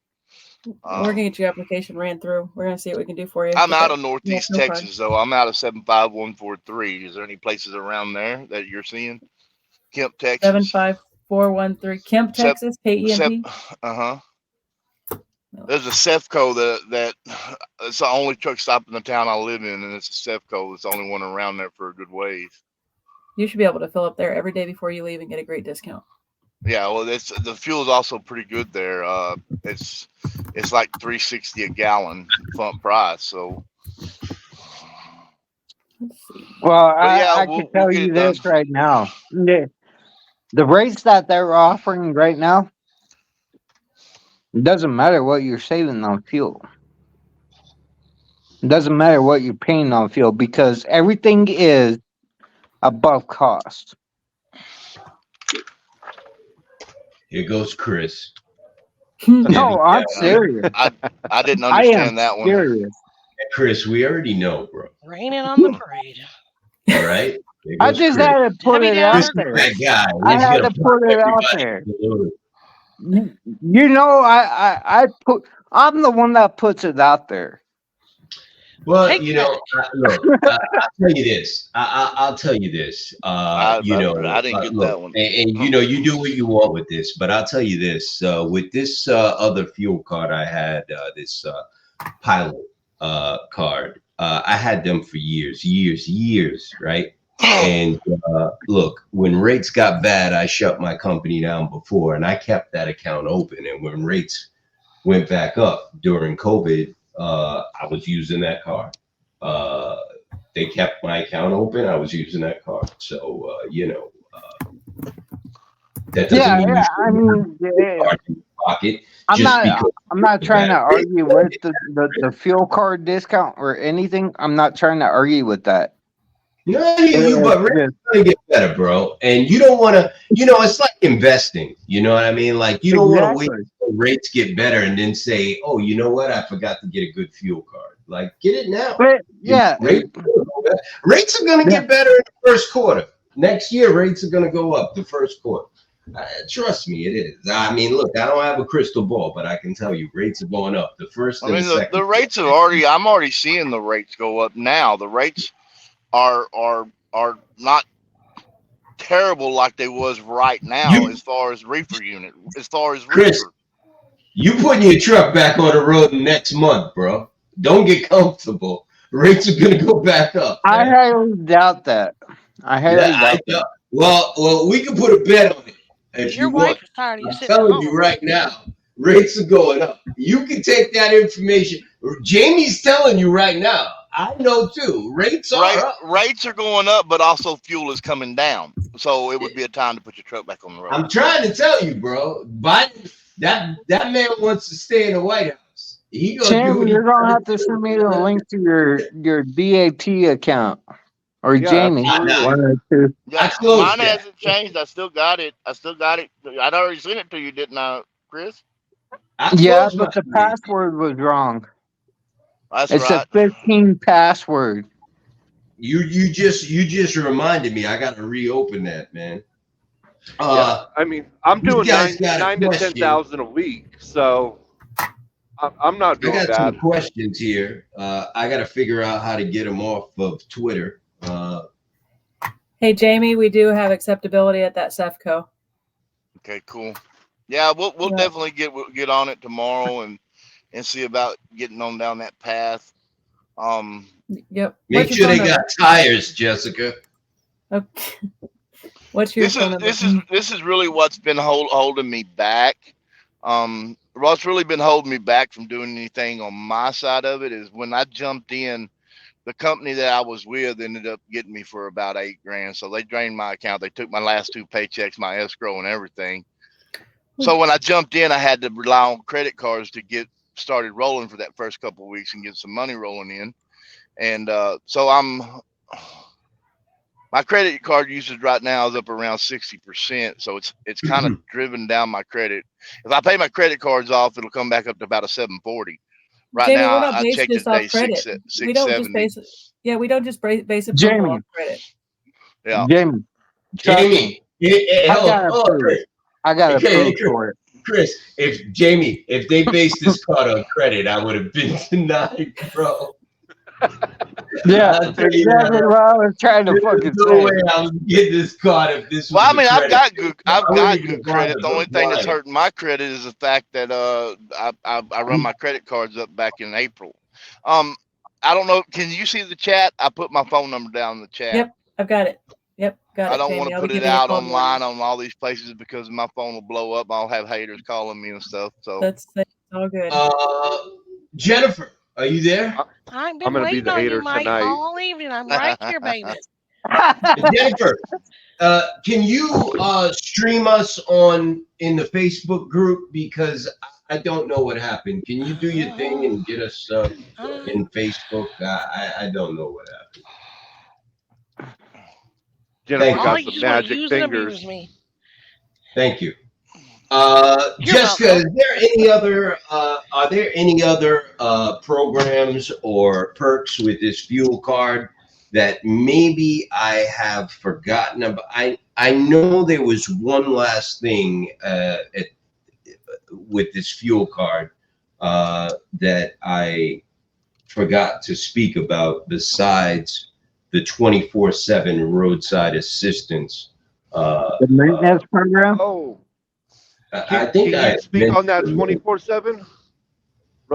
We're gonna get your application ran through. We're gonna see what we can do for you. I'm out of Northeast Texas, though. I'm out of 75143. Is there any places around there that you're seeing? Kemp, Texas. 75413. Kemp, Texas. KEMP. There's a Sefco that it's the only truck stop in the town I live in, and it's a Sefco. It's the only one around there for a good ways. You should be able to fill up there every day before you leave and get a great discount. Yeah, well, the fuel is also pretty good there. It's like $3.60 a gallon front price. So, well, I can tell you this right now: the rates that they're offering right now, it doesn't matter what you're saving on fuel. It doesn't matter what you're paying on fuel because everything is above cost. Here goes Chris. No, I'm serious. I didn't understand that one. Serious. Chris, we already know, bro. Raining on the parade. All right. I just had to put it out there. That guy. I had to put it out there. You know, I'm the one that puts it out there. Well, Take you know, look, I'll tell you this. I'll tell you this. I didn't get Look, that one. and you know, you do what you want with this, but I'll tell you this. With this other fuel card I had, this pilot card, I had them for years, right? And look, when rates got bad, I shut my company down before, and I kept that account open. And when rates went back up during COVID, I was using that card. They kept my account open. I was using that card. So, you know, that doesn't mean you I mean, card in your pocket. I'm not trying to argue with the fuel card discount or anything. I'm not trying to argue with that. No, but rates gonna get better, bro. And you don't want to, you know, it's like investing. You know what I mean? Like you don't want to wait until rates get better and then say, oh, you know what? I forgot to get a good fuel card. Like get it now. But yeah, rates are gonna get better in the first quarter. Next year, rates are gonna go up the first quarter. Trust me, it is. I mean, look, I don't have a crystal ball, but I can tell you rates are going up. The first and the second. The rates have already, I'm already seeing the rates go up now. The rates are not terrible like they was right now as far as reefer unit. As far as Chris, reefer. You putting your truck back on the road next month, bro. Don't get comfortable. Rates are gonna go back up. Man. I highly doubt that. I highly doubt. Well, we can put a bet on it if Your you wife want. is tired of you I'm sitting at telling home. you right now, rates are going up. You can take that information. Jamie's telling you right now. I know too. Rates are up. Rates are going up, but also fuel is coming down. So it would be a time to put your truck back on the road. I'm trying to tell you, bro. Biden, that man wants to stay in the White House. He gonna Tim, you're gonna have to send me the link to your BAT account. Or Jamie. One or two. Yeah, mine hasn't changed. I still got it. I'd already sent it to you, didn't I, Chris? Yeah, but the password was wrong. That's it's right. a 15 password. You just reminded me. I got to reopen that, man. Yeah, I mean, I'm doing 9 to 10,000 a week, so I'm not doing I got bad. some questions here. I got to figure out how to get them off of Twitter. Hey, Jamie, we do have acceptability at that CEFCO. Okay, cool. Yeah, we'll definitely get on it tomorrow and see about getting on down that path. Yep. Make sure they got tires, Jessica. Okay. What's your phone number? This is really what's been holding me back. What's really been holding me back from doing anything on my side of it is when I jumped in, the company that I was with ended up getting me for about $8,000. So they drained my account. They took my last 2 paychecks, my escrow and everything. So when I jumped in, I had to rely on credit cards to get started rolling for that first couple of weeks and get some money rolling in. And so my credit card usage right now is up around 60%. So it's kind of driven down my credit. If I pay my credit cards off, it'll come back up to about a 740. Right Jamie, now, we're not I based checked just today, off credit. 670. We don't just base it. Yeah, we don't just base it Jamie. off credit. Yeah. Jamie. I got a proof for it. Chris, if they based this card on credit, I would have been denied, bro. Yeah, exactly what I was trying to fucking say. No way I was getting this card if this was. Well, I mean, I've got credit. good credit. The only thing that's hurting my credit is the fact that I run my credit cards up back in April. I don't know. Can you see the chat? I put my phone number down in the chat. Yep, I've got it. Yep, got it. I don't want to put it out online on all these places because my phone will blow up. I'll have haters calling me and stuff. So that's all good. Jennifer, are you there? I've been waiting on you, Mike, all evening. I'm right here, baby. Jennifer, can you stream us in the Facebook group because I don't know what happened. Can you do your thing and get us in Facebook? I don't know what happened. Jennifer got some magic fingers. Thank you. Jessica, is there any other? Are there any other programs or perks with this fuel card that maybe I have forgotten about? I know there was one last thing with this fuel card that I forgot to speak about besides the 24/7 roadside assistance. The maintenance program. Oh, I can think you I speak on that mentioned- 24/7?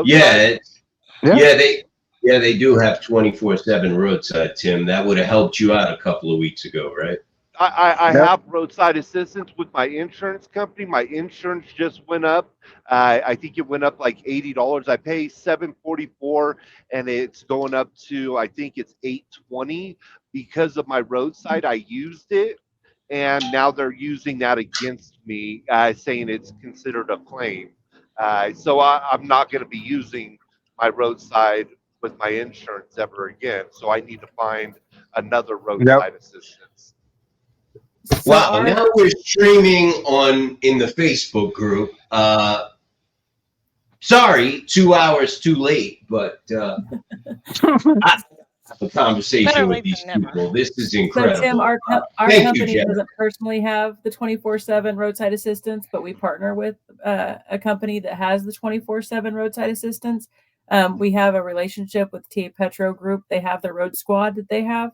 Yeah, Yeah. they do have 24/7 roadside, Tim. That would have helped you out a couple of weeks ago, right? I Yep. have roadside assistance with my insurance company. My insurance just went up. I think it went up like $80. I pay $744, and it's going up to, I think it's $820 because of my roadside. I used it, and now they're using that against me, saying it's considered a claim. So I'm not going to be using my roadside with my insurance ever again. So I need to find another roadside assistance. So Wow, our- now we're streaming in the Facebook group. Sorry, 2 hours too late, but I have a conversation Better with late these than never. people. This is So incredible. Tim, our Thank you, company Jeff. doesn't personally have the 24/7 roadside assistance, but we partner with a company that has the 24/7 roadside assistance. We have a relationship with TA Petro Group. They have the road squad that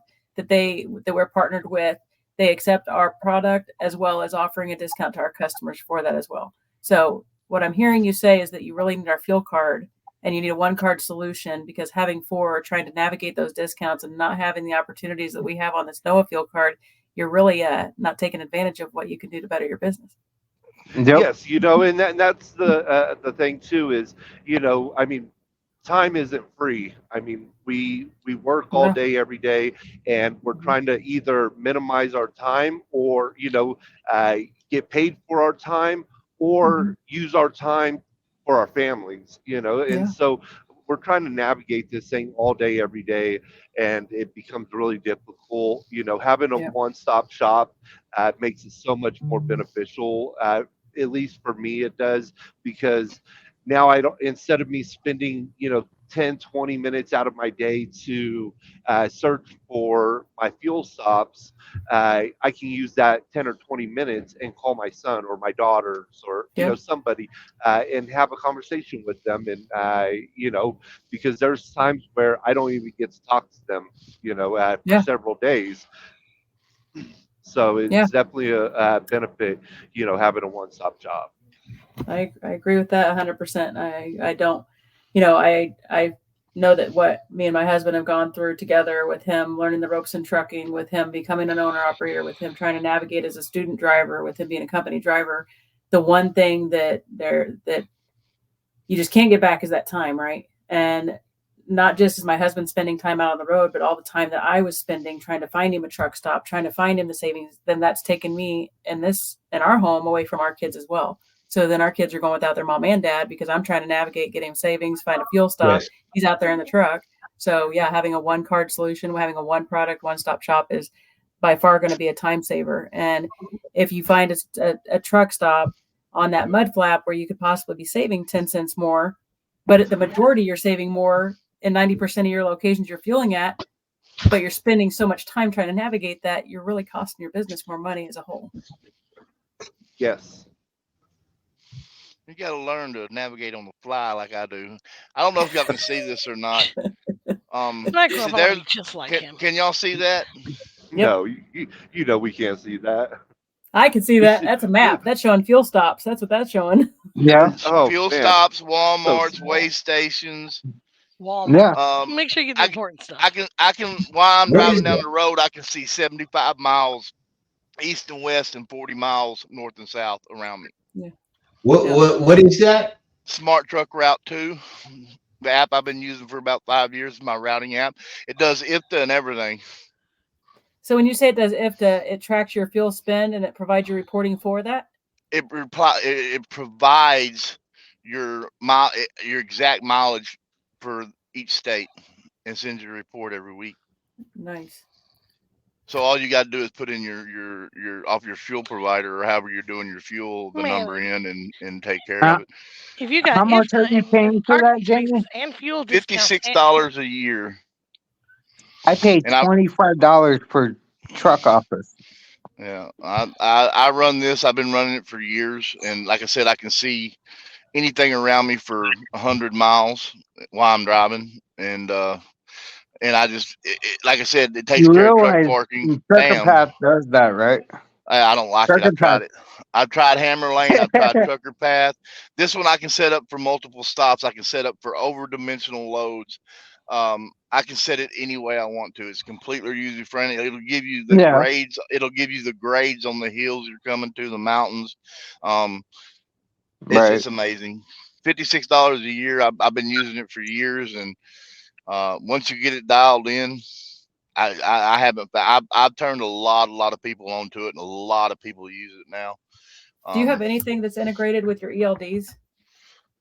we're partnered with. They accept our product as well as offering a discount to our customers for that as well. So what I'm hearing you say is that you really need our fuel card and you need a one card solution, because having four, trying to navigate those discounts and not having the opportunities that we have on this NOAA fuel card, you're really not taking advantage of what you can do to better your business. Yep. Yes, and that's the thing too is, I mean, time isn't free. I mean, we work all Yeah. day every day, and we're trying to either minimize our time or get paid for our time or use our time for our families. And Yeah. so we're trying to navigate this thing all day every day, and it becomes really difficult. Having a Yeah. one-stop shop makes it so much more beneficial. At least for me, it does, because now I don't, instead of me spending 10 20 minutes out of my day to search for my fuel stops, I can use that 10 or 20 minutes and call my son or my daughters or Yeah. somebody, and have a conversation with them. And because there's times where I don't even get to talk to them for Yeah. several days. So it's Yeah. definitely a benefit having a one-stop shop. I agree with that 100%. I don't, I know that what me and my husband have gone through together, with him learning the ropes in trucking, with him becoming an owner operator, with him trying to navigate as a student driver, with him being a company driver. The one thing that you just can't get back is that time, right? And not just as my husband spending time out on the road, but all the time that I was spending trying to find him a truck stop, trying to find him the savings, then that's taken me in our home away from our kids as well. So then our kids are going without their mom and dad because I'm trying to navigate, get him savings, find a fuel stop. Yes. He's out there in the truck. So yeah, having a one card solution, having a one product, one stop shop is by far going to be a time saver. And if you find a truck stop on that mud flap where you could possibly be saving 10 cents more, but at the majority you're saving more in 90% of your locations you're fueling at, but you're spending so much time trying to navigate that, you're really costing your business more money as a whole. Yes. You got to learn to navigate on the fly like I do. I don't know if y'all can see this or not. When I grow up, I wanna be just like him. Can y'all see that? No, we can't see that. I can see that. That's a map. That's showing fuel stops. That's what that's showing. Yeah. Oh, Fuel man. stops, Walmarts, small. way stations. Walmart. Yeah. Make sure you get the important stuff. I can while I'm Where driving is down that? the road, I can see 75 miles east and west and 40 miles north and south around me. What is that? Smart Truck Route 2, the app I've been using for about 5 years, my routing app. It does IFTA and everything. So when you say it does IFTA, it tracks your fuel spend and it provides you reporting for that? It provides your exact mileage for each state and sends you a report every week. Nice. So all you got to do is put in your off your fuel provider or however you're doing your fuel, the number in and take care of it. If you got How much IFTA are you and paying for that, parking Jamie? spaces and fuel discounts, $56 a year. I paid And I- $25 per truck office. Yeah, I run this. I've been running it for years, and like I said, I can see anything around me for 100 miles while I'm driving, and I just like I said, it takes You care of truck realize parking. Trucker Bam. Path does that, right? I don't like it. Trucker I've tried Path. it. I've tried Hammer Lane. I've tried Trucker Path. This one I can set up for multiple stops. I can set up for over-dimensional loads. I can set it any way I want to. It's completely user friendly. It'll give you the grades. It'll give you the grades on the hills you're coming to, the mountains. It's amazing. $56 a year. I've been using it for years, and once you get it dialed in, I haven't. I've turned a lot of people onto it, and a lot of people use it now. Do you have anything that's integrated with your ELDs?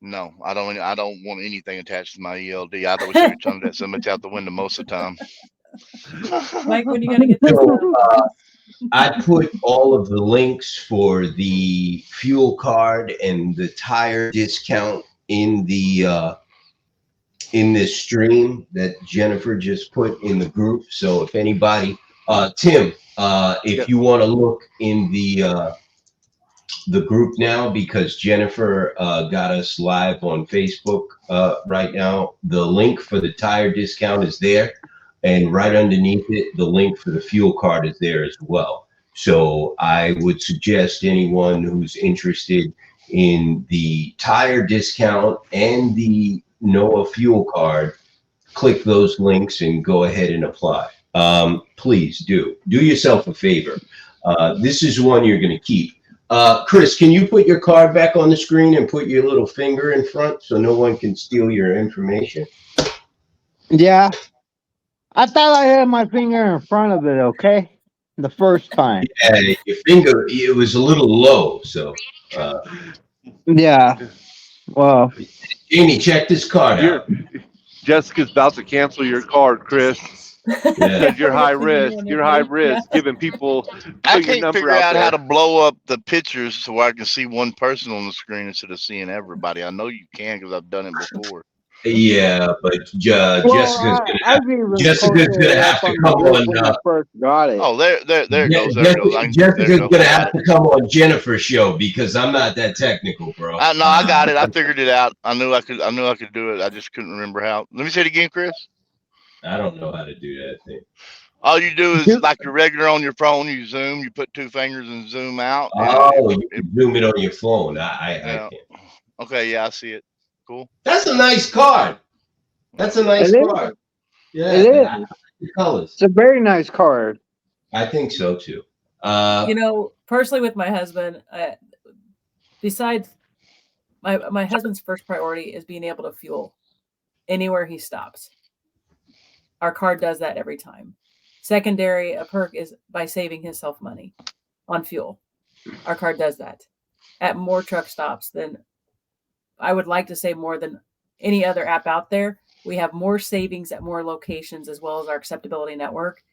No, I don't want anything attached to my ELD. I wish I could turn that so much out the window most of the time. Mike, when you gonna get this done? I put all of the links for the fuel card and the tire discount in the in this stream that Jennifer just put in the group. So if anybody, Tim, if you want to look in the group now, because Jennifer got us live on Facebook right now, the link for the tire discount is there, and right underneath it, the link for the fuel card is there as well. So I would suggest anyone who's interested in the tire discount and the NOAA fuel card, click those links and go ahead and apply. Please do yourself a favor. This is one you're going to keep. Chris, can you put your card back on the screen and put your little finger in front so no one can steal your information? Yeah. I thought I had my finger in front of it, okay? The first time. Yeah, your finger, it was a little low, so. Yeah. Well. Jamie, check this card out. Jessica's about to cancel your card, Chris. Because you're high risk. You're high risk, giving people. I can't figure out how to blow up the pictures so I can see one person on the screen instead of seeing everybody. I know you can because I've done it before. Yeah, but Jessica's gonna have to come on. First got it. Oh, there it goes. Jessica's gonna have to come on Jennifer's show because I'm not that technical, bro. No, I got it. I figured it out. I knew I could do it. I just couldn't remember how. Let me say it again, Chris. I don't know how to do that thing. All you do is like your regular on your phone. You zoom. You put two fingers and zoom out. Oh, you can zoom it on your phone. I can't. Okay, yeah, I see it. Cool. That's a nice card. That's a nice card. Yeah, it is. The colors. It's a very nice card. I think so too. You know, personally, with my husband, besides my husband's first priority is being able to fuel anywhere he stops. Our card does that every time. Secondary, a perk is by saving himself money on fuel. Our card does that at more truck stops than I would like to say more than any other app out there. We have more savings at more locations as well as our acceptability network.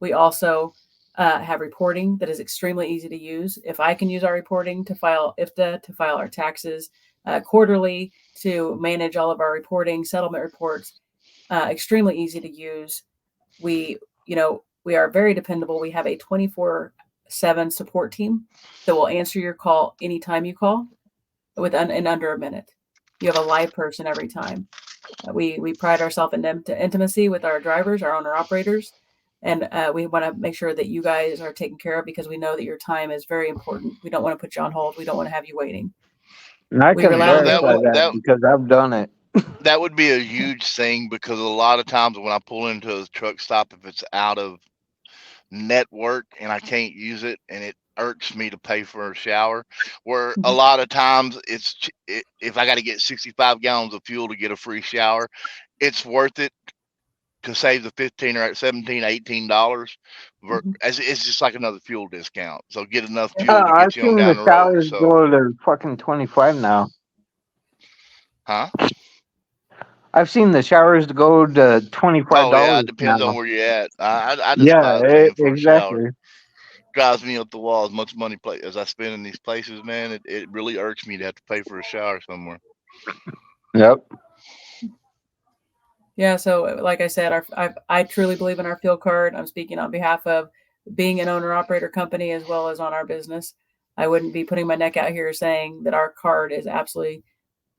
We also have reporting that is extremely easy to use. If I can use our reporting to file IFTA, to file our taxes quarterly, to manage all of our reporting, settlement reports, extremely easy to use. We are very dependable. We have a 24/7 support team that will answer your call anytime you call in under a minute. You have a live person every time. We pride ourselves in intimacy with our drivers, our owner operators, and we want to make sure that you guys are taken care of because we know that your time is very important. We don't want to put you on hold. We don't want to have you waiting. And I can verify that because I've done it. That would be a huge thing because a lot of times when I pull into a truck stop, if it's out of network and I can't use it and it irks me to pay for a shower, where a lot of times if I got to get 65 gallons of fuel to get a free shower, it's worth it to save the $15 or $17, $18. It's just like another fuel discount. So get enough fuel to get you on down the road. I've seen the showers go to fucking 25 now. Huh? I've seen the showers go to $25. Oh yeah, it depends on where you're at. I just exactly. Drives me up the wall as much money as I spend in these places, man. It really irks me to have to pay for a shower somewhere. Yep. Yeah, so like I said, I truly believe in our fuel card. I'm speaking on behalf of being an owner-operator company as well as on our business. I wouldn't be putting my neck out here saying that our card is absolutely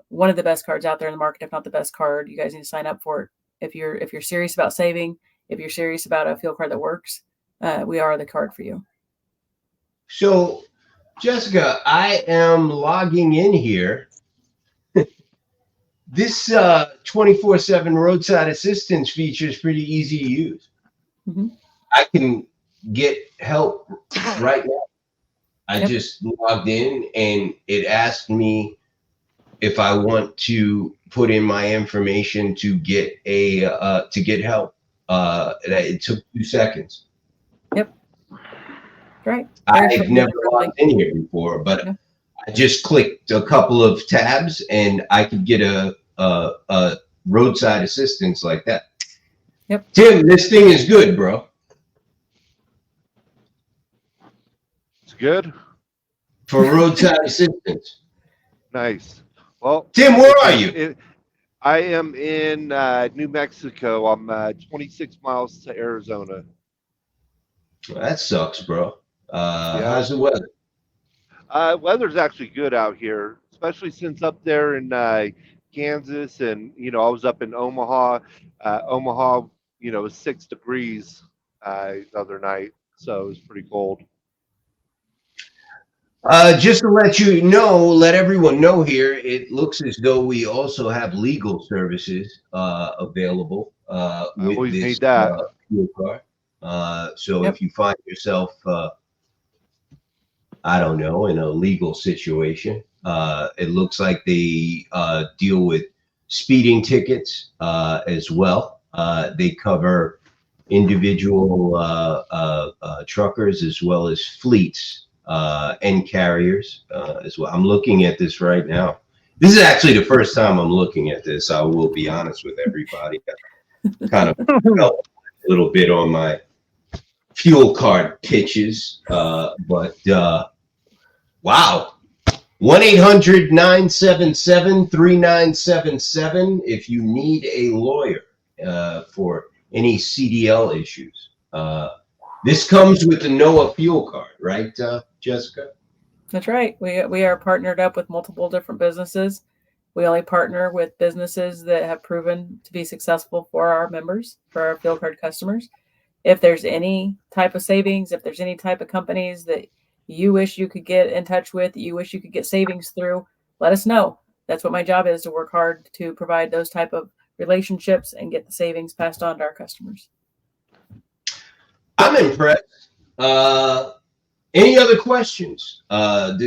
one of the best cards out there in the market, if not the best card. You guys need to sign up for it. If you're serious about saving, if you're serious about a fuel card that works, we are the card for you. So, Jessica, I am logging in here. This 24/7 roadside assistance feature is pretty easy to use. Mm-hmm. I can get help right now. I Yep. just logged in and it asked me if I want to put in my information to get help. It took 2 seconds. Yep. Right. I've never logged in here before, but Yeah. I just clicked a couple of tabs and I could get a roadside assistance like that. Yep. Tim, this thing is good, bro. It's good. For roadside assistance. Nice. Well, Tim, where are you? I am in New Mexico. I'm 26 miles to Arizona. Well, that sucks, bro. Yeah. How's the weather? Weather's actually good out here, especially since up there in Kansas, and I was up in Omaha. Omaha, it was 6 degrees the other night, so it was pretty cold. Just to let everyone know here, it looks as though we also have legal services available with always this need that. fuel card. So Yep. if you find yourself, I don't know, in a legal situation, it looks like they deal with speeding tickets as well. They cover individual truckers as well as fleets and carriers as well. I'm looking at this right now. This is actually the first time I'm looking at this. I will be honest with everybody. I kind of felt a little bit on my fuel card pitches, but wow. 1-800-977-3977 if you need a lawyer for any CDL issues. This comes with the NOAA fuel card, right, Jessica? That's right. We are partnered up with multiple different businesses. We only partner with businesses that have proven to be successful for our members, for our fuel card customers. If there's any type of savings, if there's any type of companies that you wish you could get in touch with, you wish you could get savings through, let us know. That's what my job is, to work hard to provide those type of relationships and get the savings passed on to our customers. I'm impressed. Any other questions? Like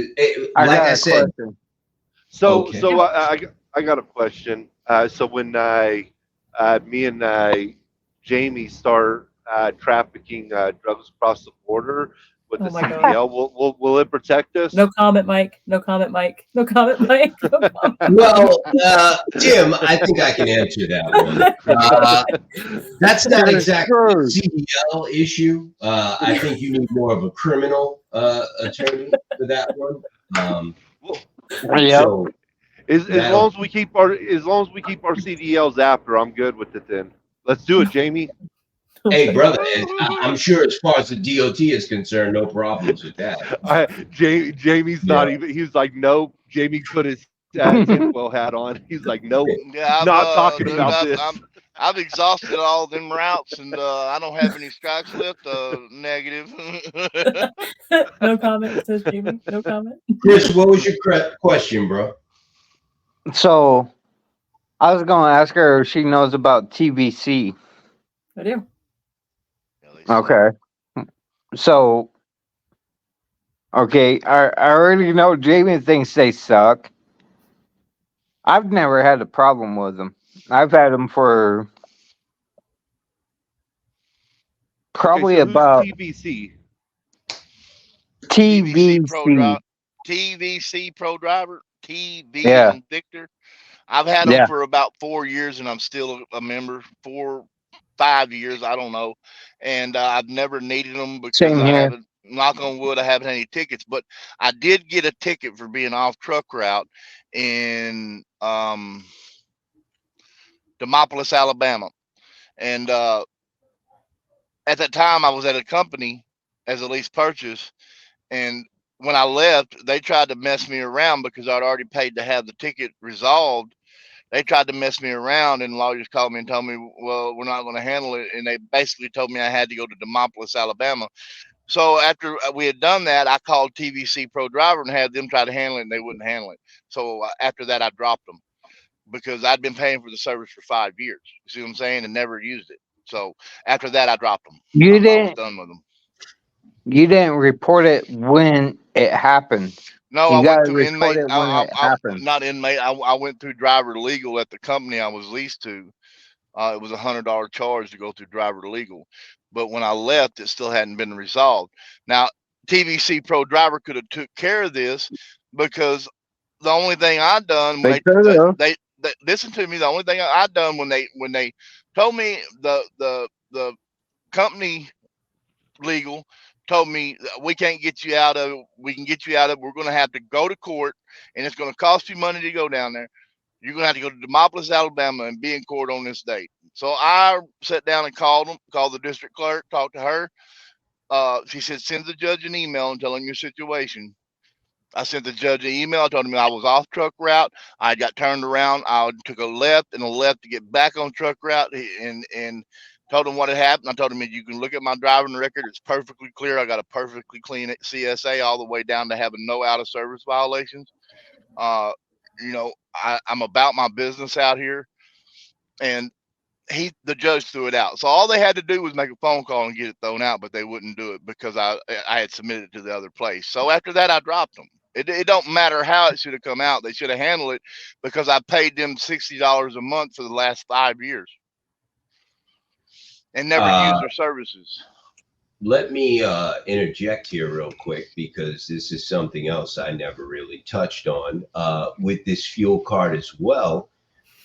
I said, So, Okay. I got a question. So when me and Jamie start trafficking drugs across the border with the Oh my God. CDL, will it protect us? No comment, Mike. No comment, Mike. No comment, Mike. No comment. well, Tim, I think I can answer that one. That's not exactly a CDL issue. I think you need more of a criminal attorney for that one. So, As long as we keep our CDLs after, I'm good with it. Then let's do it, Jamie. hey, brother, I'm sure as far as the DOT is concerned, no problems with that. Jamie's not even. He's like, nope. Jamie put his tinfoil hat on. He's like, nope. Yeah, Not talking about this. I've exhausted all them routes, and I don't have any strikes left. Negative. No comment, says Jamie. No comment. Chris, what was your question, bro? So, I was going to ask her if she knows about TVC. I do. Okay. So, okay, I already know Jamie thinks they suck. I've never had a problem with them. I've had them for probably Okay, so about TVC. TVC. TVC Pro Driver. TV Yeah. and Victor. I've had them Yeah. for about 4 years, and I'm still a member. 4-5 years, I don't know. And I've never needed them because Same I here. haven't. Knock on wood, I haven't had any tickets. But I did get a ticket for being off truck route in Demopolis, Alabama, and at that time I was at a company as a lease purchase, and when I left, they tried to mess me around because I'd already paid to have the ticket resolved. They tried to mess me around, and lawyers called me and told me, well, we're not going to handle it. And they basically told me I had to go to Demopolis, Alabama. So after we had done that, I called TVC Pro Driver and had them try to handle it, and they wouldn't handle it. So after that, I dropped them because I'd been paying for the service for 5 years. You see what I'm saying? And never used it. So after that, I dropped them. I was done with them. You didn't report it when it happened. No, You I gotta went through report inmate. it when it happened. Not inmate. I went through driver legal at the company I was leased to. It was $100 charge to go through driver legal, but when I left, it still hadn't been resolved. Now, TVC Pro Driver could have took care of this because the only thing I done when they listen to me. The only thing I done when they told me the company legal told me we can't get you out of it. We can get you out of it. We're going to have to go to court, and it's going to cost you money to go down there. You're going to have to go to Demopolis, Alabama, and be in court on this date. So I sat down and called the district clerk, talked to her. She said, send the judge an email and tell him your situation. I sent the judge an email. I told him I was off truck route. I got turned around. I took a left to get back on truck route, and told him what had happened. I told him, you can look at my driving record. It's perfectly clear. I got a perfectly clean CSA all the way down to having no out of service violations. I'm about my business out here, and the judge threw it out. So all they had to do was make a phone call and get it thrown out, but they wouldn't do it because I had submitted it to the other place. So after that, I dropped them. It don't matter how it should have come out. They should have handled it because I paid them $60 a month for the last 5 years and never used their services. Let me interject here real quick because this is something else I never really touched on. With this fuel card as well,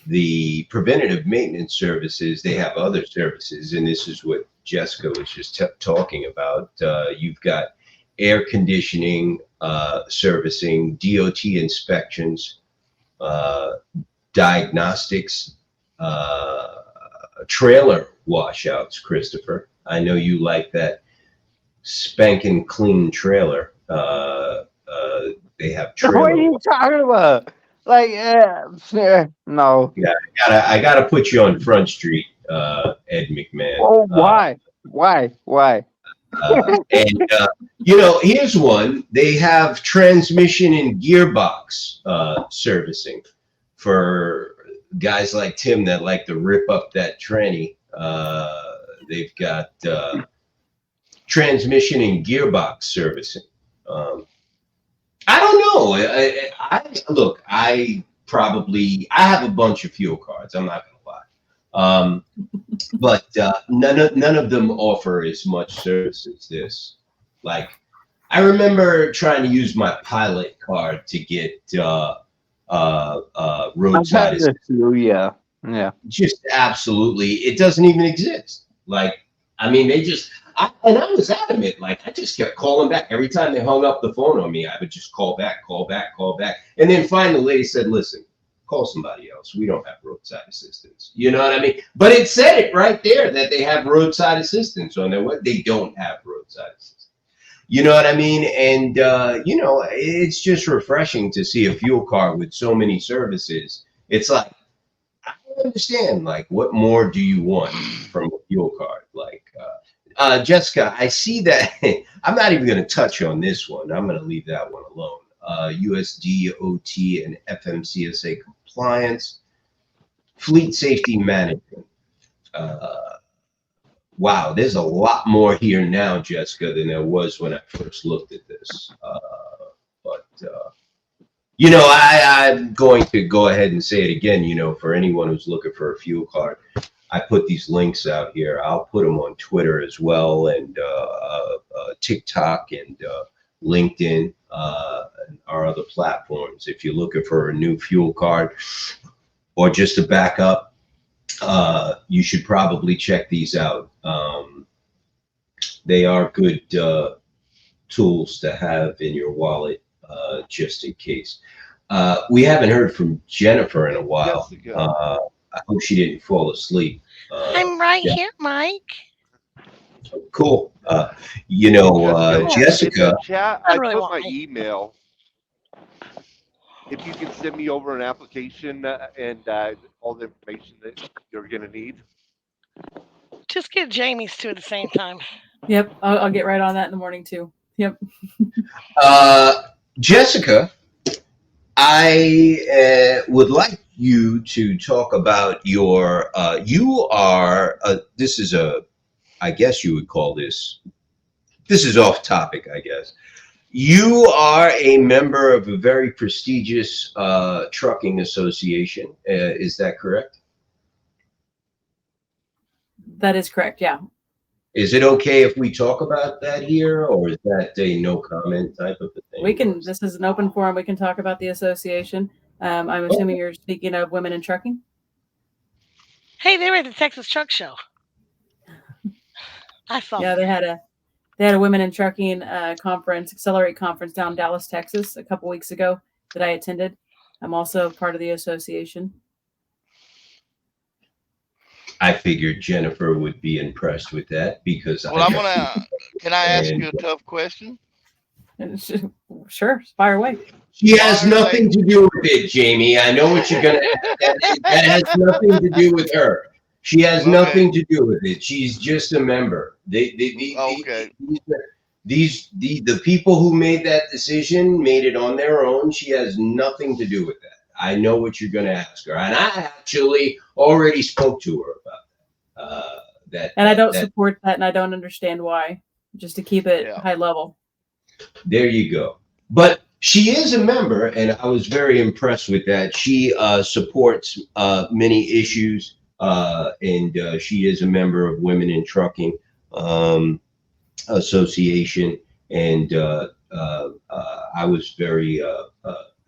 the preventative maintenance services, they have other services, and this is what Jessica was just talking about. You've got air conditioning servicing, DOT inspections, diagnostics, trailer washouts, Christopher. I know you like that spanking clean trailer. They have trailer. What are you talking about? Like, no. Yeah, I gotta put you on Front Street, Ed McMahon. Oh, why? Why? Here's one. They have transmission and gearbox servicing for guys like Tim that like to rip up that tranny. They've got transmission and gearbox servicing. I don't know. I have a bunch of fuel cards. I'm not gonna lie, but none of them offer as much service as this. Like, I remember trying to use my pilot card to get roadside assistance. Yeah. Just absolutely, it doesn't even exist. Like, I mean, I was adamant. Like, I just kept calling back. Every time they hung up the phone on me, I would just call back. And then finally the lady said, listen, call somebody else. We don't have roadside assistance. You know what I mean? But it said it right there that they have roadside assistance on their web. They don't have roadside assistance. You know what I mean? And, it's just refreshing to see a fuel card with so many services. It's like, I don't understand. Like, what more do you want from a fuel card? Like, Jessica, I see that. I'm not even going to touch on this one. I'm going to leave that one alone. USDOT and FMCSA compliance, fleet safety management. Wow, there's a lot more here now, Jessica, than there was when I first looked at this. I'm going to go ahead and say it again, for anyone who's looking for a fuel card. I put these links out here. I'll put them on Twitter as well, and TikTok and LinkedIn and our other platforms. If you're looking for a new fuel card or just a backup, you should probably check these out. They are good tools to have in your wallet, just in case. We haven't heard from Jennifer in a while. I hope she didn't fall asleep. I'm right here, Mike. Cool. In Jessica. the chat, I I really put want my one. email. If you can send me over an application and all the information that you're going to need. Just get Jamie's too at the same time. Yep, I'll get right on that in the morning too. Yep. Jessica, I would like you to talk about your. You are. This is a. I guess you would call this. This is off topic, I guess. You are a member of a very prestigious trucking association. Is that correct? That is correct. Yeah. Is it okay if we talk about that here, or is that a no comment type of a thing? We can. This is an open forum. We can talk about the association. I'm assuming you're speaking of Women in Trucking. Hey, they were at the Texas Truck Show. I saw. Yeah, they had a Women in Trucking conference, Accelerate conference down in Dallas, Texas, a couple weeks ago that I attended. I'm also part of the association. I figured Jennifer would be impressed with that because. Well, can I ask you a tough question? Sure, fire away. She has nothing to do with it, Jamie. I know what you're gonna. That has nothing to do with her. She has nothing to do with it. She's just a member. The people who made that decision made it on their own. She has nothing to do with that. I know what you're going to ask her, and I actually already spoke to her about that. And I don't support that, and I don't understand why. Just to keep it high level. There you go. But she is a member, and I was very impressed with that. She supports many issues, and she is a member of Women in Trucking Association, and I was very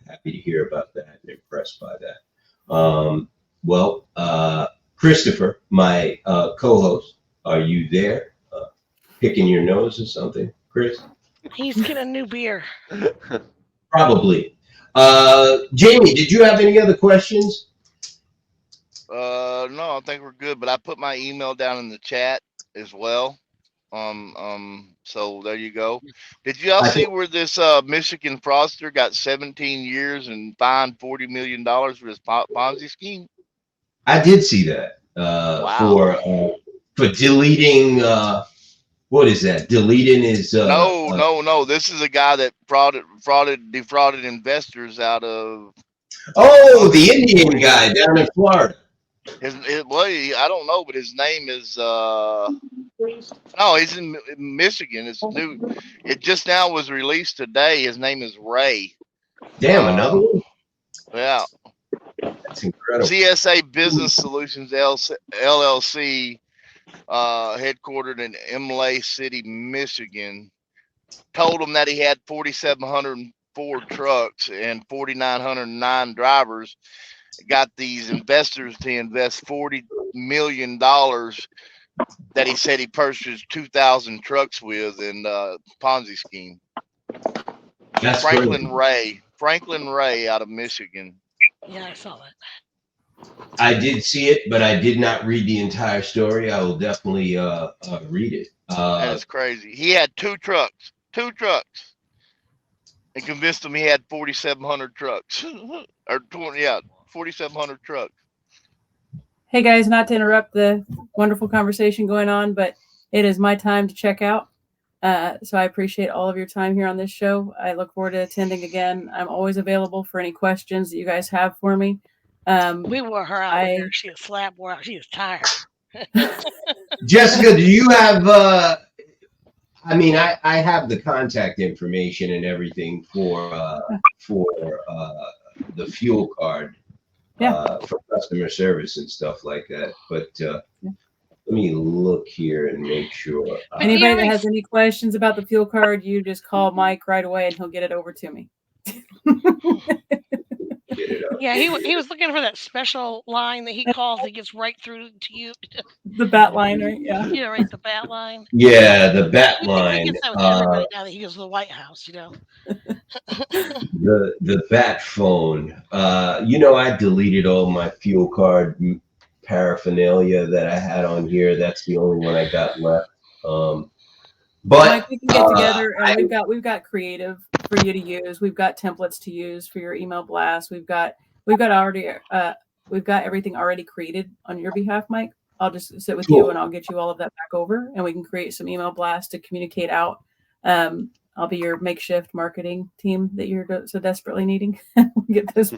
happy to hear about that and impressed by that. Christopher, my co-host, are you there? Picking your nose or something, Chris? He's getting a new beer. Probably. Jamie, did you have any other questions? No, I think we're good, but I put my email down in the chat as well. So there you go. Did y'all see where this Michigan fraudster got 17 years and fined $40 million for his Ponzi scheme? I did see that. For deleting what is that? Deleting his No. This is a guy that defrauded investors out of the Indian guy down in Florida. I don't know, but his name is he's in Michigan. It's new. It just now was released today. His name is Ray. Damn, another one. Yeah, that's incredible. CSA Business Solutions LLC, headquartered in Imlay City, Michigan, told him that he had 4,704 trucks and 4,909 drivers. Got these investors to invest $40 million that he said he purchased 2,000 trucks with in Ponzi scheme. That's Franklin Ray out of Michigan. Yeah, I saw that. I did see it, but I did not read the entire story. I will definitely read it. That's crazy. He had two trucks, and convinced him he had 4,700 trucks, or 4,700 trucks. Hey guys, not to interrupt the wonderful conversation going on, but it is my time to check out. So I appreciate all of your time here on this show. I look forward to attending again. I'm always available for any questions that you guys have for me. We wore her out here. She was slap wore out. She was tired. Jessica, do you have I have the contact information and everything for the fuel card for customer service and stuff like that. But let me look here and make sure. Anybody that has any questions about the fuel card, you just call Mike right away and he'll get it over to me. Yeah, he was looking for that special line that he calls that gets right through to you. The bat line, right? Yeah. Yeah, right. The bat line. Yeah, the bat line. He gets that with everybody now that he goes to the White House, The bat phone. I deleted all my fuel card paraphernalia that I had on here. That's the only one I got left. But Mike, we can get together, and we've got creative for you to use. We've got templates to use for your email blast. We've got everything already created on your behalf, Mike. I'll just sit with you and I'll get you all of that back over, and we can create some email blasts to communicate out. I'll be your makeshift marketing team that you're so desperately needing. Get this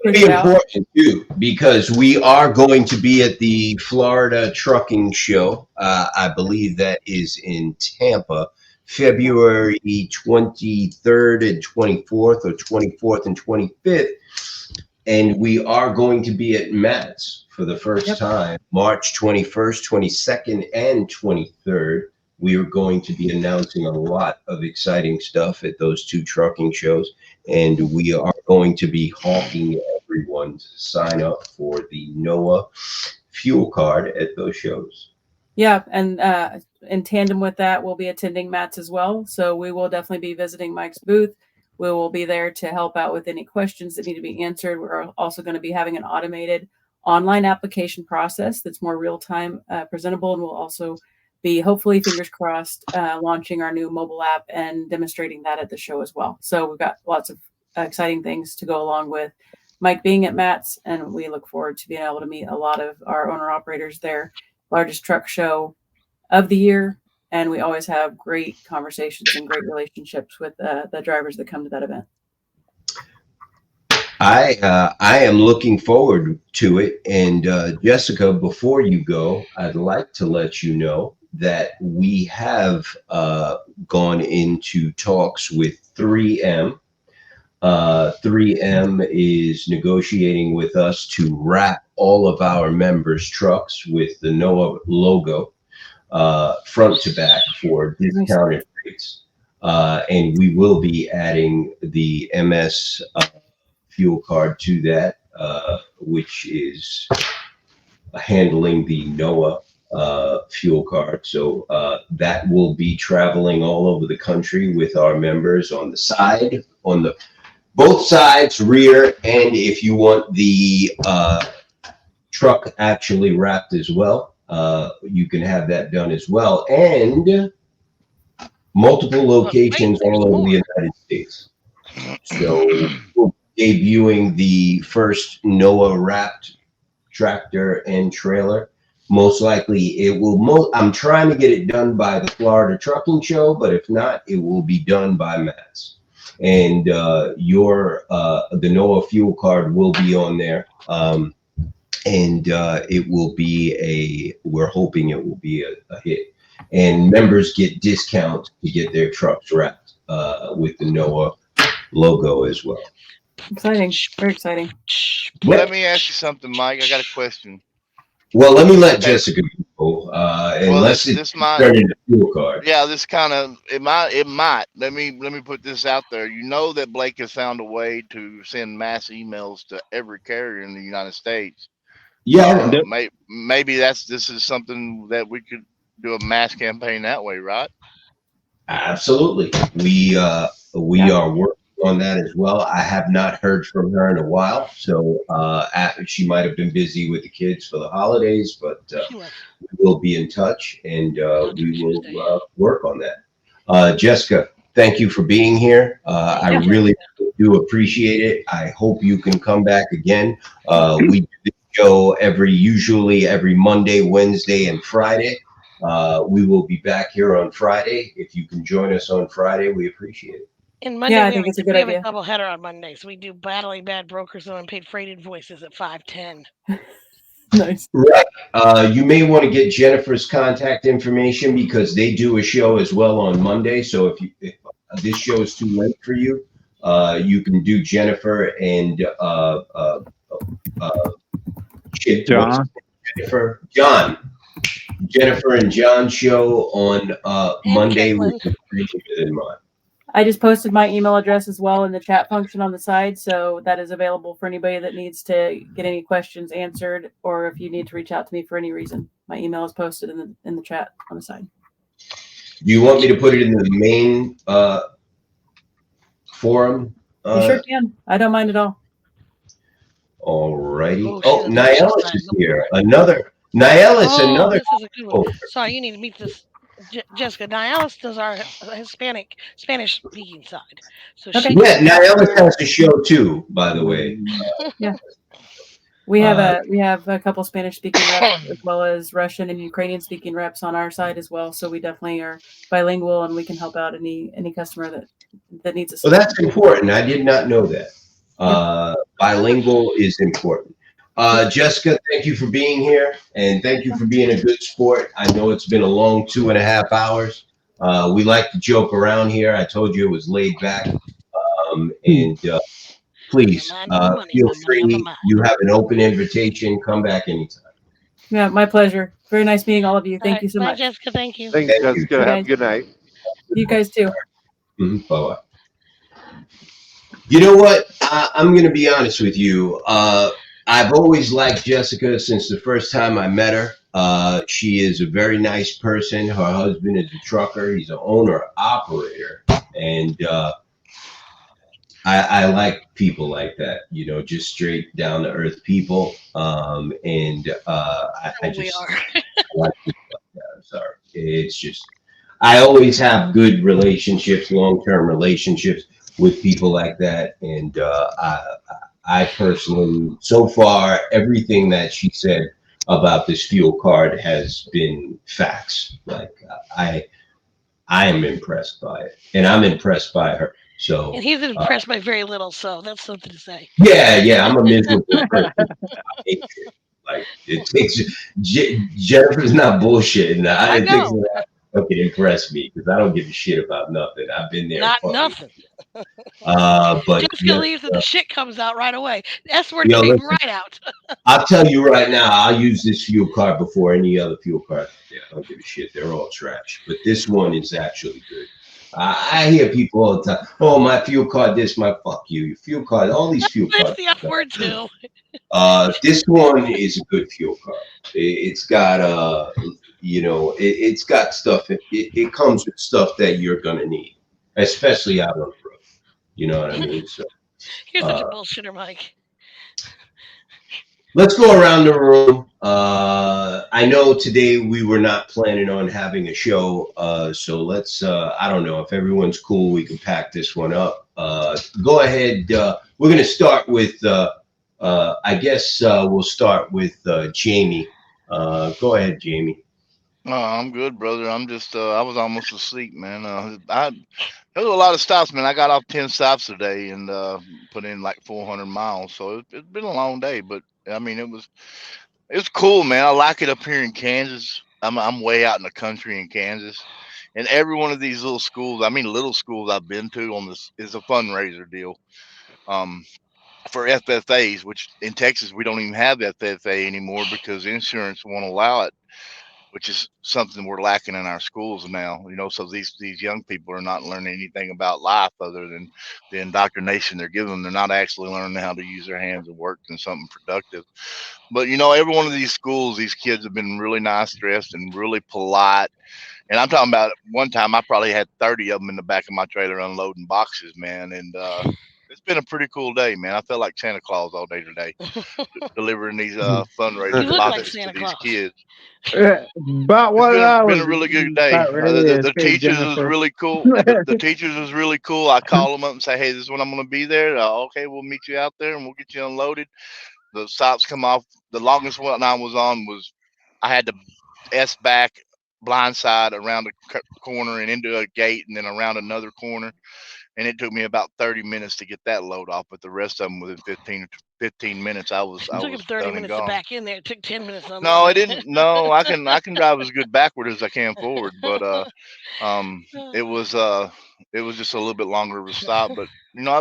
pretty important too, because we are going to be at the Florida Trucking Show. I believe that is in Tampa, February 23rd and 24th, or 24th and 25th. And we are going to be at Matt's for the first time, March 21st, 22nd, and 23rd. We are going to be announcing a lot of exciting stuff at those two trucking shows. And we are going to be hawking everyone to sign up for the NOAA fuel card at those shows. Yeah, and in tandem with that, we'll be attending Matt's as well. So we will definitely be visiting Mike's booth. We will be there to help out with any questions that need to be answered. We're also going to be having an automated online application process that's more real-time presentable, and we'll also be, hopefully, fingers crossed, launching our new mobile app and demonstrating that at the show as well. So we've got lots of exciting things to go along with Mike being at Matt's, and we look forward to being able to meet a lot of our owner-operators there. Largest truck show of the year, and we always have great conversations and great relationships with the drivers that come to that event. I am looking forward to it. And Jessica, before you go, I'd like to let you know that we have gone into talks with 3M. 3M is negotiating with us to wrap all of our members' trucks with the NOAA logo, front to back, for discounted rates. And we will be adding the MS fuel card to that, which is handling the NOAA fuel card. So that will be traveling all over the country with our members on the side, on the both sides, rear, and if you want the truck actually wrapped as well, you can have that done as well. And multiple locations all over the United States. So we'll be debuting the first NOAA wrapped tractor and trailer. Most likely it will, I'm trying to get it done by the Florida Trucking Show, but if not, it will be done by Matt's. And the NOAA fuel card will be on there. And it will be we're hoping it will be a hit. And members get discounts to get their trucks wrapped with the NOAA logo as well. Exciting, very exciting. Well, let me ask you something, Mike. I got a question. Well, let me let Jessica go. Unless this might turn into fuel card. Yeah, this kind of it might. Let me put this out there. You know that Blake has found a way to send mass emails to every carrier in the United States. Yeah, maybe this is something that we could do a mass campaign that way, right? Absolutely. We are working on that as well. I have not heard from her in a while, so she might have been busy with the kids for the holidays, but we will be in touch, and we will work on that. Jessica, thank you for being here. I really do appreciate it. I hope you can come back again. We do the show usually every Monday, Wednesday, and Friday. We will be back here on Friday. If you can join us on Friday, we appreciate it. And Monday, I think it's a good idea. We have a double header on Monday, so we do Battling Bad Brokers and Unpaid Freight Invoices at 5:10. Nice. Right. You may want to get Jennifer's contact information because they do a show as well on Monday. So if this show is too late for you, you can do Jennifer and Jennifer and John show on Monday. I just posted my email address as well in the chat function on the side, so that is available for anybody that needs to get any questions answered, or if you need to reach out to me for any reason. My email is posted in the chat on the side. Do you want me to put it in the main forum? You sure can. I don't mind at all. All righty. Oh, Nielis is here. Another. Nielis, another. This is a good one. Sorry, you need to meet this. Jessica, Nialis does our Spanish speaking side. So Okay. she Yeah, Nialis has a show too, by the way. Yeah. We have a couple Spanish speaking reps as well as Russian and Ukrainian speaking reps on our side as well. So we definitely are bilingual and we can help out any customer that needs us. Well, that's important. I did not know that. Bilingual is important. Jessica, thank you for being here, and thank you for being a good sport. I know it's been a long 2.5 hours. We like to joke around here. I told you it was laid back. And please feel free. You have an open invitation. Come back anytime. Yeah, my pleasure. Very nice meeting all of you. Thank you so much. Jessica, thank you. Thanks, Jessica. Have a good night. You guys too. Bye-bye. You know what? I'm going to be honest with you. I've always liked Jessica since the first time I met her. She is a very nice person. Her husband is a trucker. He's an owner-operator. And I like people like that, you know, just straight down-to-earth people. I just like people like that. I'm sorry. It's just, I always have good relationships, long-term relationships with people like that. And I personally, so far, everything that she said about this fuel card has been facts. Like I am impressed by it, and I'm impressed by her. So, and he's impressed by very little, so that's something to say. Yeah, I'm a miserable person. Like Jennifer's not bullshitting. I know. Fucking impress me because I don't give a shit about nothing. I've been there. Not nothing. But just believes that the shit comes out right away. The S word came right out. I'll tell you right now, I'll use this fuel card before any other fuel card. Yeah, I don't give a shit. They're all trash. But this one is actually good. I hear people all the time. Oh, my fuel card, this, my fuck you. Your fuel card, all these fuel cards. That's the F word too. This one is a good fuel card. It's got you know, it's got stuff. It comes with stuff that you're gonna need, especially out on the road. You know what I mean? So you're such a bullshitter, Mike. Let's go around the room. I know today we were not planning on having a show, so let's. I don't know if everyone's cool. We can pack this one up. Go ahead. We're gonna start with. I guess we'll start with Jamie. Go ahead, Jamie. No, I'm good, brother. I'm just, I was almost asleep, man. There was a lot of stops, man. I got off 10 stops today and put in like 400 miles. So it's been a long day, but I mean, it's cool, man. I like it up here in Kansas. I'm way out in the country in Kansas, and every one of these little schools, I mean, little schools I've been to on this is a fundraiser deal. For FFAs, which in Texas we don't even have FFA anymore because insurance won't allow it, which is something we're lacking in our schools now. You know, so these young people are not learning anything about life other than the indoctrination they're giving them. They're not actually learning how to use their hands and work in something productive. But you know, every one of these schools, these kids have been really nice dressed and really polite. And I'm talking about one time I probably had 30 of them in the back of my trailer unloading boxes, man. And it's been a pretty cool day, man. I felt like Santa Claus all day today, delivering these fundraiser boxes to these kids. But what it's been a really good day. The teachers was really cool. The teachers was really cool. I call them up and say, "Hey, this is when I'm going to be there." Okay, we'll meet you out there and we'll get you unloaded. The stops come off. The longest one I was on was I had to S back blindside around a corner and into a gate and then around another corner. And it took me about 30 minutes to get that load off, but the rest of them within 15 minutes, I was. It took him 30 minutes to back in there. It took 10 minutes. No, it didn't. No, I can drive as good backward as I can forward, but it was just a little bit longer of a stop. But you know,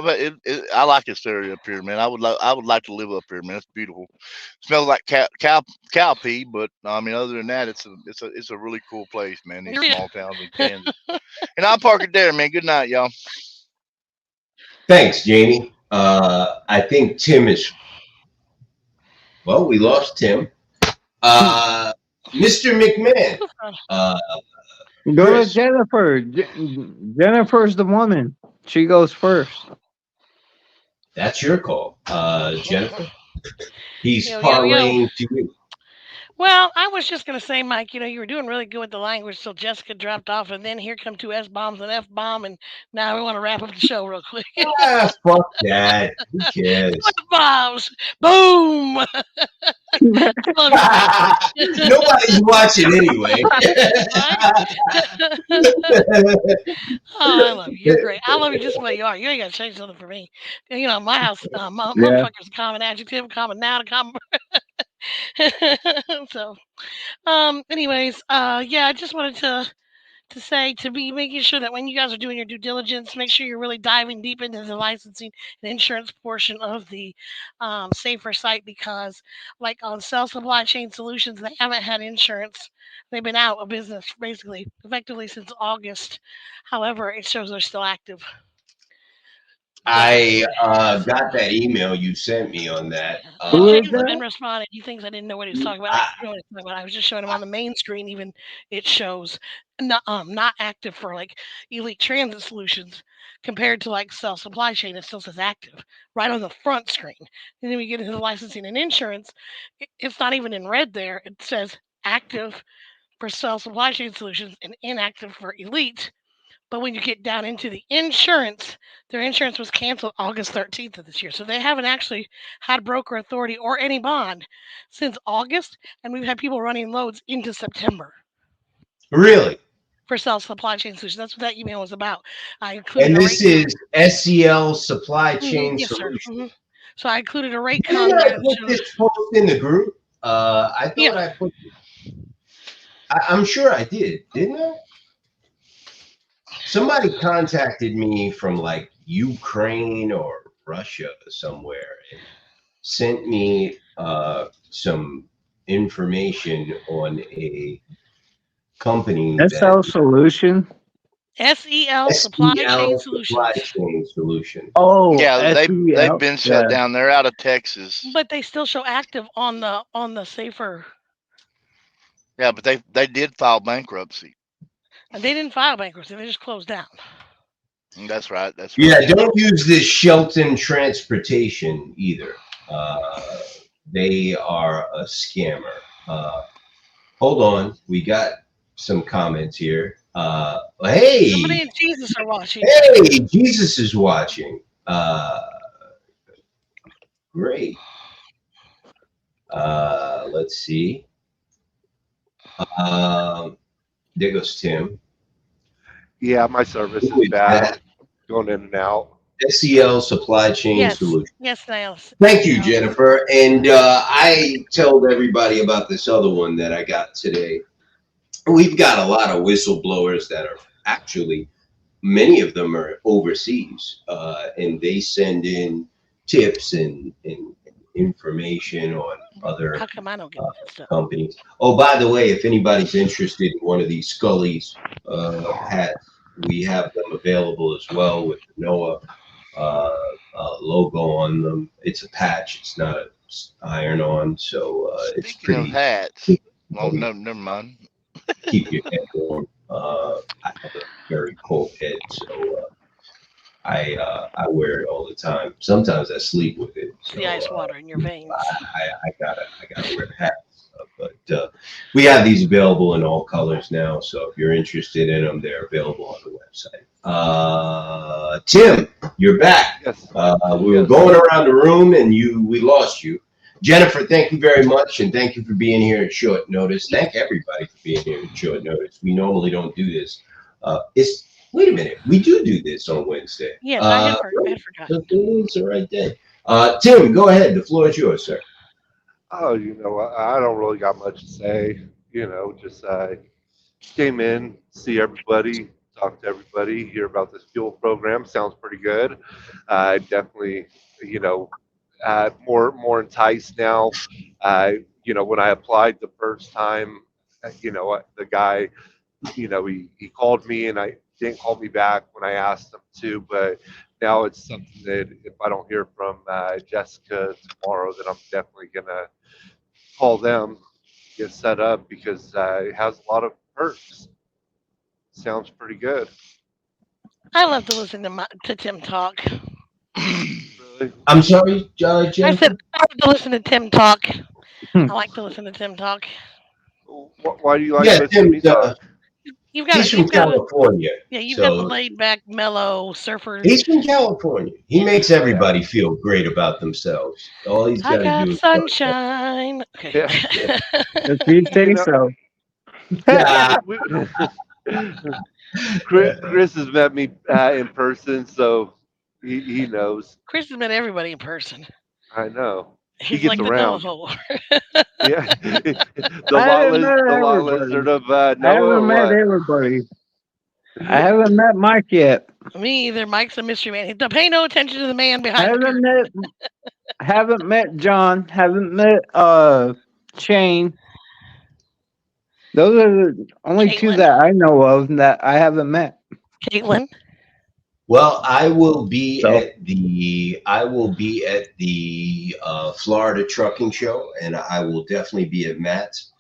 I like this area up here, man. I would like to live up here, man. It's beautiful. It smells like cow pee, but I mean, other than that, it's a really cool place, man. These small towns in Kansas. And I'll park it there, man. Good night, y'all. Thanks, Jamie. I think Tim is. Well, we lost Tim. Mr. McMahon. Go to Jennifer. Jennifer's the woman. She goes first. That's your call, Jennifer. He's parlaying to you. Well, I was just going to say, Mike, you were doing really good with the language till Jessica dropped off, and then here come 2 S-bombs and F-bomb, and now we want to wrap up the show real quick. Fuck that. Who cares? F-bombs! Boom! Nobody's watching anyway. I love you. You're great. I love you just the way you are. You ain't got to change something for me. My house, motherfucker's a common adjective, common noun, common. So, anyways, yeah, I just wanted to say to be making sure that when you guys are doing your due diligence, make sure you're really diving deep into the licensing and insurance portion of the safer site, because like on Cell Supply Chain Solutions, they haven't had insurance. They've been out of business basically effectively since August. However, it shows they're still active. I got that email you sent me on that. James has been responding. He thinks I didn't know what he was talking about. I was just showing him on the main screen. Even it shows not active for like Elite Transit Solutions compared to like Cell Supply Chain. It still says active right on the front screen. And then we get into the licensing and insurance. It's not even in red there. It says active for Cell Supply Chain Solutions and inactive for Elite. But when you get down into the insurance, their insurance was canceled August 13th of this year. So they haven't actually had broker authority or any bond since August. And we've had people running loads into September. Really? For Cell Supply Chain Solutions. That's what that email was about. I included and this is SCL Supply Chain Solutions. So I included a rate con. I put this post in the group. I thought I put I'm sure I did, didn't I? Somebody contacted me from like Ukraine or Russia somewhere and sent me some information on a company. SL Solution. SEL Supply Chain Solutions. Oh, yeah, they've been shut down. They're out of Texas, but they still show active on the safer. Yeah, but they did file bankruptcy. And they didn't file bankruptcy; they just closed down. That's right. That's right. Yeah. Don't use this Shelton Transportation either. They are a scammer. Hold on, we got some comments here. Hey, somebody in Jesus are watching. Hey, Jesus is watching. Great. Let's see. There goes Tim. Yeah, my service is bad. Going in and out. SEL Supply Chain Solutions. Yes, Niles. Thank you, Jennifer. And I told everybody about this other one that I got today. We've got a lot of whistleblowers that are actually, many of them are overseas, and they send in tips and information on other companies. Oh, by the way, if anybody's interested in one of these Scully's hats, we have them available as well with the NOAA logo on them. It's a patch. It's not an iron-on, so it's pretty. Of hats. Well, no, never mind. Keep your head warm. I have a very cold head, so I wear it all the time. Sometimes I sleep with it. So, the ice water in your veins. I gotta wear hats. But we have these available in all colors now. So if you're interested in them, they're available on the website. Tim, you're back. Yes. We were going around the room and we lost you. Jennifer, thank you very much, and thank you for being here at short notice. Thank everybody for being here at short notice. We normally don't do this. Wait a minute, we do this on Wednesday. Yes, I had forgotten. The links are right there. Tim, go ahead. The floor is yours, sir. Oh, I don't really got much to say. Just came in, see everybody, talk to everybody, hear about this fuel program. Sounds pretty good. Definitely, more enticed now. When I applied the first time, the guy, he called me and I didn't call me back when I asked him to, but now it's something that if I don't hear from Jessica tomorrow, then I'm definitely gonna call them, get set up, because it has a lot of perks. Sounds pretty good. I love to listen to Tim talk. Really? I'm sorry, Jennifer? I said I like to listen to Tim talk. I like to listen to Tim talk. Why do you like Yeah, Chris's music? You've got he's from California. you've got the So laid back, mellow surfers. he's from California. He makes everybody feel great about themselves. All he's I got to got do is sunshine. Okay. Yeah. If you say so. Yeah. Chris has met me in person, so he knows. Chris has met everybody in person. I know. He He's gets like around. the Noho. Yeah, I haven't met the law everybody. lizard of I Noah. haven't Or met what? everybody. I haven't met Mike yet. Me either. Mike's a mystery man. Pay no attention to the man behind the curtain. Haven't met John. Haven't met Shane. Those are the only two Caitlin. that I know of that I haven't met. Caitlin. Well, I will be So- at the Florida Trucking Show, and I will definitely be at Matt's.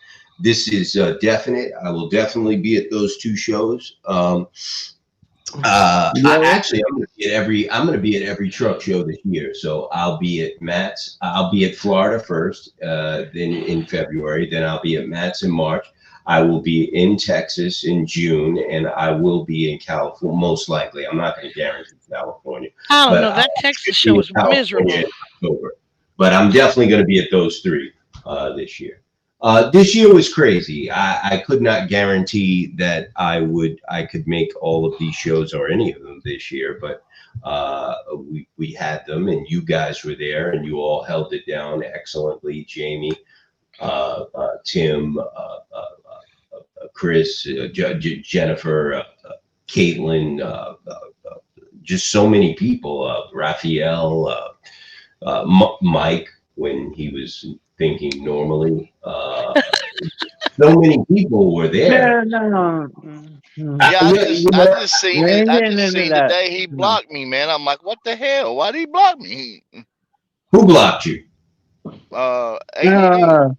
This is definite. I will definitely be at those two shows. Actually, I'm going to be at every truck show this year. So I'll be at Matt's. I'll be at Florida first, then in February. Then I'll be at Matt's in March. I will be in Texas in June, and I will be in California, most likely. I'm not going to guarantee California. I don't But know. That Texas show was miserable. But I'm definitely going to be at those three this year. This year was crazy. I could not guarantee that I could make all of these shows or any of them this year, but we had them, and you guys were there, and you all held it down excellently. Jamie, Tim, Chris, Jennifer, Caitlin, just so many people. Raphael, Mike, when he was thinking normally. So many people were there. No. Yeah, I just seen it. I just seen that. today he blocked me, man. I'm like, what the hell? Why did he block me? Who blocked you? ADD.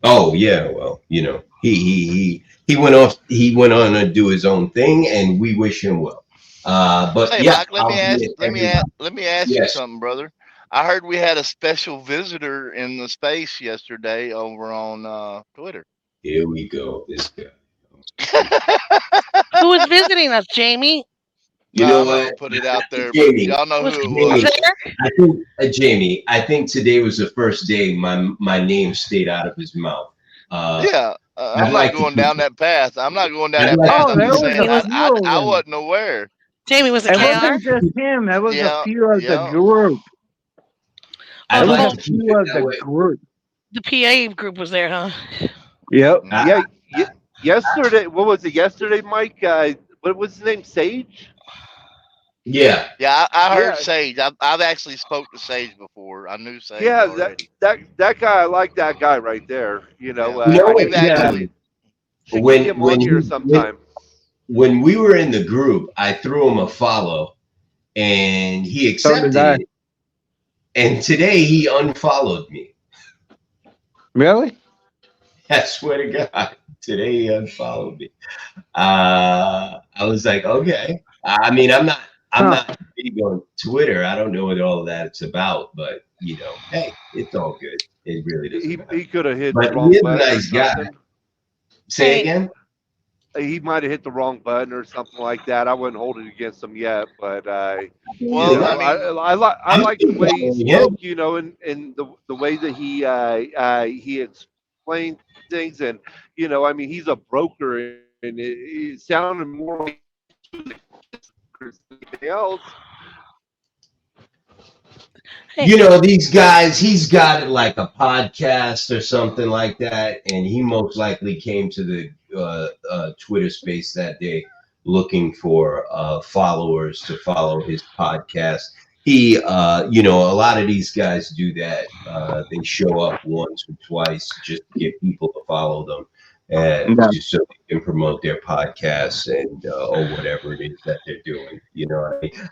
Oh yeah, well, he went off. He went on to do his own thing, and we wish him well. But Hey, yeah, Mike, let me ask you Yes. something, brother. I heard we had a special visitor in the space yesterday over on Twitter. Here we go. This guy. Who was visiting us, Jamie? You know what? Put it out there. Jamie. Y'all know Was who it Jamie. was. there? I think Jamie. I think today was the first day my name stayed out of his mouth. Yeah, I'm like not to going keep down that path. I'm not going down I'd that like path. to I'm keep just it saying that. I wasn't aware. Jamie, was it It KR? wasn't just him. It was Yeah, a few of yeah. the group. I'd It was like a to keep few it of that the way. group. The PA group was there, huh? Yep. Yeah. Yesterday, what was it? Yesterday, Mike. What was his name? Sage. Yeah. Yeah, I heard Yeah. Sage. I've actually spoke to Sage before. I knew Sage Yeah, already. that guy. I like that guy right there. You know. Yeah. You know We've what? actually. Should When- get him when on here he- sometime. When we were in the group, I threw him a follow, and he accepted I. it. And today he unfollowed me. Really? I swear to God, today he unfollowed me. I was like, okay. I mean, I'm not big on Twitter. I don't know what all that's about, but hey, it's all good. It really doesn't matter. He could have hit But the wrong he is a button. Or nice guy. something. Say Hey. again? He might have hit the wrong button or something like that. I wouldn't hold it against him yet, but Well, Yeah. I like the way he Yeah. spoke, and the way that he explained things, and I mean, he's a broker, and it sounded more like anything else. These guys, he's got like a podcast or something like that, and he most likely came to the Twitter space that day looking for followers to follow his podcast. He, a lot of these guys do that. They show up once or twice just to get people to follow them, just so they can promote their podcasts and or whatever it is that they're doing.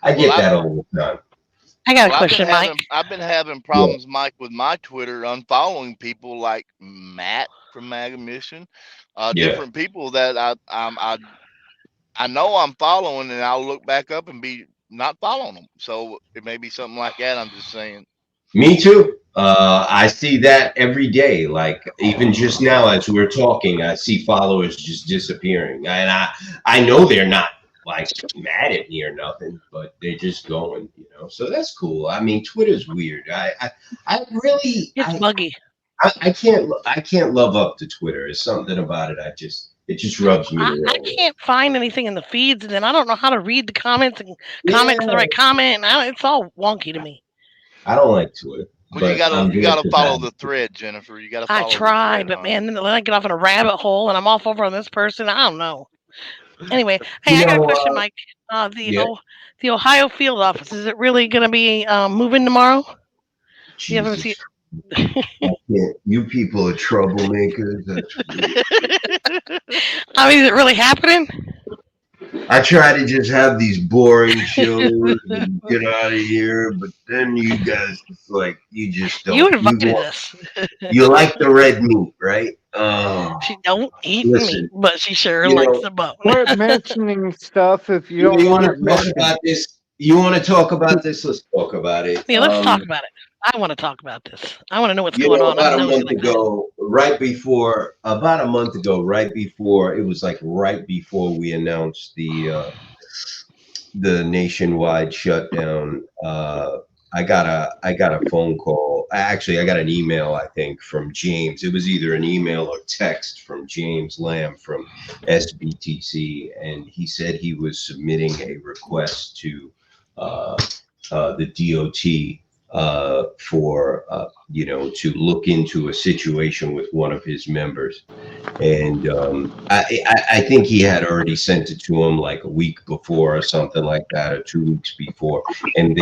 I get that all the time. I got a Well, question, Mike. I've been having problems, Mike, with my Twitter unfollowing people like Matt from MAGA Mission, different people that I know I'm following, and I'll look back up and be not following them. So it may be something like that. I'm just saying. Me too. I see that every day. Like even just now, as we're talking, I see followers just disappearing, and I know they're not like mad at me or nothing, but they're just going, you know. So that's cool. I mean, Twitter's weird. I really, It's buggy. I can't love up to Twitter. It's something about it. It just rubs me the wrong I way. can't find anything in the feeds, and then I don't know how to read the comments and comment to the right comment. And it's all wonky to me. I don't like Twitter. Well, you gotta follow the thread, Jennifer. You gotta follow I tried, the thread, but man, then I get off in a rabbit hole and I'm off over on this person. I don't know. Anyway, hey, I got a question, Mike. The Ohio field office, is it really going to be moving tomorrow? You haven't seen You people are troublemakers. I mean, is it really happening? I try to just have these boring shows and get out of here, but then you guys like you just don't. You invited us. You like the red meat, right? She don't eat meat, but she sure likes the bone. Quit mentioning stuff if you don't want to talk about this. You want to talk about this? Let's talk about it. Yeah, let's talk about it. I want to talk about this. I want to know what's going on. About a month ago, right before it was like right before we announced the nationwide shutdown. I got a phone call. Actually, I got an email, I think, from James. It was either an email or text from James Lamb from SBTC, and he said he was submitting a request to the DOT for to look into a situation with one of his members. And I think he had already sent it to him like a week before or something like that, or 2 weeks before, and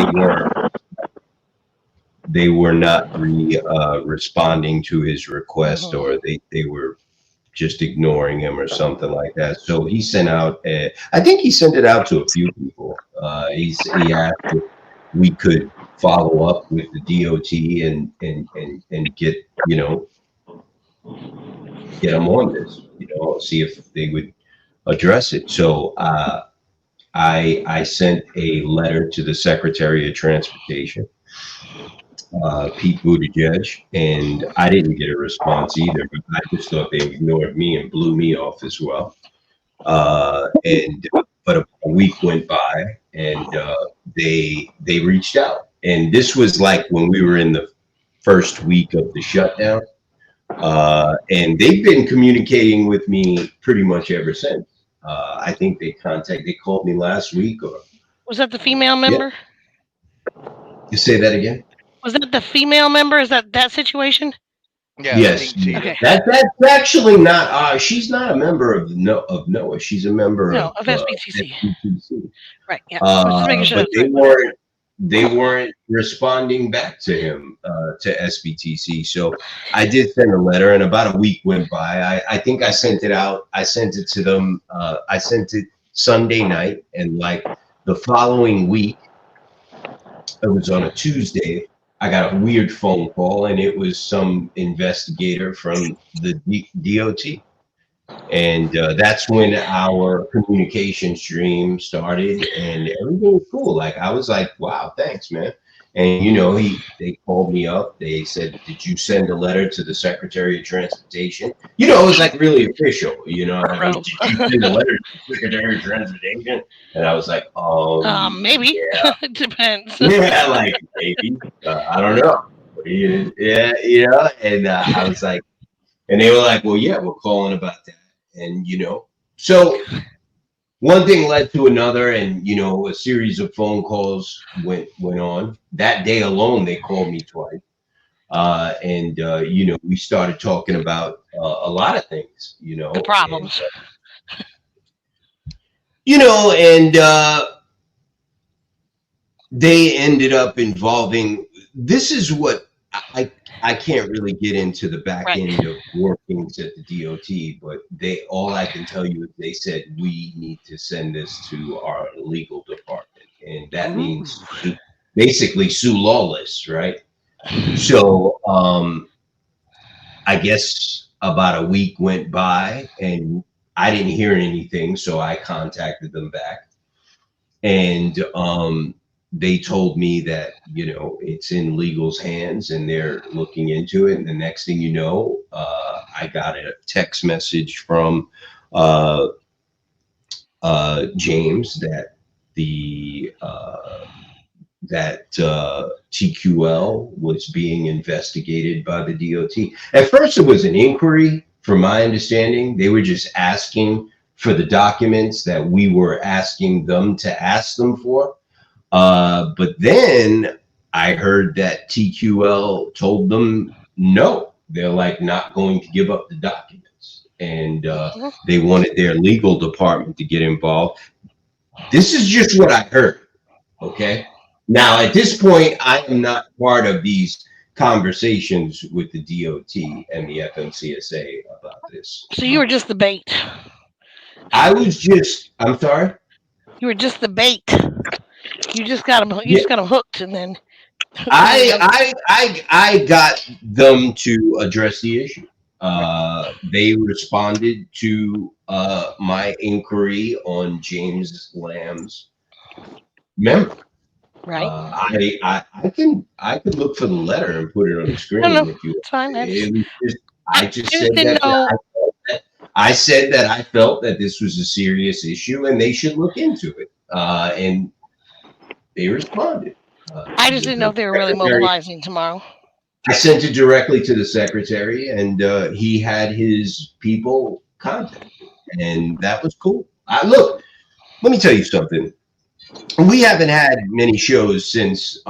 they were not responding to his request, or they were just ignoring him or something like that. So he sent out I think he sent it out to a few people. He asked if we could follow up with the DOT and get them on this, see if they would address it. So I sent a letter to the Secretary of Transportation, Pete Buttigieg, and I didn't get a response either, but I just thought they ignored me and blew me off as well. But a week went by, and they reached out. And this was like when we were in the first week of the shutdown. And they've been communicating with me pretty much ever since. I think they called me last week. Or was that the female member? Yeah. You say that again? Was that the female member? Is that situation? Yeah. Yes. Okay. That's actually not. She's not a member of NOAA. She's a member of SBTC. Right. Yeah. But they weren't responding back to him, to SBTC. So I did send a letter, and about a week went by. I think I sent it out. I sent it to them. I sent it Sunday night, and like the following week, it was on a Tuesday, I got a weird phone call, and it was some investigator from the DOT. And that's when our communication stream started, and everything was cool. Like I was like, wow, thanks, man. And they called me up. They said, did you send a letter to the Secretary of Transportation? It was like really official. Did you send a letter to the Secretary of Transportation? And I was like, maybe. Yeah. It depends. Yeah, like maybe. I don't know. Yeah. And I was like, and they were like, well, yeah, we're calling about that. And, so one thing led to another, and, a series of phone calls went on. That day alone, they called me twice. And we started talking about a lot of things, The problems. And they ended up involving, this is what I can't really get into the back end of workings at the DOT, but all I can tell you is they said we need to send this to our legal department, and that means basically sue Lawless, right? So I guess about a week went by, and I didn't hear anything, so I contacted them back, and they told me that, it's in legal's hands and they're looking into it. And the next thing you know, I got a text message from James that TQL was being investigated by the DOT. At first, it was an inquiry. From my understanding, they were just asking for the documents that we were asking them to ask them for. But then I heard that TQL told them no, they're like not going to give up the documents, and they wanted their legal department to get involved. This is just what I heard. Okay. Now, at this point, I am not part of these conversations with the DOT and the FMCSA about this. So you were just the bait. I'm sorry? You were just the bait. You just got them. You just got them hooked, and then I got them to address the issue. They responded to my inquiry on James Lamb's memo. Right. I can look for the letter and put it on the screen if you. It's fine. I said that I felt that this was a serious issue and they should look into it. And they responded. I just didn't know if they were really mobilizing tomorrow. I sent it directly to the secretary, and he had his people contact me, and that was cool. Look, let me tell you something. We haven't had many shows since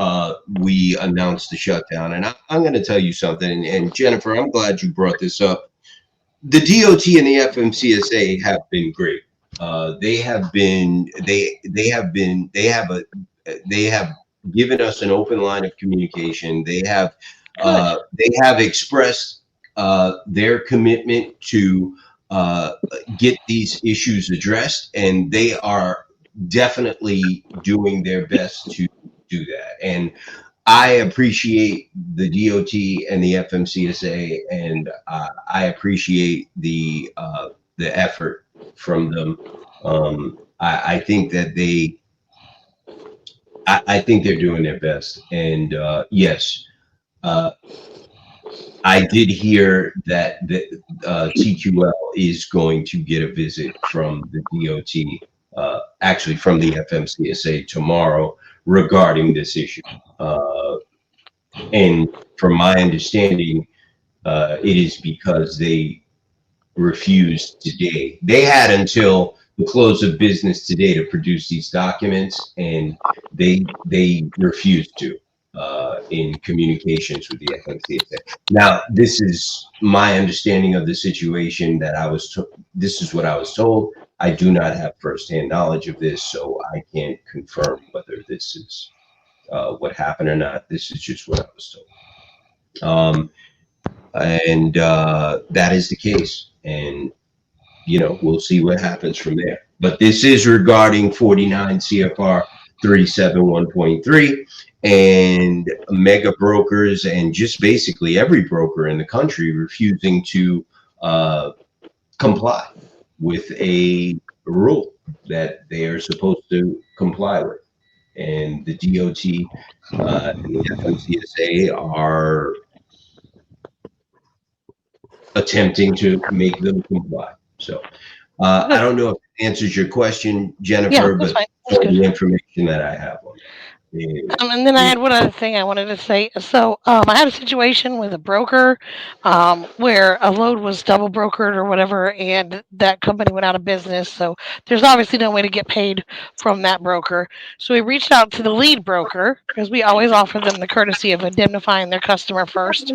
we announced the shutdown, and I'm going to tell you something. And Jennifer, I'm glad you brought this up. The DOT and the FMCSA have been great. They have given us an open line of communication. They have expressed their commitment to get these issues addressed, and they are definitely doing their best to do that. And I appreciate the DOT and the FMCSA, and I appreciate the effort from them. I think that I think they're doing their best. And yes, I did hear that the TQL is going to get a visit from the DOT, actually from the FMCSA tomorrow regarding this issue. And from my understanding, it is because they refused today. They had until the close of business today to produce these documents, and they refused to in communications with the FMCSA. Now, this is my understanding of the situation that this is what I was told. I do not have firsthand knowledge of this, so I can't confirm whether this is what happened or not. This is just what I was told. And that is the case. And, we'll see what happens from there. But this is regarding 49 CFR 371.3 and mega brokers and just basically every broker in the country refusing to comply with a rule that they are supposed to comply with. And the DOT and the FMCSA are attempting to make them comply. So I don't know if it answers your question, Jennifer, but the information that I have on it. And then I had one other thing I wanted to say. So I had a situation with a broker where a load was double brokered or whatever, and that company went out of business. So there's obviously no way to get paid from that broker. So we reached out to the lead broker because we always offer them the courtesy of indemnifying their customer first.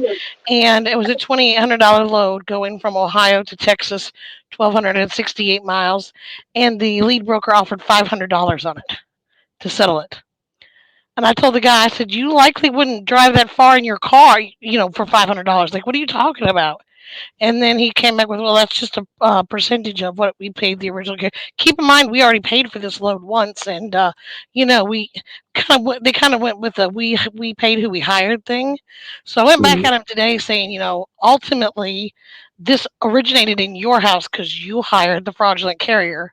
And it was a $2,800 load going from Ohio to Texas, 1,268 miles. And the lead broker offered $500 on it to settle it. And I told the guy, I said, you likely wouldn't drive that far in your car, for $500. Like, what are you talking about? And then he came back with, well, that's just a percentage of what we paid the original. Keep in mind, we already paid for this load once. And, they kind of went with the we paid who we hired thing. So I went back at him today saying, ultimately, this originated in your house because you hired the fraudulent carrier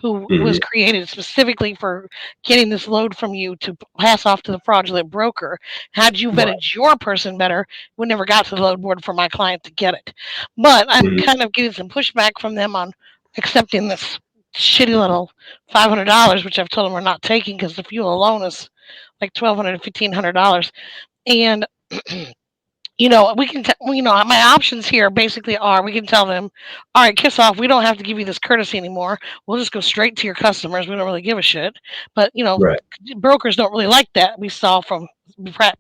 who was created specifically for getting this load from you to pass off to the fraudulent broker. Had you vetted your person better, we never got to the load board for my client to get it. But I'm kind of getting some pushback from them on accepting this shitty little $500, which I've told them we're not taking because the fuel alone is like $1,200 to $1,500. And we can, my options here basically are we can tell them, all right, kiss off. We don't have to give you this courtesy anymore. We'll just go straight to your customers. We don't really give a shit. But, brokers don't really like that. We saw from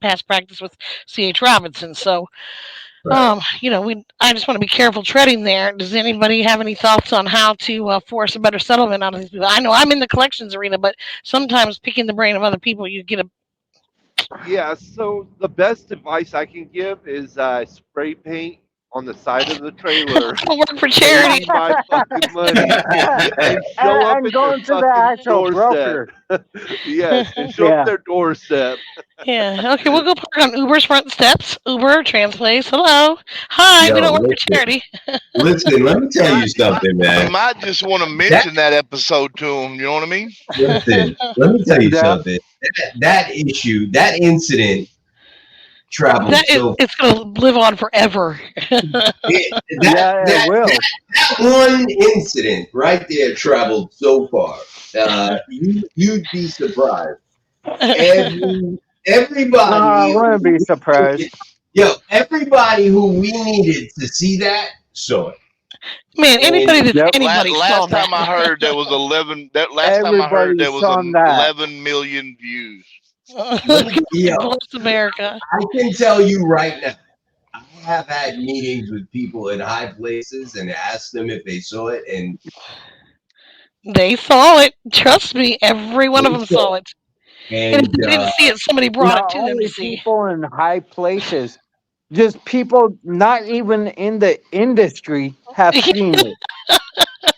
past practice with C.H. Robinson. So, I just want to be careful treading there. Does anybody have any thoughts on how to force a better settlement out of these people? I know I'm in the collections arena, but sometimes picking the brain of other people, you get a. Yeah, so the best advice I can give is spray paint on the side of the trailer. I work for charity. My fucking money. And show up and at going to the actual broker. Yes, and show up their doorstep. Yeah. Okay, we'll go park on Uber's front steps. Uber, Transplace. Hello. Hi, we don't work for charity. Listen, let me tell you something, man. I might just want to mention that episode to him. You know what I mean? Listen, let me tell you something. That incident traveled it's going to live on forever. It will. That one incident right there traveled so far. You'd be surprised. Everybody. I wouldn't be surprised. Everybody who we needed to see that saw it. Man, anybody that's anybody last time I heard there was 11. Last time I heard there was 11 million views. Bless America. I can tell you right now, I have had meetings with people in high places and asked them if they saw it, and they saw it. Trust me, every one of them saw it. And if they didn't see it, somebody brought it to them to see. People in high places, just people not even in the industry have seen it.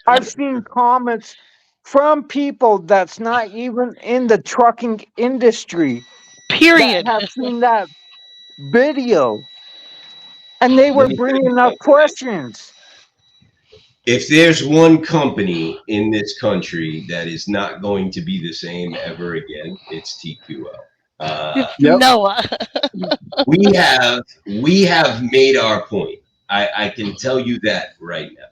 I've seen comments from people that's not even in the trucking industry. Period. That have seen that video, and they were bringing up questions. If there's one company in this country that is not going to be the same ever again, it's TQL. Noah. we have made our point. I can tell you that right now.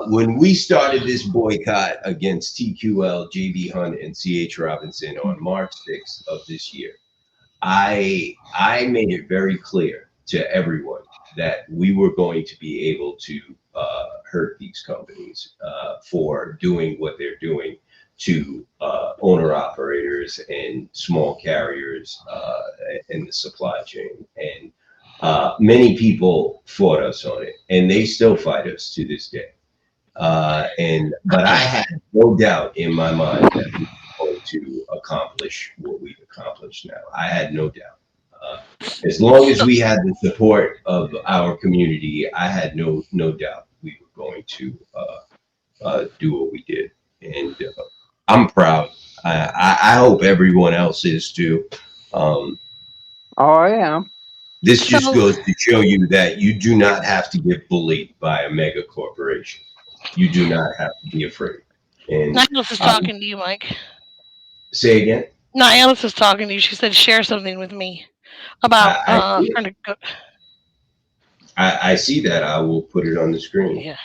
When we started this boycott against TQL, JB Hunt, and CH Robinson on March 6th of this year, I made it very clear to everyone that we were going to be able to hurt these companies for doing what they're doing to owner-operators and small carriers in the supply chain. And many people fought us on it, and they still fight us to this day. But I had no doubt in my mind that we were going to accomplish what we've accomplished now. I had no doubt. As long as we had the support of our community, I had no doubt we were going to do what we did. And I'm proud. I hope everyone else is too. I am. This just goes to show you that you do not have to get bullied by a mega corporation. You do not have to be afraid. And Niles is talking to you, Mike. Say again? Niles is talking to you. She said share something with me about trying to go. I see that. I will put it on the screen. Yeah.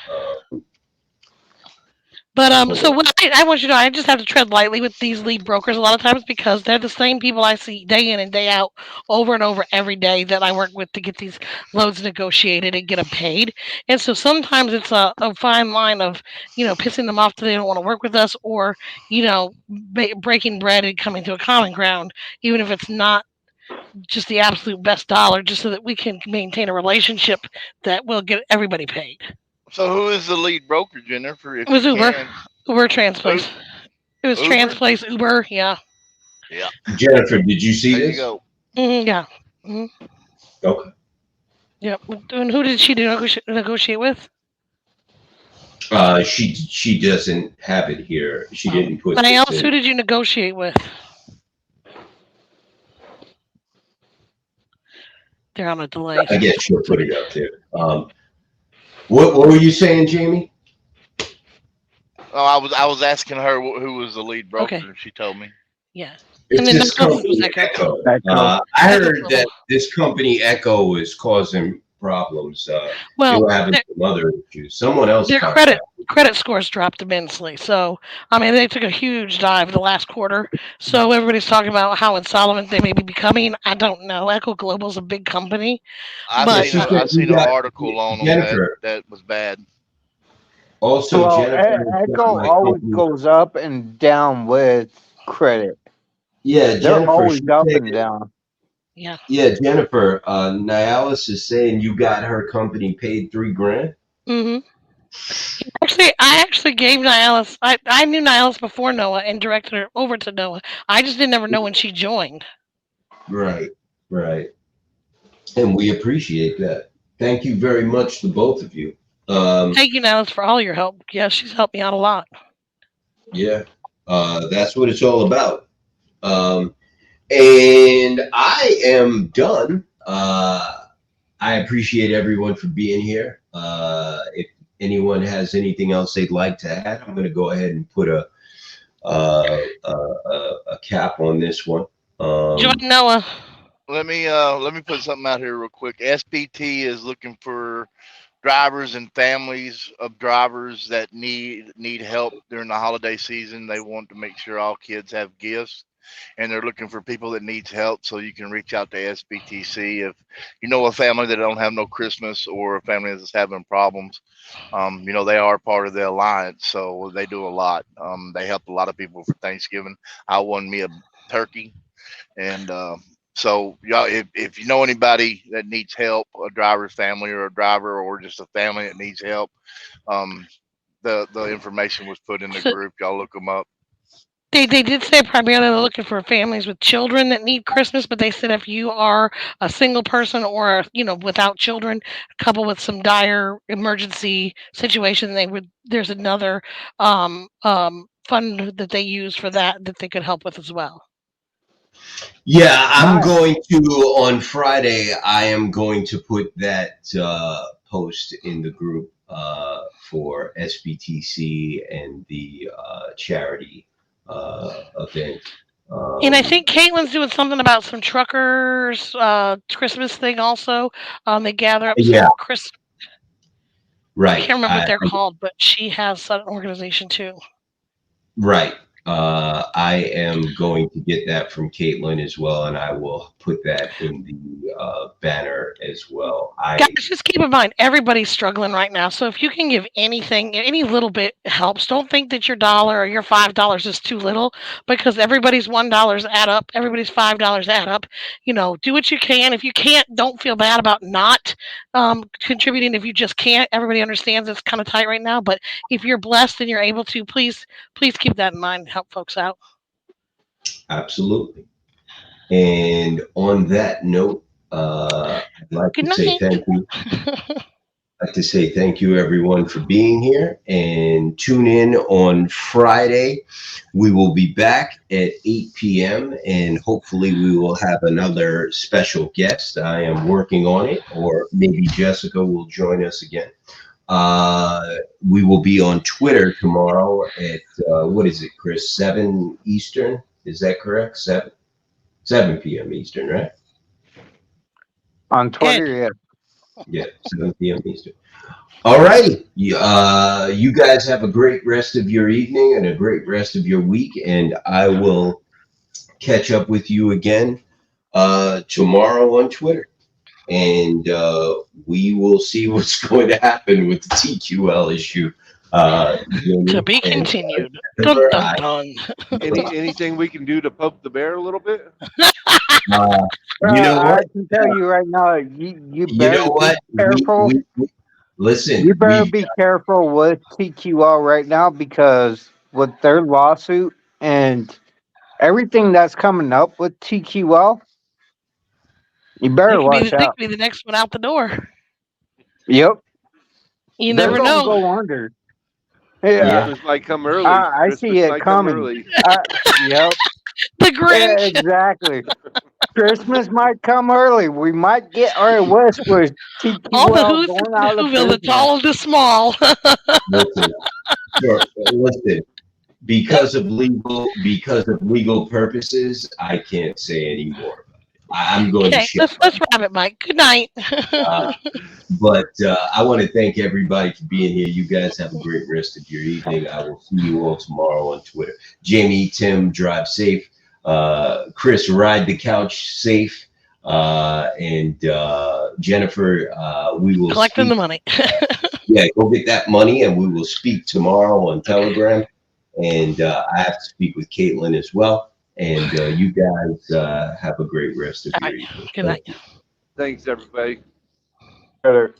But so what I want you to know, I just have to tread lightly with these lead brokers a lot of times because they're the same people I see day in and day out, over and over every day that I work with to get these loads negotiated and get them paid. And so sometimes it's a fine line of, pissing them off that they don't want to work with us, or breaking bread and coming to a common ground, even if it's not just the absolute best dollar, just so that we can maintain a relationship that will get everybody paid. So who is the lead broker, Jennifer? It was Uber. Uber Transplace. It was Uber? Transplace, Uber, yeah. Yeah. Jennifer, did you see this? Go. Yeah. Okay. Yep. And who did she negotiate with? She doesn't have it here. She didn't put anything else. Who did you negotiate with? They're on a delay. I guess she'll put it up there. What were you saying, Jamie? Oh, I was asking her who was the lead broker, Okay. and she told me. Yeah. It's And then this the other one company was Echo. Echo. I Echo heard Global. that this company Echo is causing problems. They Well, were having some other issues. Someone else their contacted. credit scores dropped immensely. So, I mean, they took a huge dive the last quarter. So everybody's talking about how insolvent they may be becoming. I don't know. Echo Global's a big company. I seen an got article on them Jennifer. that was bad. Also, Well, Jennifer, Echo my always company- goes up and down with credit. Yeah, They're Jennifer. always she up said- and down. Yeah. Yeah, Jennifer. Nihilus is saying you got her company paid $3,000. Mm-hmm. Actually, I actually gave Nihilus. I knew Nihilus before Noah and directed her over to Noah. I just didn't ever know when she joined. Right. And we appreciate that. Thank you very much to both of you. Thank you, Nihilus, for all your help. Yeah, she's helped me out a lot. Yeah, that's what it's all about. And I am done. I appreciate everyone for being here. If anyone has anything else they'd like to add, I'm going to go ahead and put a cap on this one. Join Noah. Let me put something out here real quick. SBT is looking for drivers and families of drivers that need help during the holiday season. They want to make sure all kids have gifts, and they're looking for people that needs help. So you can reach out to SBTC if you know a family that don't have no Christmas or a family that's having problems. They are part of the alliance, so they do a lot. They help a lot of people for Thanksgiving. I won me a turkey, and so y'all, if you know anybody that needs help, a driver's family or a driver or just a family that needs help, the information was put in the group. Y'all look them up. They did say primarily they're looking for families with children that need Christmas, but they said if you are a single person or without children, coupled with some dire emergency situation, there's another fund that they use for that they could help with as well. Yeah, I'm going to, on Friday, I am going to put that post in the group for SBTC and the charity event. And I think Caitlin's doing something about some truckers Christmas thing also. They gather up some Christmas. Right. I can't remember what they're called, but she has an organization too. Right. I am going to get that from Caitlin as well, and I will put that in the banner as well. Guys, just keep in mind, everybody's struggling right now. So if you can give anything, any little bit helps. Don't think that your $1 or your $5 is too little, because everybody's $1 add up. Everybody's $5 add up. Do what you can. If you can't, don't feel bad about not contributing. If you just can't, everybody understands it's kind of tight right now. But if you're blessed and you're able to, please keep that in mind. Help folks out. Absolutely. And on that note, I'd like to say thank you. I'd like to say thank you, everyone, for being here, and tune in on Friday. We will be back at 8 p.m. and hopefully we will have another special guest. I am working on it, or maybe Jessica will join us again. We will be on Twitter tomorrow at what is it, Chris? 7 Eastern? Is that correct? 7 p.m. Eastern, right? On Twitter, yeah. Yeah, 7 p.m. Eastern. All righty. You guys have a great rest of your evening and a great rest of your week, and I will catch up with you again tomorrow on Twitter. And we will see what's going to happen with the TQL issue. To be continued. Dun, dun, dun. Anything we can do to poke the bear a little bit? I can tell you right now, you better be careful. Listen, you better be careful with TQL right now, because with their lawsuit and everything that's coming up with TQL, you better watch out. They could be the next one out the door. Yep. You never know. Go under. Yeah. Christmas might come early. I see it coming. Yep. The Grinch. Yeah, exactly. Christmas might come early. We might get our wish with TQL All the going out of the tall and the small. Listen, Sure. Listen, because of legal purposes, I can't say any more. I'm going to shut let's wrap it, Mike. Good night. But I want to thank everybody for being here. You guys have a great rest of your evening. I will see you all tomorrow on Twitter. Jamie, Tim, drive safe. Chris, ride the couch safe. And Jennifer, we will collecting the money. Yeah, go get that money, and we will speak tomorrow on Telegram. And I have to speak with Caitlin as well. And you guys have a great rest of your evening. Good night. Thanks, everybody. Better.